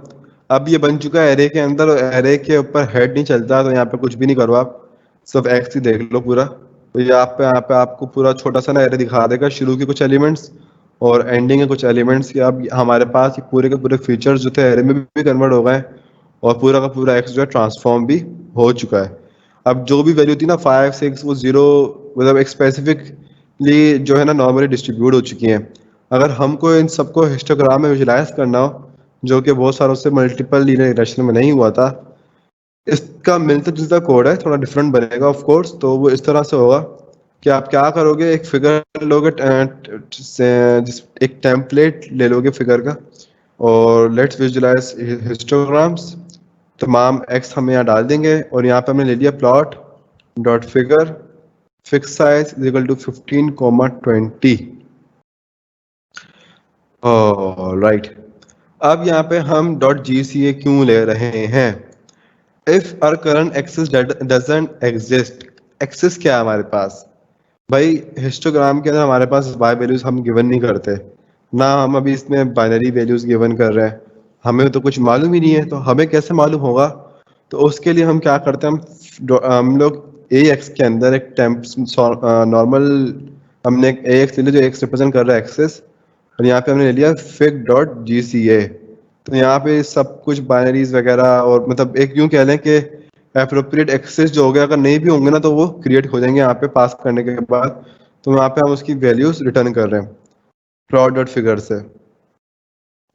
अब ये बन चुका है एरे के अंदर, और एरे के ऊपर हेड नहीं चलता, तो यहाँ पे कुछ भी नहीं करो आप, सिर्फ एक्स ही देख लो पूरा। तो यहाँ पे आपको पूरा छोटा सा ना एरे दिखा देगा, शुरू के कुछ एलिमेंट्स और एंडिंग के कुछ एलिमेंट्स की। अब हमारे पास ये पूरे के पूरे फीचर्स जो थे एरे में भी कन्वर्ट हो गए, और पूरा का पूरा एक्स जो है ट्रांसफॉर्म भी हो चुका है। अब जो भी वैल्यू थी ना 5 6 वो 0, मतलब एक स्पेसिफिकली जो है ना नॉर्मली डिस्ट्रीब्यूट हो चुकी हैं। अगर हमको इन सबको हिस्टोग्राम में विजुलाइज करना हो, जो कि बहुत सारों से मल्टीपल लीनियर रिग्रेशन में नहीं हुआ था, इसका मिलता जुलता कोड है, थोड़ा डिफरेंट बनेगा ऑफ कोर्स। तो वो इस तरह से होगा कि आप क्या करोगे, एक फिगर लोगे, एक टेम्पलेट ले लोगे फिगर का, और लेट्स विजुलाइज हिस्टोग्राम्स। तमाम एक्स हम यहाँ डाल देंगे, और यहाँ पे हमने ले लिया plot dot figure fix size is equal to 15,20। Right, अब यहाँ पे हम डॉट GCA क्यों ले रहे हैं? If our current axis doesn't exist. Axis क्या है हमारे पास भाई, हिस्टोग्राम के अंदर हमारे पास वाई वैल्यूज हम गिवन नहीं करते ना, हम अभी इसमें बाइनरी वैल्यूज गिवन कर रहे हैं, हमें तो कुछ मालूम ही नहीं है, तो हमें कैसे मालूम होगा? तो उसके लिए हम क्या करते हैं, हम लोग ए एक्स के अंदर एक टेम्प नॉर्मल, हमने एक ए एक्स ले लिया जो एक्स रिप्रेजेंट कर रहा है एक्सिस, और यहाँ पे हमने ले लिया फिग डॉट GCA। तो यहाँ पे सब कुछ बाइनरीज वगैरह, और मतलब एक यूं कह लें कि एप्रोप्रिएट एक्सेस जो हो गया, अगर नहीं भी होंगे ना तो वो क्रिएट हो जाएंगे यहाँ पे पास करने के बाद। तो यहाँ पे हम उसकी वैल्यूज रिटर्न कर रहे हैं प्लॉट डॉट फिगर से।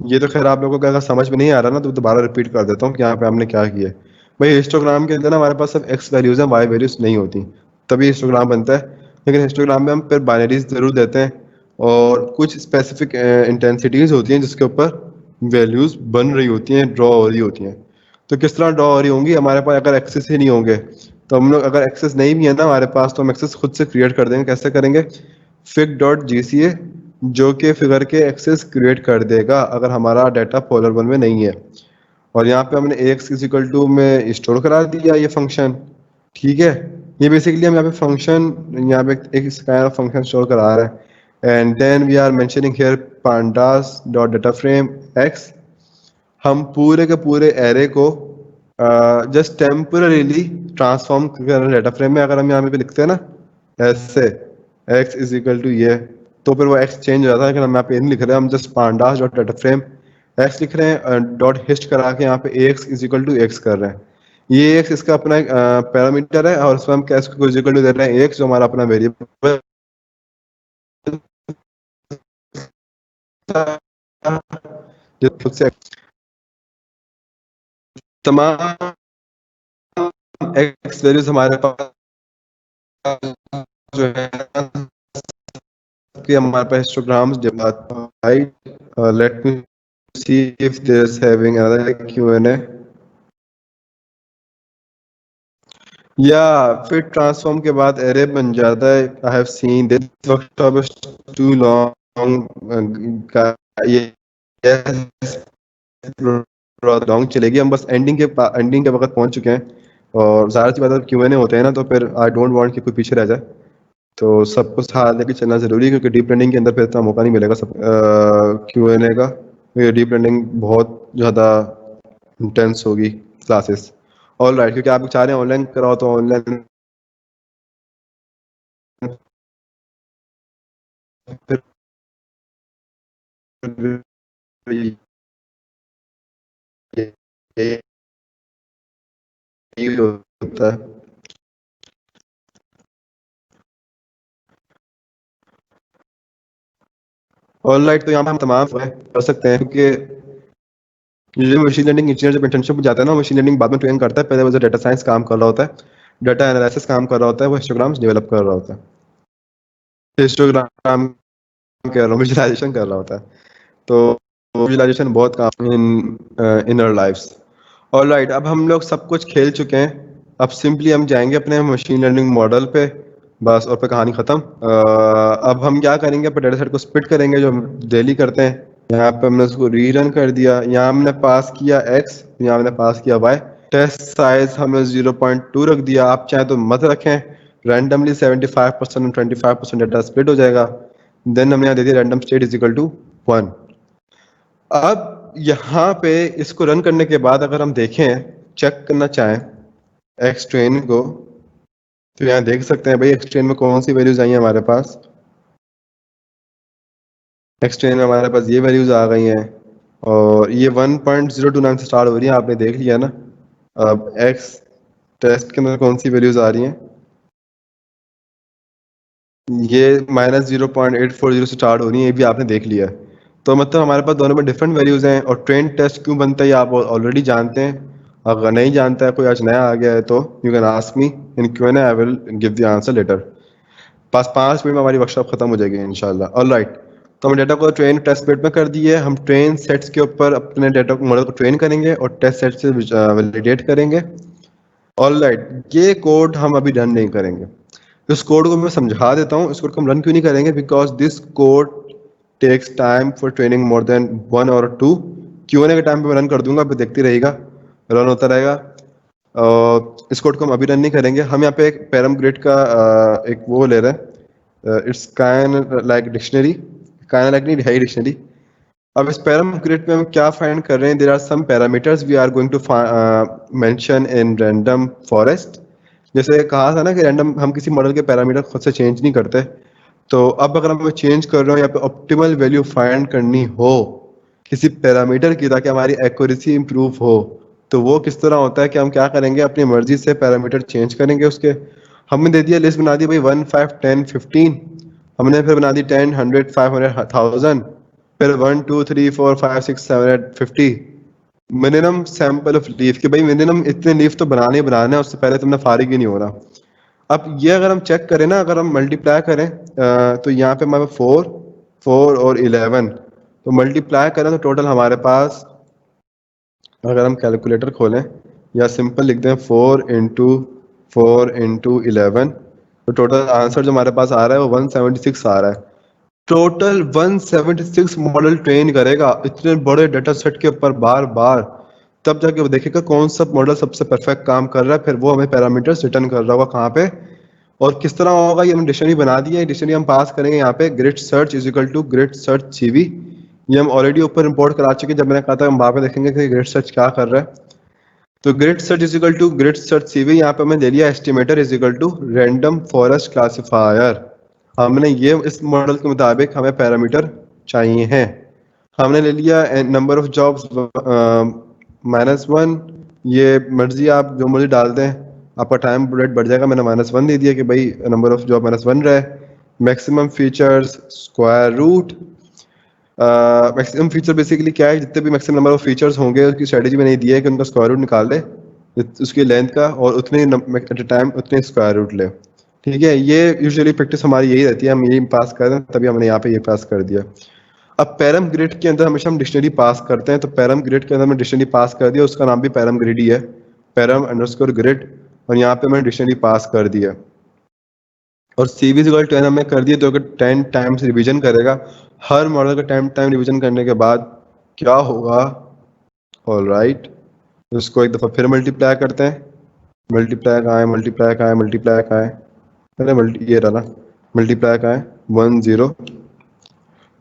ये तो खैर आप लोगों को अगर समझ में नहीं आ रहा ना तो दोबारा रिपीट कर देता हूँ कि यहाँ पे हमने क्या किया है। भाई हिस्टोग्राम के अंदर ना हमारे पास सिर्फ एक्स वैल्यूज हैं, वाई वैल्यूज नहीं होती, तभी हिस्टोग्राम बनता है। लेकिन हिस्टोग्राम में हम फिर बाइनरीज जरूर देते हैं और कुछ स्पेसिफिक इंटेंसिटीज होती हैं जिसके ऊपर वैल्यूज बन रही होती हैं, ड्रॉ हो रही होती हैं। तो किस तरह ड्रॉ हो रही होंगी, हमारे पास अगर एक्सेस ही नहीं होंगे तो हम लोग, अगर एक्सेस नहीं भी है ना हमारे पास, तो हम एक्सेस खुद से क्रिएट कर देंगे। कैसे करेंगे? फिग डॉट जी सी ए, जो कि फिगर के एक्सेस क्रिएट कर देगा अगर हमारा डाटा पोलर वन में नहीं है। और यहाँ पे हमने ax इज इक्वल टू में स्टोर करा दिया ये फंक्शन। ठीक है, ये बेसिकली हम यहाँ पे फंक्शन, यहाँ पे एक काइंड ऑफ फंक्शन स्टोर करा रहे हैं। And then we are mentioning here pandas dot data frame x। हम पूरे के पूरे एरे को जस्ट टेम्पररीली ट्रांसफॉर्म कर रहे हैं डाटा फ्रेम में। अगर हम यहाँ पे लिखते हैं ना ऐसे x इज इक्वल टू ये, तो फिर वो x चेंज हो जाता है। लेकिन हम यहाँ पे नहीं लिख रहे हैं, हम just pandas dot data frame x लिख रहे हैं, डॉट हिस्ट करा के यहाँ पे ax is equal to x कर रहे हैं। ये x इसका अपना एक पैरामीटर है और उसमें हम क्या इसको इज इक्वल टू दे रहे हैं x, जो हमारा अपना वेरिएबल जो खुद से तमाम x वैल्यूज हमारे पास जो है कि हमारे पास histograms let me see if there is having another Q&A। या फिर ट्रांसफॉर्म के बाद एरे बन जाता है। I have seen this workshop is too long, ये लॉन्ग चलेगी। हम बस एंडिंग के वक्त पहुंच चुके हैं और ज़ाहिर सी बात है Q&A होते हैं ना, तो फिर आई डोंट वांट कि कोई पीछे रह जाए, तो सबको साथ लेके चलना जरूरी है क्योंकि डीप लर्निंग के अंदर फिर इतना मौका नहीं मिलेगा सब Q&A का। ये डीप लर्निंग बहुत ज़्यादा इंटेंस होगी क्लासेस। ऑल राइट, क्योंकि आप चाह रहे हैं ऑनलाइन कराओ तो ऑनलाइन फिर यही होता है। ऑल राइट, तो यहाँ पे हम तमाम कर सकते हैं क्योंकि यूजुअली मशीन लर्निंग इंजीनियर जब इंटर्नशिप में जाता है ना, मशीन लर्निंग बाद में ट्रेन करता है, पहले वो जो डाटा साइंस काम कर रहा होता है, डाटा एनालिसिस काम कर रहा होता है, वो हिस्टोग्राम्स डेवलप कर रहा होता है, हिस्टोग्राम कह रहा हूँ, विजुअलाइजेशन कर रहा होता है। तो विजुअलाइजेशन बहुत काम in inner lifes. All right, अब हम लोग सब कुछ खेल चुके हैं। अब सिंपली हम जाएंगे अपने मशीन लर्निंग मॉडल पे, बस, और पे कहानी खत्म। अब हम क्या करेंगे, अपने डेटा सेट को स्प्लिट करेंगे जो हम डेली करते हैं। यहाँ पे हमने उसको रीरन कर दिया, यहाँ हमने पास किया x, यहाँ हमने पास किया y। टेस्ट साइज हमने 0.2 रख दिया, आप चाहे तो मत रखें, रैंडमली 75% और 25% डाटा स्प्लिट हो जाएगा। देन हमने यहाँ दे दिया random state is equal to 1। अब यहाँ पे इसको रन करने के बाद अगर हम देखें, चेक करना चाहें एक्स ट्रेन को, तो यहाँ देख सकते हैं भाई एक्स ट्रेन में कौन सी वैल्यूज आई हैं हमारे पास। एक्स ट्रेन में हमारे पास ये वैल्यूज आ गई हैं और ये 1.029 से स्टार्ट हो रही है, आपने देख लिया ना। अब एक्स टेस्ट के अंदर कौन सी वैल्यूज आ रही हैं, ये -0.840 से स्टार्ट हो रही है, ये भी आपने देख लिया है। तो मतलब हमारे पास दोनों में डिफरेंट वैल्यूज हैं। और ट्रेन टेस्ट क्यों बनता है ये आप ऑलरेडी जानते हैं। अगर नहीं जानता है, कोई आज नया आ गया है, तो you can ask me in Q&A, I will give the answer later. पास 5 मिनट में हमारी वर्कशॉप खत्म हो जाएगी इंशाल्लाह। ऑल राइट, तो हम डेटा को ट्रेन टेस्ट बेड में कर दिए। हम ट्रेन सेट्स के ऊपर अपने डेटा को, मॉडल को ट्रेन करेंगे और टेस्ट सेट से वैलिडेट करेंगे। ऑल राइट, ये कोड हम अभी रन नहीं करेंगे। इस कोड को मैं समझा देता हूँ, इस कोड को हम रन क्यों नहीं करेंगे, because this code takes time for training more than 1 or 2। Q&A के टाइम पे मैं रन कर दूंगा, आप देखते रहिएगा, रन होता रहेगा। इस कोड को हम अभी रन नहीं करेंगे। हम यहाँ पे एक पैरम ग्रिड का एक वो ले रहे हैं, it's kind like dictionary, kind like नहीं है डिक्शनरी। अब इस पैरम ग्रिड में हम क्या फाइंड कर रहे हैं, there are some parameters we are going to mention in random forest. जैसे कहा था ना कि रैंडम, हम किसी मॉडल के पैरामीटर खुद से चेंज नहीं करते। तो अब अगर हम चेंज कर रहे हो, यहाँ पे ऑप्टिमल वैल्यू फाइंड करनी हो किसी पैरामीटर की ताकि हमारी एक्यूरेसी इंप्रूव हो, तो वो किस तरह होता है कि हम क्या करेंगे, अपनी मर्जी से पैरामीटर चेंज करेंगे उसके। हमने दे दिया, लिस्ट बना दी भाई 1, 5, 10, 15। हमने फिर बना दी 10, 100, 500, 1000। फिर 1 2 3 4 5 6 7 8 50 मिनिमम सैंपल ऑफ लीफ कि भाई मिनिमम इतने लीफ तो बनाने ही बनाने हैं, उससे पहले तुमने फारिग ही नहीं होना। अब ये अगर हम चेक करें ना, अगर हम मल्टीप्लाई करें तो यहाँ पे हमारे 4 4 और 11, तो मल्टीप्लाई करें तो टोटल हमारे पास, अगर हम कैलकुलेटर खोलें या सिंपल लिख दें 4 इंटू 11, तो टोटल आंसर जो हमारे पास आ रहा है वो 176 आ रहा है। टोटल 176 मॉडल ट्रेन करेगा इतने बड़े डेटा सेट के ऊपर बार बार, तब जाके वो देखेगा कौन सा मॉडल सबसे परफेक्ट काम कर रहा है, फिर वो हमें पैरामीटर्स रिटर्न कर रहा होगा कहाँ पे और किस तरह होगा। ये हमने डिक्शनरी बना दी है, डिक्शनरी हम पास करेंगे यहाँ पे grid search is equal to grid search CV. ये हम ऑलरेडी ऊपर इंपोर्ट करा चुके हैं, जब मैंने कहा था हम वहाँ पे देखेंगे कि ग्रिड सर्च क्या कर रहा है। तो grid search is equal to grid search CV, यहाँ पे हमने ले लिया estimator is equal to random forest classifier. हमने ये इस मॉडल के मुताबिक हमें पैरामीटर चाहिए हैं। हमने ले लिया नंबर ऑफ जॉब्स -1, ये मर्जी आप जो मर्जी डाल दें, आपका टाइम रेट बढ़ जाएगा। मैंने -1 दे दिया कि भाई नंबर ऑफ जॉब -1 रहे। Maximum features square root, maximum feature basically क्या है, जितने भी मैक्सिमम नंबर ऑफ फीचर्स होंगे उसकी स्ट्रेटेजी में नहीं दिया है कि उनका स्क्वायर रूट निकाल ले उसकी लेंथ का और उतने एट ए टाइम उतने स्क्वायर रूट ले। ठीक है, ये यूजुअली प्रैक्टिस हमारी यही रहती है, हम यही पास कर दें, तभी हमने यहाँ पे ये पास कर दिया। अब पैरम ग्रिड के अंदर हमेशा हम डिक्शनरी पास करते हैं, तो पैरम ग्रिड के अंदर हमने डिक्शनरी पास कर दिया, उसका नाम भी पैरम ग्रिड ही है, पैरम अंडरस्कोर ग्रिड, और यहाँ पे मैंने डिक्शनरी पास कर दिया। और सीवी 10 हमने कर दिया, तो अगर 10 टाइम्स रिवीजन करेगा, हर मॉडल का 10 टाइम रिवीजन करने के बाद क्या होगा, ऑल राइट, उसको एक दफ़ा फिर मल्टीप्लाई करते हैं। मल्टीप्लाई कहाँ है, मल्टीप्लाई कहाँ है, मल्टीप्लाई कहाँ है, अरे ये रहा ना, मल्टीप्लाई कहाँ है 10।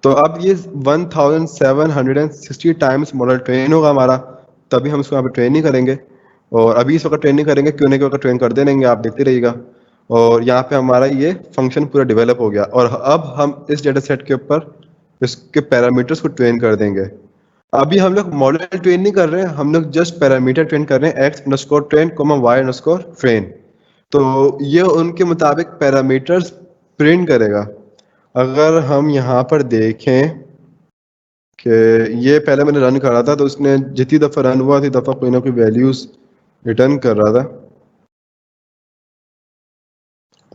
तो अब ये 1760 टाइम्स मॉडल ट्रेन होगा हमारा, तभी हम इसको यहाँ पे ट्रेन नहीं करेंगे, और अभी इस वक्त ट्रेन नहीं करेंगे, क्यों नहीं के वक्त ट्रेन कर देंगे, आप देखते रहिएगा। और यहाँ पे हमारा ये फंक्शन पूरा डेवलप हो गया, और अब हम इस डेटा सेट के ऊपर इसके पैरामीटर्स को ट्रेन कर देंगे। अभी हम लोग मॉडल ट्रेन नहीं कर रहे हैं, हम लोग जस्ट पैरामीटर ट्रेन कर रहे हैं, x_train, y_train। तो ये उनके मुताबिक पैरामीटर्स प्रिंट करेगा। अगर हम यहाँ पर देखें कि ये पहले मैंने रन करा था, तो उसने जितनी दफ़ा रन हुआ थी दफ़ा कोई ना कोई वैल्यूज रिटर्न कर रहा था।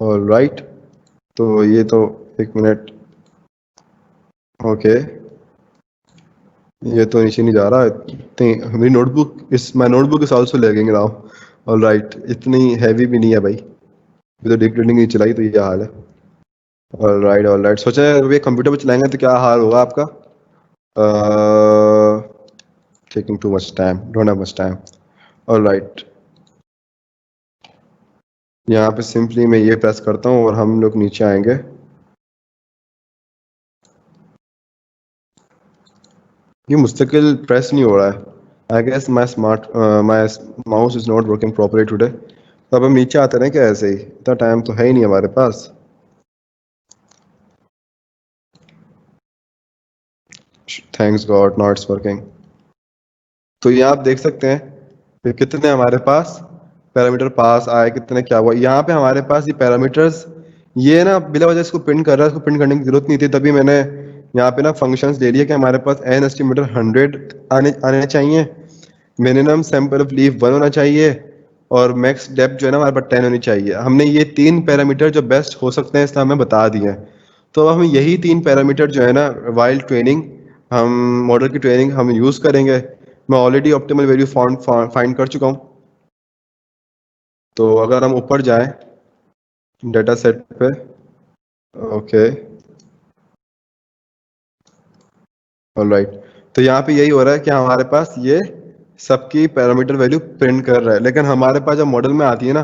ऑल राइट, तो ये तो एक मिनट, ओके, ये तो नीचे नहीं जा रहा इतनी, मेरी नोटबुक इस माई notebook is also lagging now. All right, इतनी हैवी भी नहीं है भाई, अभी तो डीप लर्निंग नहीं चलाई तो ये हाल है। ऑल राइट, सोचा है अभी कंप्यूटर पे चलाएंगे तो क्या हाल होगा आपका। Taking too much time, don't have much time. All right, यहाँ पे सिंपली मैं ये प्रेस करता हूँ और हम लोग नीचे आएंगे। ये मुस्तकिल प्रेस नहीं हो रहा है, I guess my mouse is not working properly today. तो अब हम नीचे आते रहें क्या, ऐसे ही, इतना टाइम तो है ही नहीं हमारे पास। Thanks god not it's working. तो ये आप देख सकते हैं कि कितने हमारे पास पैरामीटर पास आए, कितने क्या हुआ। यहाँ पे हमारे पास ये पैरामीटर्स, ये ना बिला वजह इसको प्रिंट कर रहा है, इसको प्रिंट करने की जरूरत नहीं थी, तभी मैंने यहाँ पे ना फंक्शंस ले लिए कि हमारे पास एन एस्टिमेटर 100 आने चाहिए, मिनिमम सैंपल ऑफ लीफ 1 होना चाहिए, और मैक्स डेप्थ जो है ना हमारे पास 10 होनी चाहिए। हमने ये 3 पैरामीटर जो बेस्ट हो सकते हैं इसलिए हमें बता दिए हैं। तो अब हम यही 3 पैरामीटर जो है ना वाइल ट्रेनिंग, हम मॉडल की ट्रेनिंग हम यूज़ करेंगे। मैं ऑलरेडी ऑप्टिमल वैल्यू फाइंड कर चुका हूँ। तो अगर हम ऊपर जाएं डेटा सेट पे, ओके, ऑलराइट, तो यहाँ पे यही हो रहा है कि हमारे पास ये सबकी पैरामीटर वैल्यू प्रिंट कर रहा है, लेकिन हमारे पास जब मॉडल में आती है ना,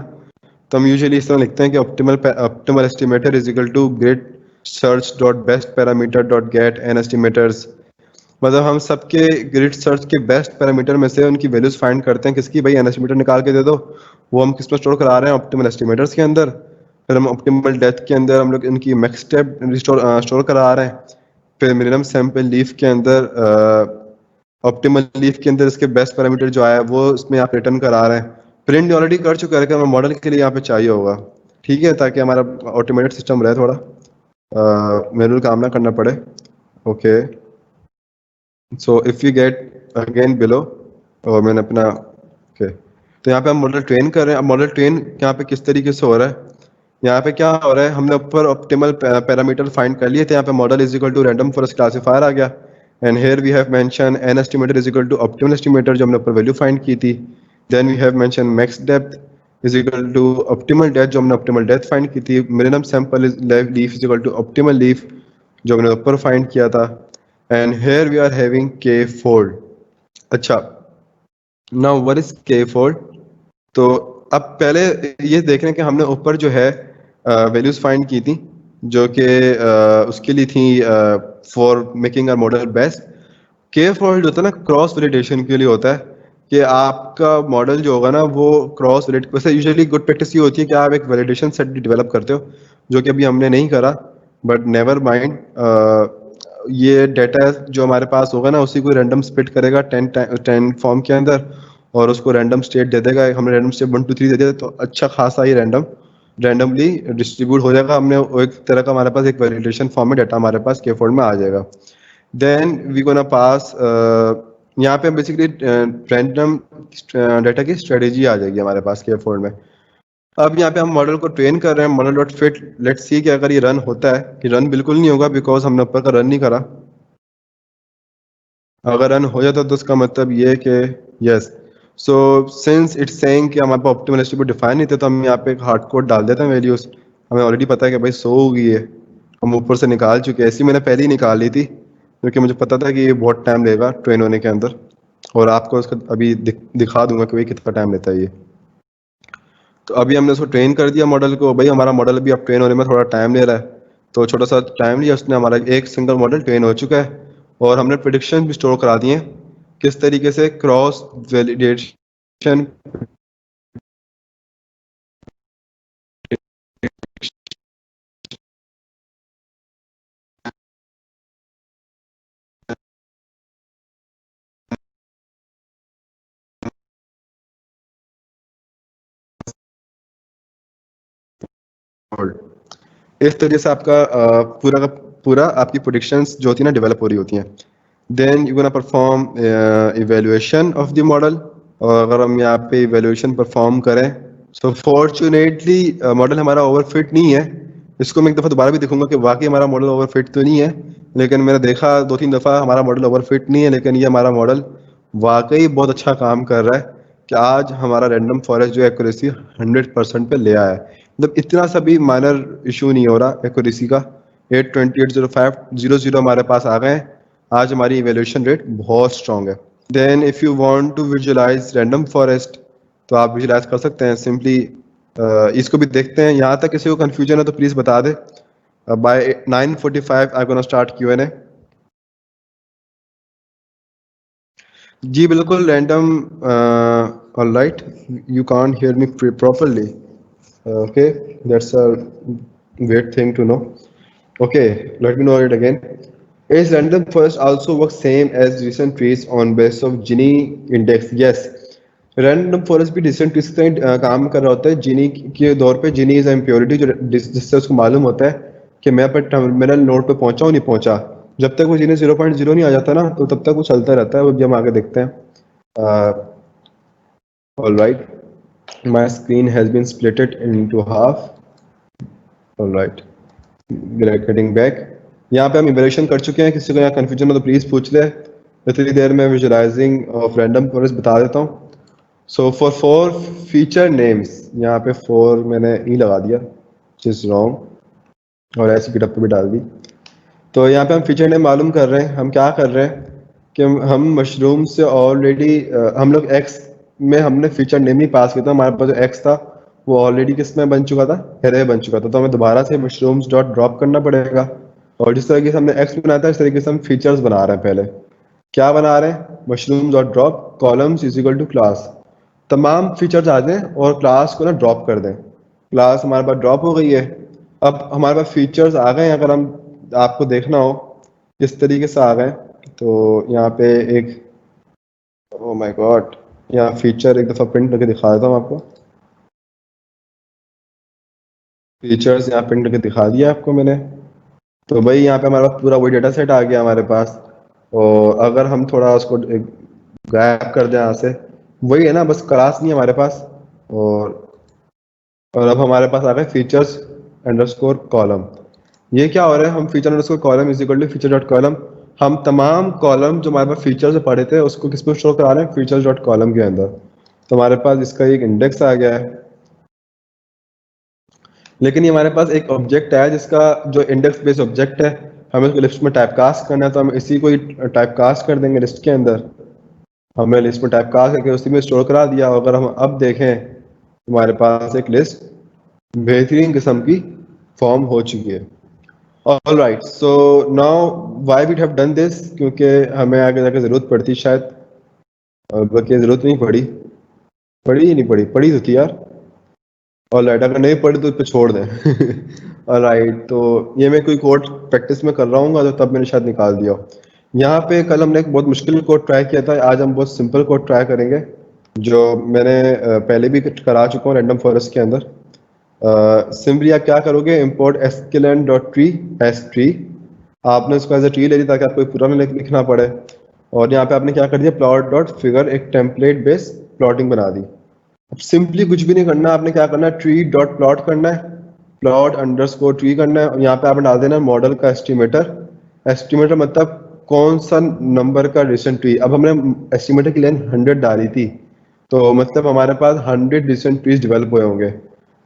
तो हम यूजुअली इस तरह लिखते हैं कि optimal estimator is equal to grid search dot best parameter dot get N estimators. मतलब हम सबके ग्रिड सर्च के बेस्ट पैरामीटर में से उनकी वैल्यूज फाइंड करते हैं, किसकी, भाई एन एस्टिमेटर निकाल के दे दो, वो हम किस में स्टोर करा रहे हैं, ऑप्टिमल एस्टिमेटर्स के अंदर। फिर हम ऑप्टिमल डेप्थ के अंदर हम लोग इनकी मैक्स स्टेप स्टोर करा रहे हैं। फिर मिनिमम सैंपल लीफ के अंदर ऑप्टिमल लीफ के अंदर इसके बेस्ट पैरामीटर जो आया है वो इसमें आप रिटर्न करा रहे हैं। प्रिंट ऑलरेडी कर चुका है, हमें मॉडल के लिए यहाँ पे चाहिए होगा, ठीक है, ताकि हमारा ऑटोमेटेड सिस्टम रहे, थोड़ा मैनुअल काम ना करना पड़े। Okay, so if you get again below, और मैंने अपना ओके, तो यहाँ पे हम मॉडल ट्रेन कर रहे हैं। अब मॉडल ट्रेन यहाँ पे किस तरीके से हो रहा है, यहाँ पे क्या हो रहा है, हमने ऊपर ऑप्टिमल पैरामीटर फाइंड कर लिए थे। यहाँ पे model is equal to random forest classifier आ गया, and here we have mention N estimator is equal to optimal estimator जो हमने ऊपर वैल्यू फाइंड की थी। Then we have mention max depth is equal to optimal depth जो हमने optimal depth find की थी। Minimum sample is leaf is equal to optimal leaf जो हमने ऊपर फाइंड किया था। And here we are having के फोल्ड। अच्छा, नाउ व्हाट इज के फोल्ड? तो अब पहले ये देख रहे हैं कि हमने ऊपर जो है वैल्यूज फाइंड की थी जो कि उसके लिए थी for making a model best. के फॉल्ट होता है ना, क्रॉस वैलिडेशन के लिए होता है कि आपका मॉडल जो होगा ना वो क्रॉस वैलिड, वैसे यूजुअली गुड प्रैक्टिस ये होती है कि आप एक वैलिडेशन सेट डेवलप करते हो, जो कि अभी हमने नहीं करा। बट नेवर माइंड, ये डाटा जो हमारे पास होगा ना उसी को रैंडम स्प्लिट करेगा 10 फॉर्म के अंदर, और उसको रैंडम स्टेट दे देगा। हमने रैंडम स्टेट 1 2 3 दे दिया तो अच्छा खासा ही रैंडमली डिस्ट्रीब्यूट हो जाएगा। हमने वो एक तरह का हमारे पास एक वैलिडेशन फॉर्म में डाटा हमारे पास के फोल्ड में आ जाएगा। देन वी गोना पास, यहाँ पे बेसिकली रैंडम डाटा की स्ट्रेटेजी आ जाएगी हमारे पास के फोल्ड में। अब यहाँ पे हम मॉडल को ट्रेन कर रहे हैं, model dot fit, let's see कि अगर ये रन होता है कि रन बिल्कुल नहीं होगा बिकॉज हमने ऊपर का रन नहीं करा। अगर रन हो जाता तो उसका मतलब ये है कि yes, so since it's saying कि हमारे पास ऑप्टिमल एस्टिमेट डिफाइन नहीं थे तो हम यहाँ पे एक हार्ड कोड डाल देते हैं वैल्यूज। हमें ऑलरेडी पता है कि भाई 100 हो गई है, हम ऊपर से निकाल चुके हैं। ऐसी मैंने पहले ही निकाल ली थी क्योंकि मुझे पता था कि ये बहुत टाइम लेगा ट्रेन होने के अंदर, और आपको उसका अभी दिखा दूंगा कि भाई कितना टाइम लेता है ये। तो अभी हमने उसको ट्रेन कर दिया मॉडल को। भाई हमारा मॉडल अभी अब ट्रेन होने में थोड़ा टाइम ले रहा है, तो छोटा सा टाइम लिया उसने, हमारा एक सिंगल मॉडल ट्रेन हो चुका है। और हमने प्रिडिक्शन भी स्टोर करा दिए हैं किस तरीके से क्रॉस वैलिडेशन इस तरीके से आपका पूरा का पूरा आपकी प्रोडिक्शंस जो होती है ना डेवलप हो रही होती हैं। Then you gonna perform evaluation of the model, और अगर हम यहाँ पे इवेल्युएशन परफॉर्म करें, सो फॉर्चुनेटली मॉडल हमारा ओवरफिट नहीं है। इसको मैं एक दफ़ा दोबारा भी देखूंगा कि वाकई हमारा मॉडल ओवरफिट तो नहीं है, लेकिन मैंने देखा 2 3 दफ़ा हमारा मॉडल ओवरफिट नहीं है, लेकिन ये हमारा मॉडल वाकई बहुत अच्छा काम कर रहा है कि आज हमारा रैंडम फॉरेस्ट जो एक्यूरेसी 100% पे ले आया है। मतलब इतना सा भी माइनर इशू नहीं हो रहा एक्यूरेसी का। 8280500 हमारे पास आ गए हैं। आज हमारी इवेल्यूशन रेट बहुत स्ट्रांग है। Then if you want to visualize random forest, तो आप विजुअलाइज कर सकते हैं सिंपली। इसको भी देखते हैं, यहाँ तक किसी को कंफ्यूजन है तो प्लीज बता दे। By 9:45 I gonna start Q&A। जी बिल्कुल random. Alright, you can't hear me properly. Okay, that's a weird thing to know. Okay, let me know it again. Is random forest also works same as recent trees on basis of Gini index? Yes. Random forest भी decent trees का काम कर रहा होता है जीनी के दौर पे। जीनी इज इम्प्योरिटी जो जिससे उसको मालूम होता है कि मैं पर टर्मिनल नोड पे पहुंचा हूँ नहीं पहुंचा। जब तक वो जीनी 0.0 नहीं आ जाता ना तो तब तक वो चलता रहता है, वो भी हम आगे देखते हैं। All right, my screen has been splitted into half. All right, getting back, यहाँ पे हम इवेल्यूशन कर चुके हैं। किसी को यहाँ कंफ्यूजन हो तो प्लीज पूछ ले। इतनी देर में विजुअलाइजिंग ऑफ रैंडम फॉरेस्ट बता देता हूँ। सो फॉर 4 फीचर नेम्स, यहाँ पे 4 मैंने ई लगा दिया which is wrong, और ऐसी गिटअप पे भी डाल दी। तो यहाँ पे हम फीचर नेम मालूम कर रहे हैं। हम क्या कर रहे हैं कि हम मशरूम से ऑलरेडी हम लोग एक्स में हमने फीचर नेम ही पास किया था। हमारे पास जो एक्स था वो ऑलरेडी किस में बन चुका था, एरे बन चुका था। तो हमें दोबारा से मशरूम्स डॉट ड्रॉप करना पड़ेगा, और जिस तरीके से हमने एक्स बनाया था इस तरीके से हम फीचर्स बना रहे हैं। पहले क्या बना रहे हैं, mushroom dot drop columns is equal to class. तमाम फीचर्स आ जाएं और क्लास को ना ड्रॉप कर दें। क्लास हमारे पास ड्रॉप हो गई है। अब हमारे पास फीचर्स आ गए हैं। अगर हम आपको देखना हो किस तरीके से आ गए, तो यहाँ पे एक, ओ माय गॉड, यहाँ फीचर एक दफ़ा प्रिंट करके दिखा देता हूँ आपको। फीचर्स यहाँ प्रिंट करके दिखा दिया आपको मैंने। तो भाई यहाँ पे हमारे पास पूरा वही डेटा सेट आ गया हमारे पास। और अगर हम थोड़ा उसको गायब कर दें यहाँ से, वही है ना, बस क्लास नहीं है हमारे पास। और और अब हमारे पास आ गए फीचर्स अंडरस्कोर कॉलम। ये क्या हो रहा है, हम feature underscore column is equal to feature dot column, हम तमाम कॉलम जो हमारे पास फीचर से पढ़े थे उसको किस पे स्टोर करा रहे हैं, फीचर्स डॉट कॉलम के अंदर। तो हमारे पास इसका एक इंडेक्स आ गया है, लेकिन ये हमारे पास एक ऑब्जेक्ट है जिसका जो इंडेक्स बेस्ड ऑब्जेक्ट है, हमें उसको लिस्ट में टाइपकास्ट करना है, तो हम इसी को ही टाइपकास्ट कर देंगे लिस्ट के अंदर। हमने लिस्ट में टाइपकास्ट करके उसी में स्टोर करा दिया। अगर हम अब देखें, हमारे पास एक लिस्ट बेहतरीन किस्म की फॉर्म हो चुकी है। All right, so now why we have done this, क्योंकि हमें आगे जाकर जरूरत पड़ती शायद, बल्कि जरूरत नहीं पड़ी, पड़ी ही नहीं पड़ी, पड़ी तो थी यार। ऑल राइट, अगर नहीं पड़ी तो इस पे छोड़ दें। ऑल राइट, तो ये मैं कोई कोड प्रैक्टिस में कर रहा हूँ तो तब मैंने शायद निकाल दिया। यहाँ पे कल हमने एक बहुत मुश्किल कोड ट्राई किया था, आज हम बहुत सिंपल कोड ट्राई करेंगे जो मैंने पहले भी करा चुका हूँ रैंडम फॉरेस्ट के अंदर। सिंपली आप क्या करोगे, import sklearn dot tree S tree, आपने उसको एज ए ट्री ले ली ताकि आपको पूरा नहीं लिखना पड़े। और यहाँ पे आपने क्या कर दिया, प्लॉट डॉट फिगर, एक टेम्पलेट बेस प्लॉटिंग बना दी। अब सिंपली कुछ भी नहीं करना, आपने क्या करना है, ट्री डॉट प्लॉट करना है, प्लॉट अंडरस्कोर ट्री करना है, और यहाँ पे आपने डाल देना है मॉडल का एस्टिमेटर। एस्टिमेटर मतलब कौन सा नंबर का रिसेंट ट्री। अब हमने एस्टिमेटर की लेंथ 100 डाली थी, तो मतलब हमारे पास 100 रिसेंट ट्रीज डेवलप हुए होंगे।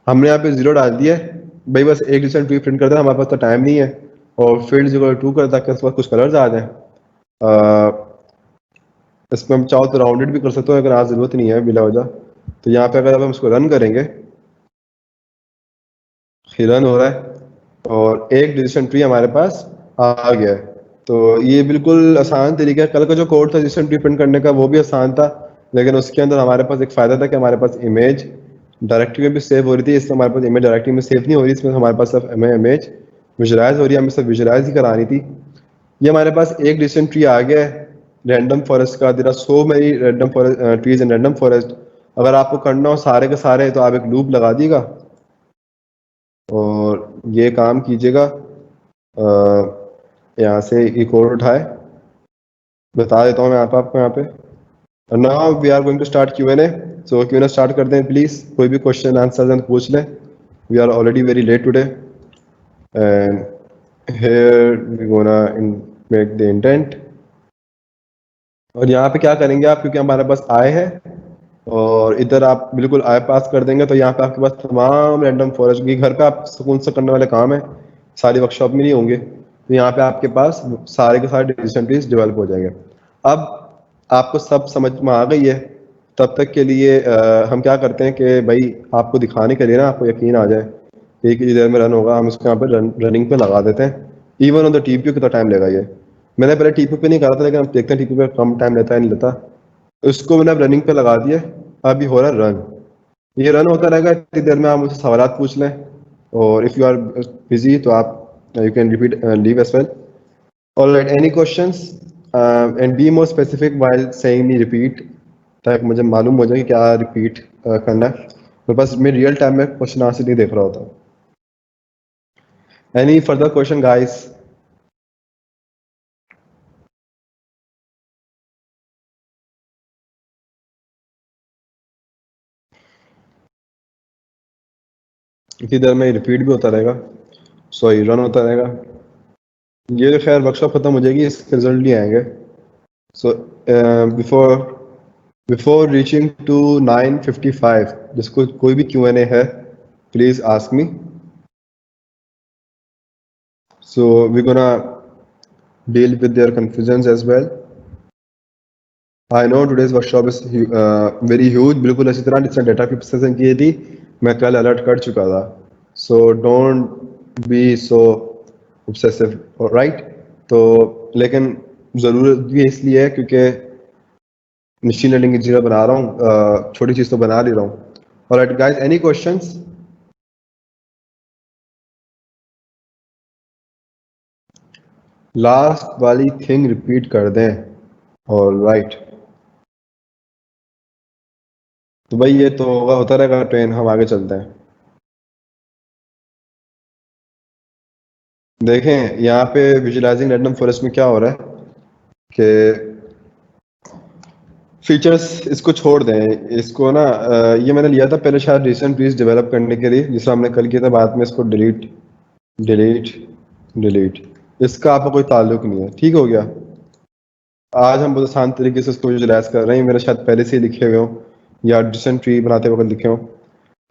हमने यहाँ पे 0 डाल दिया है, भाई बस एक रिसेंट ट्री प्रिंट कर देना, हमारे पास तो टाइम नहीं है। और फील्ड इक्वल 2 कर, ताकि उसके बाद कुछ कलर्स आ जाए। इसमें हम चाहो तो राउंडेड भी कर सकते हो, अगर आज जरूरत नहीं है बिला वजह। तो यहाँ पे अगर अब हम इसको रन करेंगे, रन हो रहा है और एक डिसीजन ट्री हमारे पास आ गया है। तो ये बिल्कुल आसान तरीका है। कल का जो कोड था डिसीजन ट्री प्रिंट करने का वो भी आसान था, लेकिन उसके अंदर हमारे पास एक फ़ायदा था कि हमारे पास इमेज डायरेक्टरी में भी सेव हो रही थी। इसमें हमारे पास इमेज डायरेक्टरी में सेव नहीं हो रही, इसमें हमारे पास सिर्फ हमें इमेज विजुलाइज हो रही है, हमें सिर्फ विजुलाइज ही करानी थी। ये हमारे पास एक डिसीजन ट्री आ गया है रैंडम फॉरेस्ट का। There are so many random forest trees in random forest. अगर आपको करना हो सारे के सारे, तो आप एक लूप लगा दीजिएगा और ये काम कीजिएगा। यहाँ से ये कोड उठाए, बता देता हूँ मैं आपको यहाँ पे। Now we are going to start Q&A। सो Q&A स्टार्ट करते हैं प्लीज, कोई भी क्वेश्चन आंसर पूछ लें। We are already very late today and here we gonna make the intent. और यहाँ पे क्या करेंगे आप, क्योंकि हमारे पास आए है और इधर आप बिल्कुल आए पास कर देंगे, तो यहाँ पे आपके पास तमाम रैंडम फॉरेस्ट की घर पे आप सुकून से करने वाले काम है, सारी वर्कशॉप में नहीं होंगे। तो यहाँ पे आपके पास सारे के सारे डिसीजन ट्रीज डेवलप हो जाएंगे। अब आपको सब समझ में आ गई है, तब तक के लिए हम क्या करते हैं कि भाई आपको दिखाने के लिए ना, आपको यकीन आ जाए कि एक ही देर में रन होगा, हम उसको यहाँ पे रनिंग पे लगा देते हैं। इवन ऑन द TPU कितना टाइम लेगा ये, मैंने पहले TPU पे नहीं करा था, लेकिन हम देखते हैं TPU पे कम टाइम लेता है नहीं लेता। इसको मैंने अब रनिंग पे लगा दिया, अभी हो रहा है रन। ये रन होता रहेगा, इतनी देर में आप मुझसे सवाल पूछ लें, और इफ़ यू आर बिजी तो आप you can repeat leave as well. Alright, any questions and be more specific while saying me repeat, ताकि मुझे मालूम हो जाए कि क्या रिपीट करना है। मेरे पास मैं रियल टाइम में क्वेश्चन आंसर नहीं देख रहा होता। Any further question guys? इतनी देर में रिपीट भी होता रहेगा, सॉरी रन होता रहेगा। ये तो खैर वर्कशॉप खत्म हो जाएगी, इसके रिजल्ट नहीं आएंगे। So before before reaching to 9:55, जिसको कोई भी Q&A है please ask me. So we gonna deal with their confusions as well. I know today's workshop is very huge, बिल्कुल अच्छी तरह जिसने डेटा की प्रोसेसिंग की थी मैं कल अलर्ट कर चुका था। So don't be so obsessive, right? तो लेकिन ज़रूरत भी इसलिए है क्योंकि मशीन लर्निंग इंजीनियर बना रहा हूँ, छोटी चीज़ तो बना ले रहा हूँ। Alright guys, any questions? Last वाली थिंग रिपीट कर दें। ऑलराइट, तो भाई ये तो होता रहेगा ट्रेन, हम आगे चलते हैं। देखें यहाँ पे विजुलाइजिंग रैंडम फॉरेस्ट में क्या हो रहा है कि फीचर्स इसको छोड़ दें, इसको ना ये मैंने लिया था पहले शायद रिसेंट ट्रीज डेवलप करने के लिए, जिसमें हमने कल किया था, बाद में इसको डिलीट डिलीट डिलीट, इसका आपका कोई ताल्लुक नहीं है, ठीक हो गया। आज हम बहुत आसान तरीके से इसको यूटिलाइज कर रहे हैं, मेरे शायद पहले से ही लिखे हुए हो या रिसेंट ट्री बनाते वक्त लिखे हो।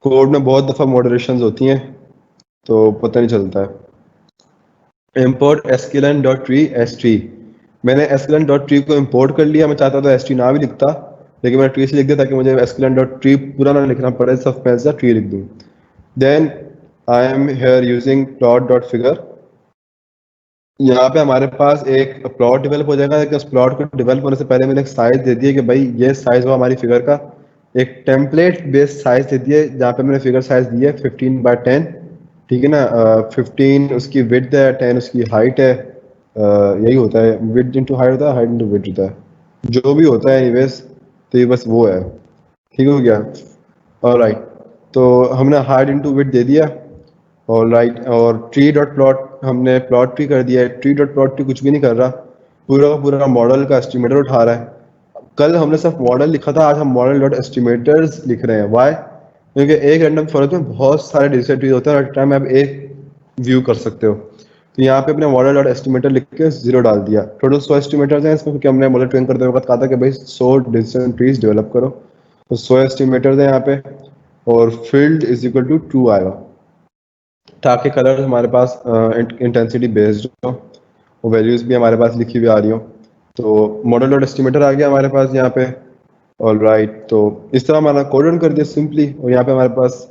कोड में बहुत दफ़ा मॉडरेशंस होती हैं तो पता नहीं चलता है। import sklearn.tree s3, मैंने sklearn.tree को इंपोर्ट कर लिया। मैं चाहता था s3 ना भी लिखता, लेकिन मैंने ट्री से लिख दिया ताकि मुझे sklearn.tree पूरा ना लिखना पड़े, सिर्फ मैं ऐसा ट्री लिख दूँ। Then I am here using plot.figure। यहाँ पे हमारे पास एक प्लॉट डेवलप हो जाएगा, लेकिन उस प्लॉट को डेवलप होने से पहले मैंने एक साइज दे दी है कि भाई ये साइज हुआ हमारी फिगर का, एक टेम्पलेट बेस्ड साइज दे दी है जहाँ पे मैंने फिगर साइज दी है 15x10, ठीक है ना। 15 उसकी विड्थ है, 10 उसकी हाइट है। यही होता है, विड्थ इंटू हाइट होता है, हाइट इंटू विड्थ होता है, जो भी होता है एनीवेज। तो ये बस वो है, ठीक हो गया। ऑलराइट, तो हमने हाइट इंटू विड्थ दे दिया। ऑलराइट, और ट्री डॉट प्लॉट हमने प्लॉट ट्री कर दिया है। ट्री डॉट प्लॉट ट्री कुछ भी नहीं कर रहा, पूरा का पूरा मॉडल का एस्टिमेटर उठा रहा है। कल हमने सिर्फ मॉडल लिखा था, आज हम मॉडल डॉट एस्टिमेटर्स लिख रहे हैं। वाई? क्योंकि एक रैंडम फॉरेस्ट में बहुत सारे डिजिटल ट्रीज होते हैं, हर टाइम आप एक व्यू कर सकते हो। तो यहाँ पे अपने मॉडल डॉट एस्टिमेटर लिख के 0 डाल दिया। टोटल 100 एस्टिमेटर्स हैं इसमें, क्योंकि हमने मॉडल ट्रेन करते वक्त कहा था कि भाई 100 डिजिटल ट्रीज डेवलप करो। तो 100 एस्टिमेटर्स हैं यहाँ पे, और field is equal to true आएगा, ताकि कलर हमारे पास इंटेंसिटी बेस्ड हो, वो वैल्यूज भी हमारे पास लिखी हुई आ रही हो। तो मॉडल डॉट एस्टिमेटर आ गया हमारे पास यहाँ पे। ऑलराइट, तो इस तरह हमारा कोड रन कर दिया सिंपली, और यहाँ पे हमारे पास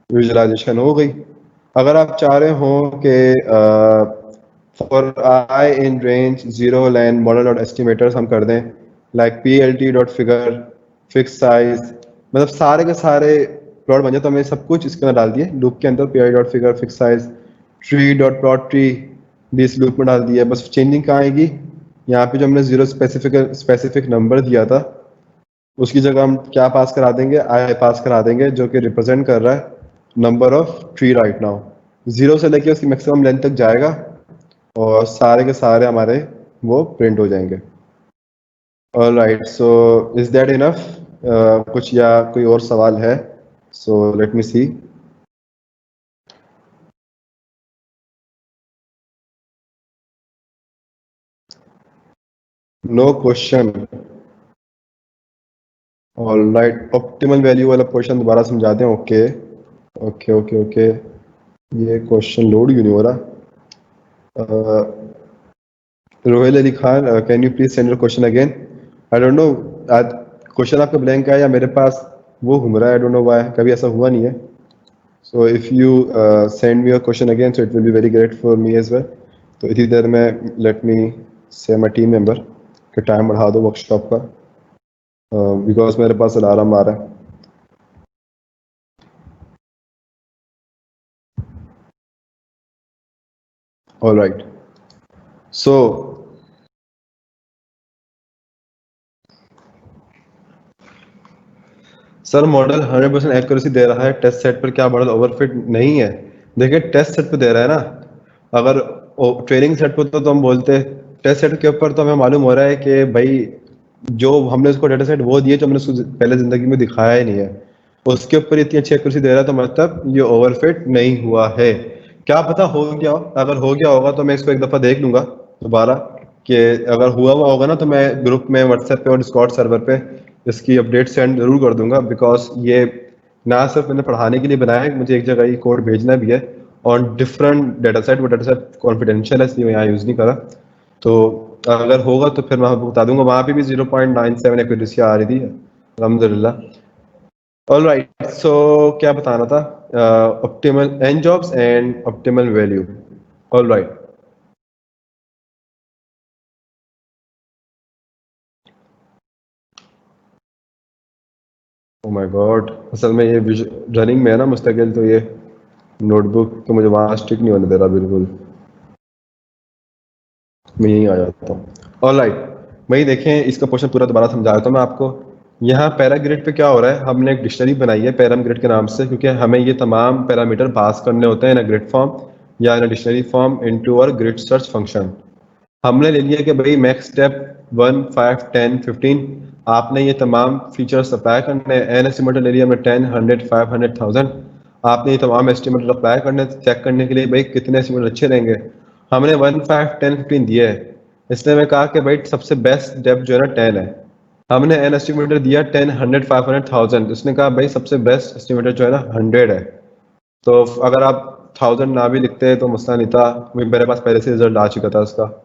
विजुअलाइजेशन हो गई। अगर आप चाह रहे हो कि for I in range 0 line model dot estimators हम कर दें, like plt dot figure fix size, मतलब सारे के सारे प्लॉट बन जाए, तो हमने सब कुछ इसके अंदर डाल दिए लूप के अंदर। plt dot figure fix size, tree dot plot tree भी इस लूप में डाल दिया। बस चेंजिंग कहाँ आएगी, यहाँ पे जो हमने 0 स्पेसिफिक नंबर दिया था, उसकी जगह हम क्या पास करा देंगे, आई पास करा देंगे, जो कि रिप्रेजेंट कर रहा है number of tree right now. 0 से लेके उसकी मैक्सिमम लेंथ तक जाएगा, और सारे के सारे हमारे वो प्रिंट हो जाएंगे। Alright, so is that enough? कुछ या कोई और सवाल है? So let me see. No question. Alright, optimal value वाला क्वेश्चन दोबारा समझा दें। ओके ओके ओके ओके, ये क्वेश्चन लोड क्यों नहीं हो रहा? Rohail Ali Khan, can you please send your question again? I don't know, question आपका ब्लैंक है या मेरे पास वो घूम रहा है, आई डोंट नो व्हाई, कभी ऐसा हुआ नहीं है। So if you send me your question again, so it will be very great for me as well. तो इसी देर में let me say my team member कि टाइम बढ़ा दो वर्कशॉप का, बिकॉज मेरे पास अलार्म आ रहा है। Alright, so sir model 100% accuracy दे रहा है टेस्ट सेट पर, क्या मॉडल ओवरफिट नहीं है? देखिए टेस्ट सेट पे दे रहा है ना, अगर ट्रेनिंग सेट पे तो हम बोलते, टेस्ट सेट के ऊपर तो हमें मालूम हो रहा है कि भाई जो हमने उसको डेटा सेट वो दिए जो हमने उसको पहले जिंदगी में दिखाया ही नहीं है, उसके ऊपर इतनी अच्छी एक्यूरेसी दे रहा है, तो मतलब ये ओवरफिट नहीं हुआ है। क्या पता हो गया हो, अगर हो गया होगा तो मैं इसको एक दफा देख लूंगा दोबारा, कि अगर हुआ होगा ना तो मैं ग्रुप में व्हाट्सएप पे और डिस्कॉर्ड सर्वर पे इसकी अपडेट सेंड जरूर कर दूंगा, बिकॉज ये ना सिर्फ मैंने पढ़ाने के लिए बनाया है, मुझे एक जगह ये कोड भेजना भी है ऑन डिफरेंट डेटा सेट। वो डेटा सेट कॉन्फिडेंशियल है, इसलिए मैं यहाँ यूज़ नहीं करा। तो अगर होगा तो फिर मैं आपको बता दूंगा। वहाँ पे भी 0.97 एक्यूरेसी आ रही थी, अलहमदिल्ला। ऑलराइट, सो क्या बताना था? Optimal N jobs and optimal value. Alright, oh my god, असल में ये रनिंग में है ना मुस्तकिल, तो ये नोटबुक तो मुझे वहाँ स्टिक नहीं होने दे रहा बिल्कुल। मैं यहीं आ जाता हूँ। ऑलराइट, वही देखें, इसका क्वेश्चन पूरा दोबारा समझा देता हूँ मैं आपको। यहाँ पैराग्रिड पे क्या हो रहा है, हमने एक डिक्शनरी बनाई है पैराग्रिड के नाम से, क्योंकि हमें ये तमाम पैरामीटर पास करने होते हैं इन ग्रिड फॉर्म या इन डिक्शनरी फॉर्म इनटू और ग्रिड सर्च फंक्शन। हमने ले लिया कि भाई मैक्स डेप 1, 5, 10, 15, आपने ये तमाम फीचर्स अप्लाई करने हैं। एन एस्टिमेटर ले लिया हमने 10, 100, 500, 1000। आपने ये तमाम एस्टिमेटर अप्लाई करने चेक करने के लिए भाई कितने एस्टिमेटर अच्छे रहेंगे। हमने 1, 5, 10, 15 दिया है, इसलिए मैं कहा कि भाई सबसे बेस्ट डेप जो है ना 10 है। हमने एन एस्टिमेटर दिया 10, 100, 500, 1000, उसने कहा भाई सबसे बेस्ट एस्टिमेटर जो है ना 100 है। तो अगर आप 1000 ना भी लिखते तो मसला नहीं था, मेरे पास पहले से रिजल्ट आ चुका था उसका।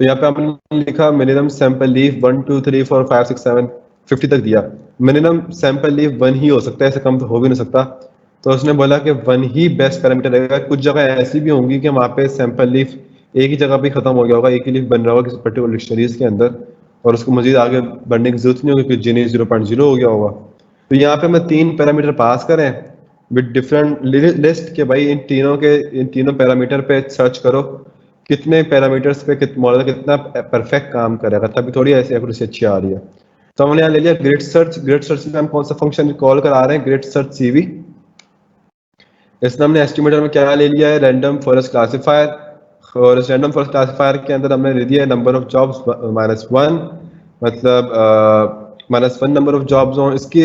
तो यहाँ पे आपने लिखा मिनिमम सैंपल लीफ 1, 2, 3, 4, 5, 6, 7, 50 तक दिया। मिनिमम सैंपल लीफ 1 ही हो सकता है, ऐसे कम तो हो भी नहीं सकता। तो उसने बोला कि 1 ही बेस्ट पैरामीटर रहेगा। कुछ जगह ऐसी भी होंगी कि वहाँ पे सैंपल लीफ एक ही जगह पे खत्म हो गया होगा, एक ही लीफ बन रहा होगा किसी पर्टिकुलर डिक्शनरीज के अंदर, और उसको मजीद आगे बढ़ने की जरूरत नहीं होगी कि जिनी 0.0 हो गया होगा। तो यहाँ पे मैं 3 पैरामीटर पास करें विद डिफरेंट लिस्ट के भाई इन तीनों पैरामीटर पे सर्च करो कितने पैरामीटर्स पे मॉडल कितना परफेक्ट काम करेगा, तभी थोड़ी ऐसी एक्यूरेसी अच्छी आ रही है। तो हमने यहाँ ले लिया ग्रिड सर्च। ग्रिड सर्च में हम कौन सा फंक्शन कॉल करा रहे हैं, ग्रिड सर्च सीवी। इसमें हमने एस्टिमेटर में क्या ले लिया है, रैंडम फॉरेस्ट क्लासीफायर। और इस रैंडम फॉरेस्ट क्लासीफायर के अंदर हमने ले दिया नंबर ऑफ जॉब्स -1, मतलब -1 नंबर ऑफ जॉब्स हों। इसकी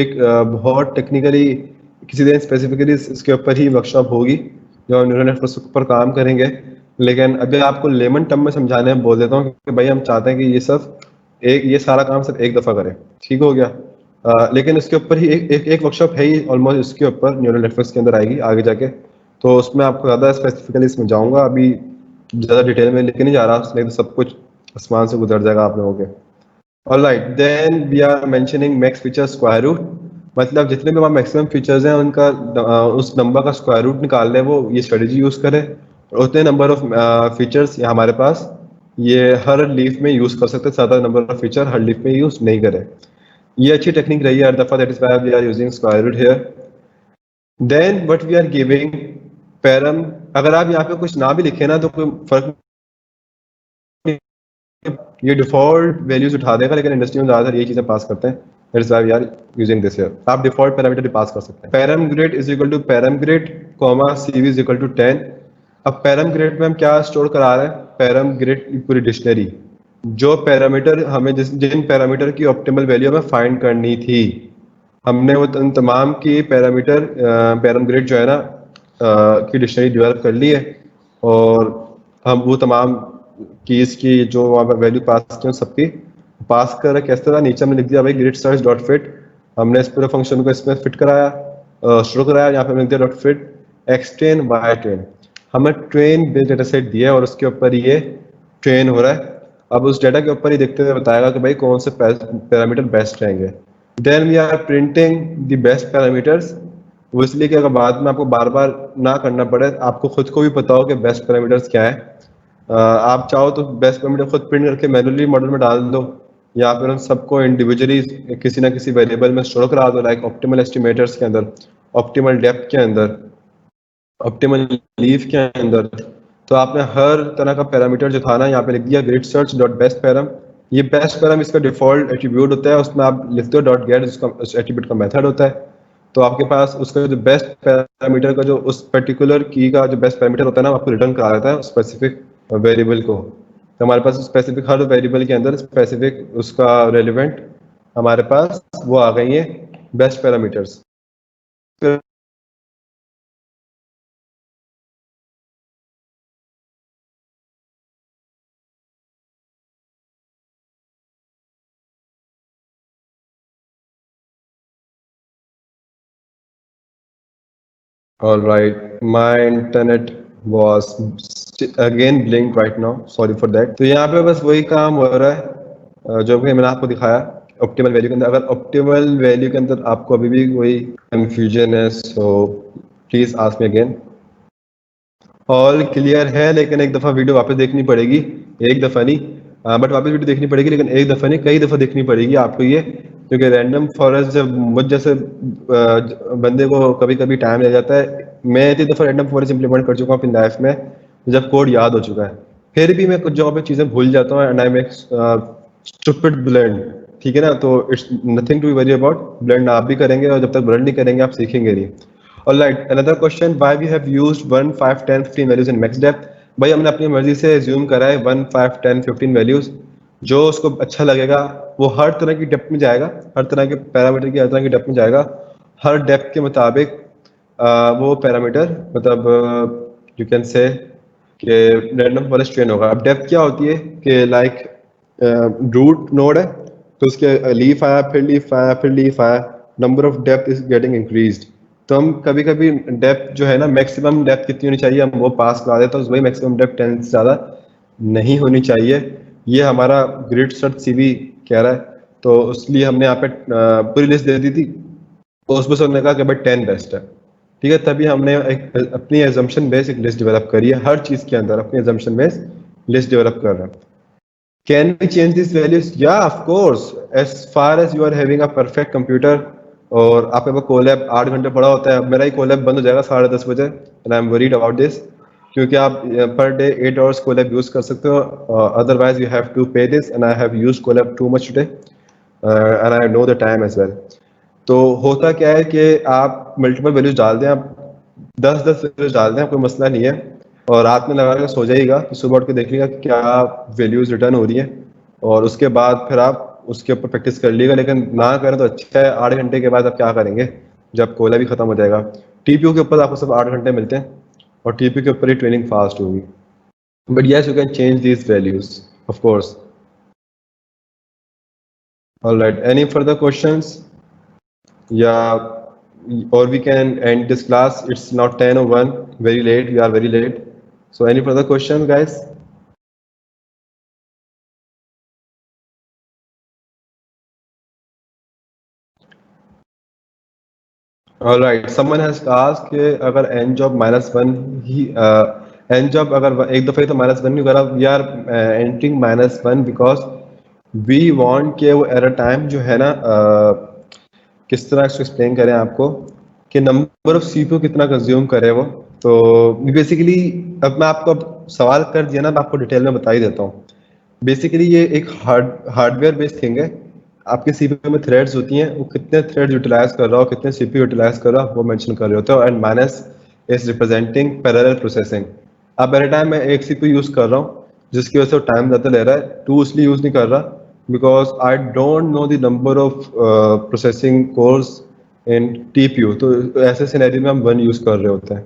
एक बहुत टेक्निकली किसी दिन स्पेसिफिकली इसके ऊपर ही वर्कशॉप होगी जो न्यूरल नेटवर्क पर काम करेंगे। लेकिन अभी आपको लेमन टर्म में समझाने बोल देता हूँ कि भाई हम चाहते हैं कि ये सारा काम सिर्फ एक दफ़ा करें, ठीक हो गया। लेकिन इसके ऊपर ही एक वर्कशॉप है ही ऑलमोस्ट इसके ऊपर, न्यूरल नेटवर्क्स के अंदर आएगी आगे जाके। तो उसमें आपको ज़्यादा स्पेसिफिकली समझाऊंगा, अभी ज़्यादा डिटेल में लेके नहीं जा रहा, नहीं तो सब कुछ आसमान से गुजर जाएगा आप लोगों के। Alright, then we are mentioning max feature square root, मतलब जितने भी हमारे मैक्सिमम फीचर्स हैं उनका उस नंबर का स्क्वायर रूट निकाल लें, वो ये स्ट्रेटजी यूज़ करें। और उतने नंबर ऑफ फीचर्स हमारे पास ये हर लीफ में यूज़ कर सकते हैं, ज़्यादा नंबर ऑफ फीचर हर लीफ में यूज़ नहीं करें। ये अच्छी टेक्निक रही है हर दफ़ा, that is why we are using square root here. Then what we are giving param. अगर आप यहाँ पे कुछ ना भी लिखे ना तो कोई फर्क नहीं, ये डिफॉल्ट वैल्यूज उठा देगा, लेकिन इंडस्ट्री में ज़्यादातर ये चीज़ें पास करते हैं, that is why we are using this here. आप डिफॉल्ट पैरामीटर भी पास कर सकते हैं। Param grade is equal to param grade comma CV is equal to 10। अब पैरम ग्रेड में हम क्या स्टोर करा रहे हैं, पैरम ग्रेड की पूरी डिक्शनरी, जो पैरामीटर हमें जिन पैरामीटर की ऑप्टिमल वैल्यू हमें फाइंड करनी थी, हमने वो तमाम की पैरामीटर पैरम ग्रेड जो है ना की डिक्शनरी डेवलप कर ली है। और हम वो तमाम कीज की जो वहाँ पर वैल्यू पास की सबकी पास कर कैसे तरह नीचे हमने लिख दिया भाई ग्रिड सर्च डॉट फिट। हमने इस पूरे फंक्शन को इसमें फिट कराया, शुरू कराया। यहाँ पे हमने लिख दिया dot fit X train Y train. हमें ट्रेन बेस्ड डेटा सेट दिया है और उसके ऊपर ये ट्रेन हो रहा है। अब उस डेटा के ऊपर ही देखते हुए बताएगा कि भाई कौन से पैरामीटर बेस्ट रहेंगे। Then we are printing the best parameters, वो इसलिए कि अगर बाद में आपको बार बार ना करना पड़े, आपको खुद को भी पता हो कि बेस्ट पैरामीटर्स क्या है। आप चाहो तो बेस्ट पैरामीटर खुद प्रिंट करके मैनुअली मॉडल में डाल दो, या फिर उन सबको इंडिविजुअली किसी ना किसी वेरिएबल में स्टोर करा दो, लाइक ऑप्टिमल एस्टिमेटर्स के अंदर, ऑप्टिमल डेप्थ के अंदर, ऑप्टिमल लीफ के अंदर। तो आपने हर तरह का पैरामीटर जो था ना यहाँ पे लिख दिया grid search dot best param. ये बेस्ट पैरम इसका डिफॉल्ट एट्रीब्यूट होता है, उसमें आप लिखते हो डॉट गेट, उसका उस एट्रीब्यूट का मेथड होता है। तो आपके पास उसका जो बेस्ट पैरामीटर का जो उस पर्टिकुलर की का जो बेस्ट पैरामीटर होता है ना, आपको रिटर्न करा देता है स्पेसिफिक वेरिएबल को। तो हमारे पास स्पेसिफिक हर वेरिएबल के अंदर स्पेसिफिक उसका रेलिवेंट हमारे पास वो आ गई है best parameters. All right, my internet was again blinked right now. Sorry for that. तो यहाँ पे बस वही काम हो रहा है जो कि मैंने आपको दिखाया ऑप्टिमल वैल्यू के अंदर। अगर ऑप्टिमल वैल्यू के अंदर आपको अभी भी कोई कंफ्यूजन है, so please ask me again. All clear है, लेकिन एक दफ़ा वीडियो वापस देखनी पड़ेगी, एक दफ़ा नहीं, बट वापस वीडियो देखनी पड़ेगी, लेकिन एक दफ़ा नहीं कई दफ़ा देखनी पड़ेगी आपको ये, क्योंकि रैंडम फॉरेस्ट जब मुझ जैसे बंदे को कभी कभी टाइम लग जाता है। मैं इतनी दफ़ा रैंडम फॉरेस्ट इंप्लीमेंट कर चुका हूँ अपनी लाइफ में, जब कोड याद हो चुका है, फिर भी मैं कुछ जगह पे चीज़ें भूल जाता हूँ, and I make stupid blend. ठीक है ना, तो it's nothing to worry about. Blend आप भी करेंगे, और जब तक ब्लेंड नहीं करेंगे आप सीखेंगे नहीं। Alright, another question, why we have used 1, 5, 10, 15 values in max depth? भाई हमने अपनी मर्जी से ज्यूम करा है 1, 5, 10, 15 वैल्यूज, जो उसको अच्छा लगेगा वो हर तरह की डेप्थ में जाएगा, हर तरह के पैरामीटर की हर तरह की डेप्थ में जाएगा, हर डेप्थ के मुताबिक वो पैरामीटर मतलब यू कैन से कि रैंडम फॉरेस्ट ट्रेन होगा। अब डेप्थ क्या होती है कि लाइक रूट नोड है तो उसके लीफ आया, फिर लीफ आया, फिर लीफ आया, number of depth is getting increased. तो हम कभी कभी डेप्थ जो है ना, मैक्सिमम डेप्थ कितनी होनी चाहिए हम वो पास करा देते हैं, तो वही मैक्सिमम डेप्थ 10 से ज़्यादा नहीं होनी चाहिए। ये हमारा ग्रिड सर्च सीवी कह रहा है, तो इसलिए हमने यहाँ पे पूरी लिस्ट दे दी थी, तो उसमें से हमने कहा कि भाई 10 बेस्ट है। ठीक है, तभी हमने एक अपनी एजम्पशन बेस एक लिस्ट डेवलप करी है, हर चीज़ के अंदर अपनी एजम्पशन बेस लिस्ट डेवलप कर रहे हैं। Can we change these values? Yeah, of course. As far as you are having a perfect computer और आपके पास कोलैब 8 घंटे पड़ा होता है, अब मेरा ही कोलैब बंद हो जाएगा 10:30 बजे, and I am worried about this, क्योंकि आप per day 8 hours collab use कर सकते हो, otherwise you have to pay this, and I have use colab too much today and I know the time as well. तो होता क्या है कि आप मल्टीपल वैल्यूज डाल दें, आप 10-10 वैल्यूज डाल दें, कोई मसला नहीं है, और रात में लगा के सो जाइएगा, तो सुबह उठ के देखिएगा क्या वैल्यूज रिटर्न हो रही हैं, और उसके बाद फिर आप उसके ऊपर प्रैक्टिस कर लीजिएगा। लेकिन ना करें तो अच्छा है, 8 घंटे के बाद आप क्या करेंगे जब कोयला भी खत्म हो जाएगा। टीपीयू के ऊपर आपको सिर्फ 8 घंटे मिलते हैं, और टीपीयू के ऊपर ही ट्रेनिंग फास्ट होगी। But yes, you can change these values of course. Alright, any further questions? Yeah, or we can end this class. It's now 10:01, very late. We are very late. So, any further question, guys? All right. Someone has asked कि अगर n job -1 ही n job अगर एक दफे तो -1 नहीं करा, we are entering -1 because we want कि वो error time जो है ना किस तरह इसको एक्सप्लेन करें आपको कि नंबर ऑफ सीपीयू कितना कंज्यूम करे वो। तो बेसिकली अब मैं आपको अब सवाल कर दिया ना, मैं आपको डिटेल में बता ही देता हूँ। बेसिकली ये एक हार्डवेयर बेस्ड थिंग है। आपके सीपीयू में थ्रेड्स होती हैं, वो कितने थ्रेड्स यूटिलाइज कर रहा हो, कितने सीपीयू यूटिलाइज कर रहा हो, वो मेंशन कर रहे होते हो, and minus is representing parallel processing. अब एट टाइम मैं एक सीपीयू यूज कर रहा हूँ जिसकी वजह से वो टाइम ज़्यादा ले रहा है, टू इसलिए यूज नहीं कर रहा because I don't know the number of processing course in TPU. तो ऐसे सिनेरियो में हम 1 यूज कर रहे होते हैं।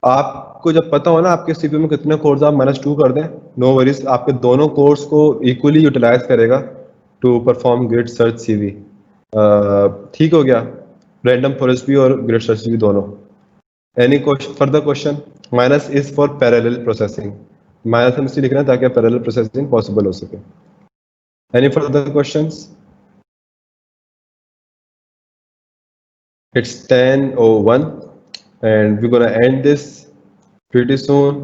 आपको जब पता हो ना आपके सीपीयू में कितने कोर्स, आप -2 कर दें, नो वरीज, आपके दोनों कोर्स को इक्वली यूटिलाइज करेगा to perform grid search CV. ठीक हो गया, रैंडम फॉरेस्ट भी और ग्रिड सर्च भी दोनों। Any question, further question? Minus is for parallel processing, minus हम इसलिए लिख रहे हैं ताकि पैरेलल प्रोसेसिंग पॉसिबल हो सके। Any further questions? It's 10:01 and we're gonna end this pretty soon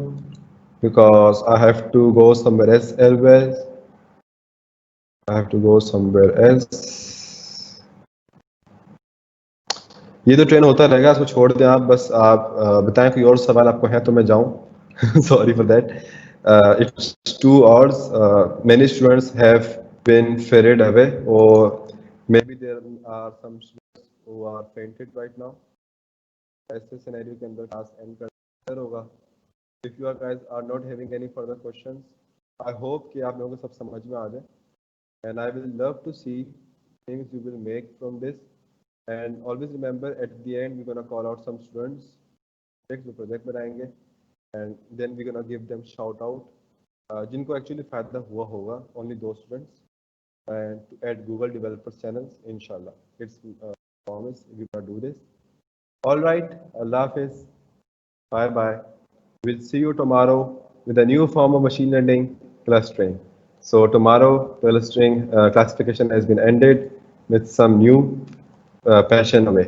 because I have to go somewhere else. I have to go somewhere else. ये तो ट्रेन होता रहेगा, इसको छोड़ दें आप, बस आप बताएं कोई और सवाल आपको है तो मैं जाऊं। Sorry for that. It's 2 hours. Many students have been ferried away, or maybe there are some students who are fainted right now. ऐसे सिनेरियो के अंदर क्लास एंड कर होगा। If you guys are not having any further questions, I hope कि आप लोगों को सब समझ में आ जाए, and I will love to see things you will make from this. And always remember at the end we're gonna call out some students जो project बनाएंगे, and then we're gonna give them shout out जिनको actually फायदा हुआ होगा, only those students, and to add Google developers channels inshallah. It's promise we're gonna do this. All right, Allah Hafiz, bye bye. We'll see you tomorrow with a new form of machine learning, clustering. So tomorrow clustering classification has been ended with some new passion away.